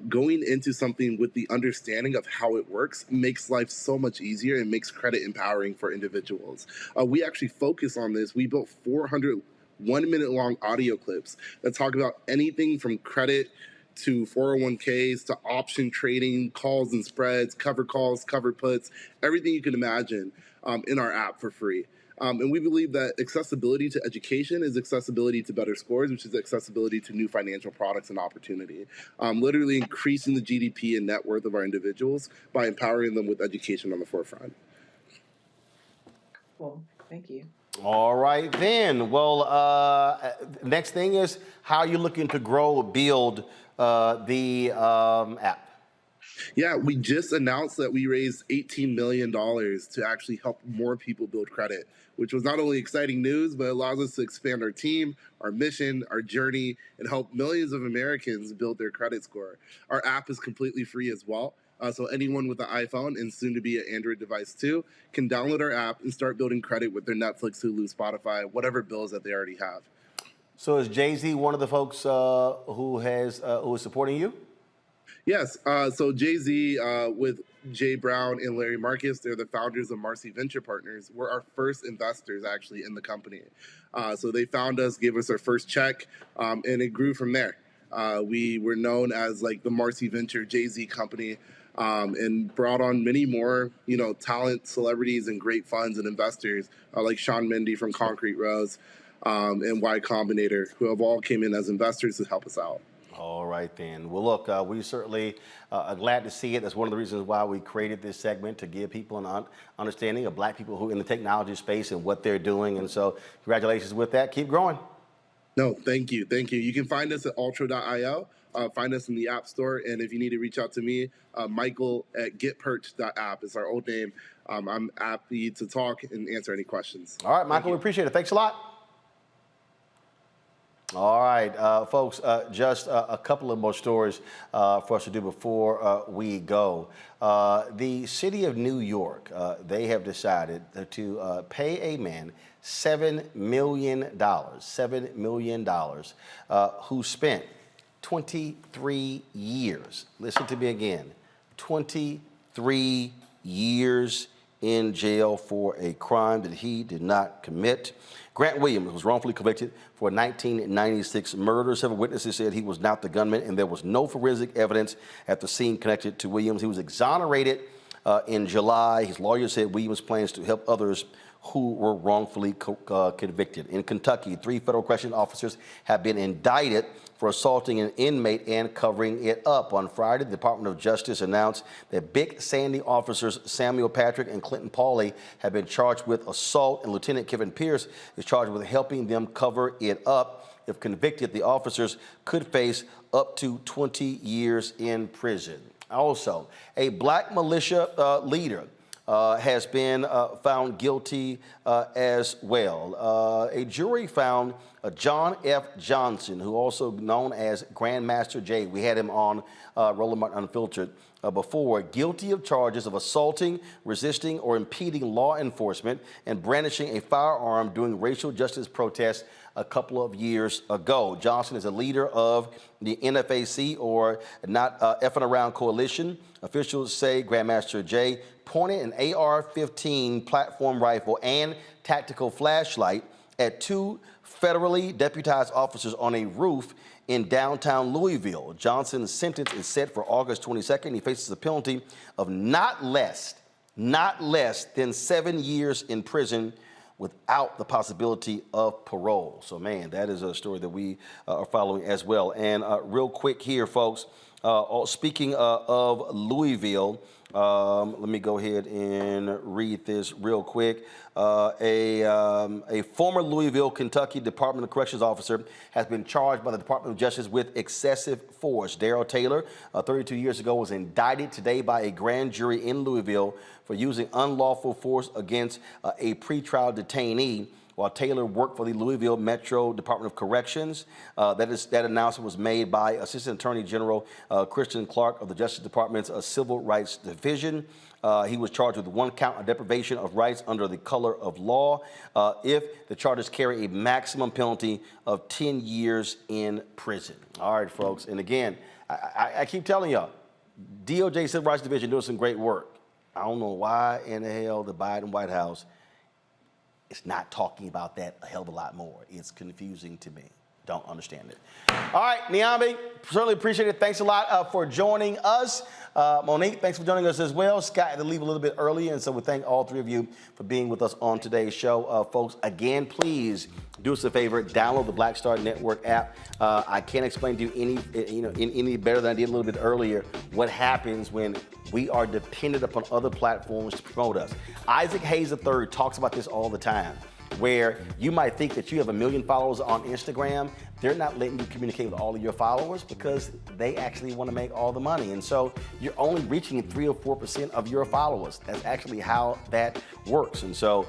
[SPEAKER 20] Going into something with the understanding of how it works makes life so much easier and makes credit empowering for individuals. We actually focus on this. We built 400 1-minute-long audio clips that talk about anything from credit to 401ks to option trading, calls and spreads, cover calls, cover puts, everything you can imagine in our app for free. And we believe that accessibility to education is accessibility to better scores, which is accessibility to new financial products and opportunity. Literally increasing the GDP and net worth of our individuals by empowering them with education on the forefront.
[SPEAKER 3] Cool, thank you.
[SPEAKER 1] All right, then. Well, next thing is how you're looking to grow or build the app.
[SPEAKER 20] Yeah, we just announced that we raised $18 million to actually help more people build credit, which was not only exciting news, but allows us to expand our team, our mission, our journey, and help millions of Americans build their credit score. Our app is completely free as well. So anyone with an iPhone and soon to be an Android device too can download our app and start building credit with their Netflix, Hulu, Spotify, whatever bills that they already have.
[SPEAKER 1] So is Jay-Z one of the folks who is supporting you?
[SPEAKER 20] Yes. So Jay-Z with Jay Brown and Larry Marcus, they're the founders of Marcy Venture Partners. We're our first investors actually in the company. So they found us, gave us our first check, and it grew from there. We were known as like the Marcy Venture Jay-Z company, and brought on many more, talent, celebrities, and great funds and investors like Sean Mendy from Concrete Rose and Y Combinator, who have all came in as investors to help us out.
[SPEAKER 1] All right, then. Well, look, we certainly are glad to see it. That's one of the reasons why we created this segment, to give people an understanding of Black people who are in the technology space and what they're doing. And so congratulations with that. Keep growing.
[SPEAKER 20] No, thank you. Thank you. You can find us at ultra.io. Find us in the App Store. And if you need to reach out to me, Michael at getperch.app is our old name. I'm happy to talk and answer any questions.
[SPEAKER 1] All right, Michael, we appreciate it. Thanks a lot. All right, folks, just a couple of more stories for us to do before we go. The city of New York, they have decided to pay a man $7 million, who spent 23 years, listen to me again, 23 years in jail for a crime that he did not commit. Grant Williams was wrongfully convicted for a 1996 murder. Several witnesses said he was not the gunman, and there was no forensic evidence at the scene connected to Williams. He was exonerated in July. His lawyer said Williams plans to help others who were wrongfully convicted. In Kentucky, 3 federal corrections officers have been indicted for assaulting an inmate and covering it up. On Friday, the Department of Justice announced that Big Sandy officers Samuel Patrick and Clinton Pauley have been charged with assault, and Lieutenant Kevin Pierce is charged with helping them cover it up. If convicted, the officers could face up to 20 years in prison. Also, a Black militia leader has been found guilty as well. A jury found John F. Johnson, who also known as Grandmaster Jay, we had him on Roland Martin Unfiltered before, guilty of charges of assaulting, resisting, or impeding law enforcement and brandishing a firearm during racial justice protests a couple of years ago. Johnson is a leader of the NFAC, or Not Effing Around Coalition. Officials say Grandmaster Jay pointed an AR-15 platform rifle and tactical flashlight at 2 federally deputized officers on a roof in downtown Louisville. Johnson's sentence is set for August 22nd. He faces a penalty of not less than 7 years in prison without the possibility of parole. So, man, that is a story that we are following as well. And real quick here, folks, speaking of Louisville, let me go ahead and read this real quick. A former Louisville, Kentucky Department of Corrections officer has been charged by the Department of Justice with excessive force. Darrell Taylor, 32 years ago, was indicted today by a grand jury in Louisville for using unlawful force against a pretrial detainee while Taylor worked for the Louisville Metro Department of Corrections. That announcement was made by Assistant Attorney General Christian Clark of the Justice Department's Civil Rights Division. He was charged with 1 count of deprivation of rights under the color of law if the charges carry a maximum penalty of 10 years in prison. All right, folks. And again, I keep telling y'all, DOJ Civil Rights Division doing some great work. I don't know why in the hell the Biden White House is not talking about that a hell of a lot more. It's confusing to me. Don't understand it. All right, Niambi, certainly appreciate it. Thanks a lot for joining us. Monique, thanks for joining us as well. Scott had to leave a little bit early, and so we thank all 3 of you for being with us on today's show. Folks, again, please do us a favor, download the Black Star Network app. I can't explain to you any better than I did a little bit earlier what happens when we are dependent upon other platforms to promote us. Isaac Hayes III talks about this all the time, where you might think that you have 1 million followers on Instagram, they're not letting you communicate with all of your followers because they actually want to make all the money. And so you're only reaching 3 or 4% of your followers. That's actually how that works. And so,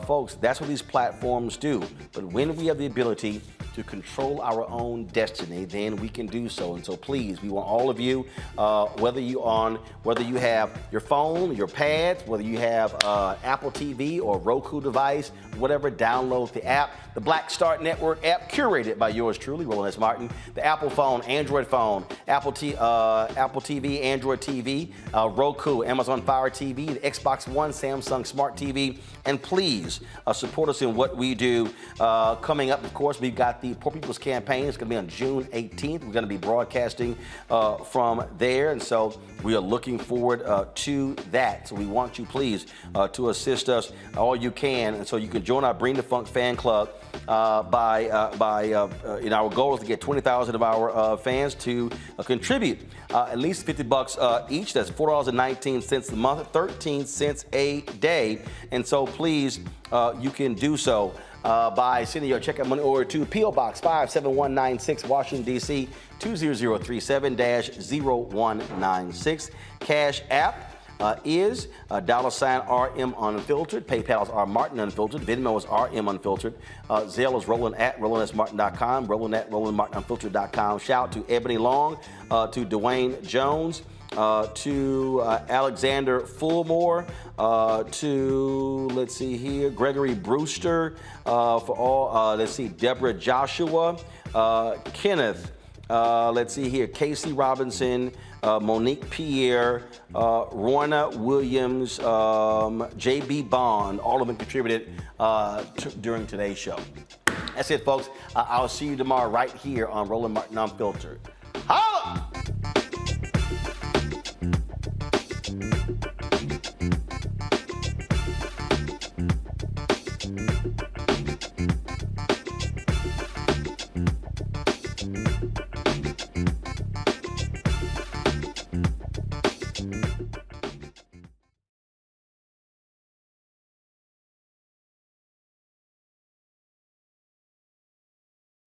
[SPEAKER 1] folks, that's what these platforms do. But when we have the ability to control our own destiny, then we can do so. And so please, we want all of you, whether you have your phone, your pads, whether you have Apple TV or Roku device, whatever, download the app. The Black Star Network app, curated by yours truly, Roland S. Martin. The Apple phone, Android phone, Apple TV, Android TV, Roku, Amazon Fire TV, the Xbox One, Samsung Smart TV. And please support us in what we do. Coming up, of course, we've got the Poor People's Campaign. It's going to be on June 18th. We're going to be broadcasting from there. And so we are looking forward to that. So we want you, please, to assist us all you can. And so you can join our Bring the Funk fan club by our goal is to get 20,000 of our fans to contribute at least $50 each. That's $4.19 a month, 13 cents a day. And so please, you can do so by sending your checkout money order to P.O. Box 57196, Washington, D.C. 20037-0196. Cash App is $RM Unfiltered. PayPal is R Martin Unfiltered. Venmo is RM Unfiltered. Zelle is Roland at RolandSMartin.com. Roland at RolandMartinUnfiltered.com. Shout out to Ebony Long, to Dwayne Jones, to Alexander Fullmore, to, let's see here, Gregory Brewster, for all, Deborah Joshua, Kenneth, let's see here, Casey Robinson, Monique Pierre, Rorna Williams, J.B. Bond, all of them contributed during today's show. That's it, folks. I'll see you tomorrow right here on Roland Martin Unfiltered.